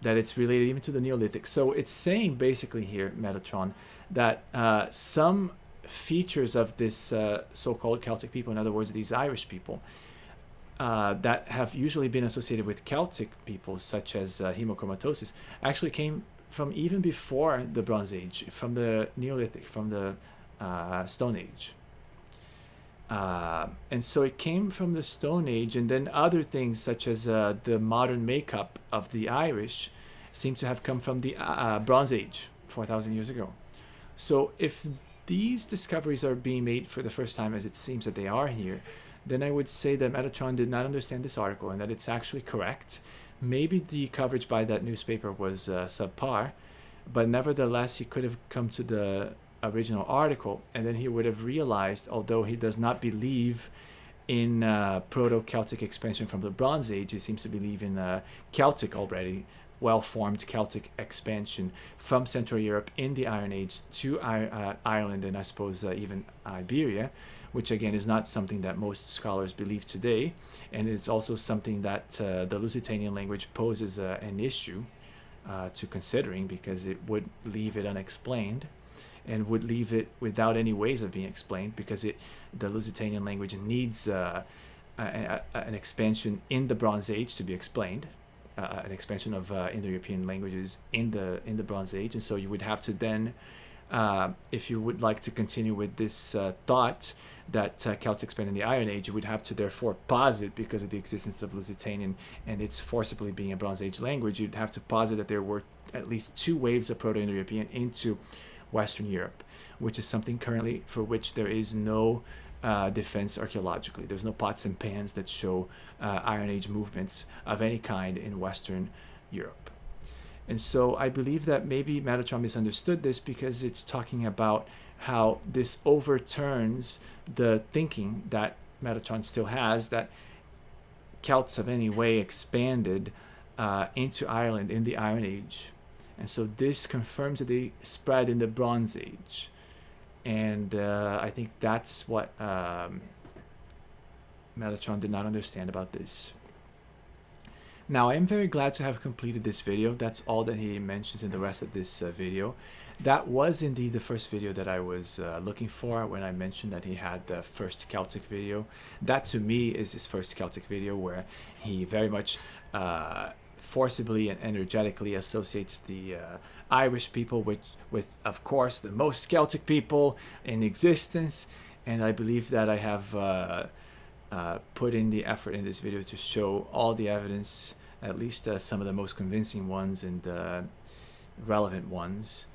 it's related even to the Neolithic. So it's saying basically here, Metatron, that some features of this so-called Celtic people, in other words, these Irish people, that have usually been associated with Celtic people, such as hemochromatosis, actually came from even before the Bronze Age, from the Neolithic, from the Stone Age. And so it came from the Stone Age, and then other things such as the modern makeup of the Irish seem to have come from the Bronze Age, 4,000 years ago. So if these discoveries are being made for the first time, as it seems that they are here, then I would say that Metatron did not understand this article and that it's actually correct. Maybe the coverage by that newspaper was subpar, but nevertheless he could have come to the original article, and then he would have realized, although he does not believe in Proto-Celtic expansion from the Bronze Age, he seems to believe in Celtic already, well-formed Celtic expansion from Central Europe in the Iron Age to Ireland, and I suppose even Iberia, which again is not something that most scholars believe today, and it's also something that the Lusitanian language poses an issue to considering, because it would leave it unexplained and would leave it without any ways of being explained, because the Lusitanian language needs an expansion in the Bronze Age to be explained, an expansion of Indo-European languages in the Bronze Age. And so you would have to then, if you would like to continue with this thought that Celts expand in the Iron Age, you would have to therefore posit, because of the existence of Lusitanian and its forcibly being a Bronze Age language, you'd have to posit that there were at least 2 waves of Proto-Indo-European into Western Europe, which is something currently for which there is no defense archaeologically. There's no pots and pans that show Iron Age movements of any kind in Western Europe. And so I believe that maybe Metatron misunderstood this, because it's talking about how this overturns the thinking that Metatron still has, that Celts have any way expanded into Ireland in the Iron Age. And so this confirms that they spread in the Bronze Age. And I think that's what Metatron did not understand about this. Now, I am very glad to have completed this video. That's all that he mentions in the rest of this video. That was indeed the first video that I was looking for when I mentioned that he had the first Celtic video. That to me is his first Celtic video, where he very much forcibly and energetically associates the Irish people with, of course, the most Celtic people in existence. And I believe that I have put in the effort in this video to show all the evidence, at least some of the most convincing ones and relevant ones,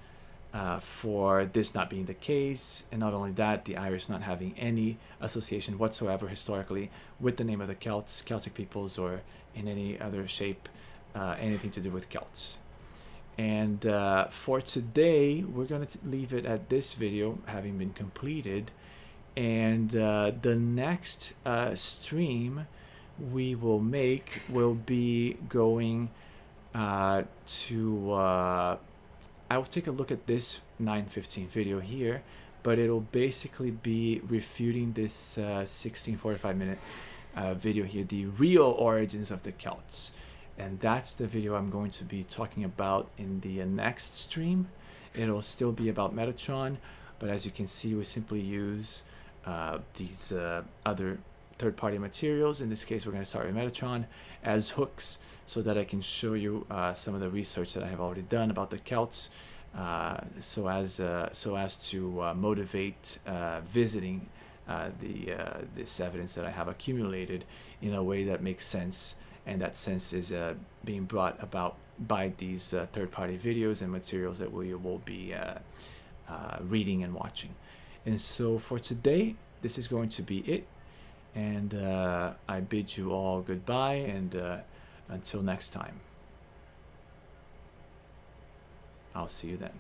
for this not being the case. And not only that, the Irish not having any association whatsoever historically with the name of the Celts, Celtic peoples, or in any other shape anything to do with Celts. And for today, we're going to leave it at this video having been completed. And the next stream we will make will be going to I will take a look at this 9:15 video here, but it'll basically be refuting this 16:45-minute video here, the real origins of the Celts. And that's the video I'm going to be talking about in the next stream. It'll still be about Metatron, but as you can see, we simply use these other third-party materials. In this case, we're going to start with Metatron as hooks, so that I can show you some of the research that I have already done about the Celts, so as to motivate visiting this evidence that I have accumulated in a way that makes sense, and that sense is being brought about by these third-party videos and materials that we will be reading and watching. And so for today, this is going to be it, and I bid you all goodbye, and until next time, I'll see you then.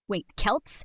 Wait, Celts?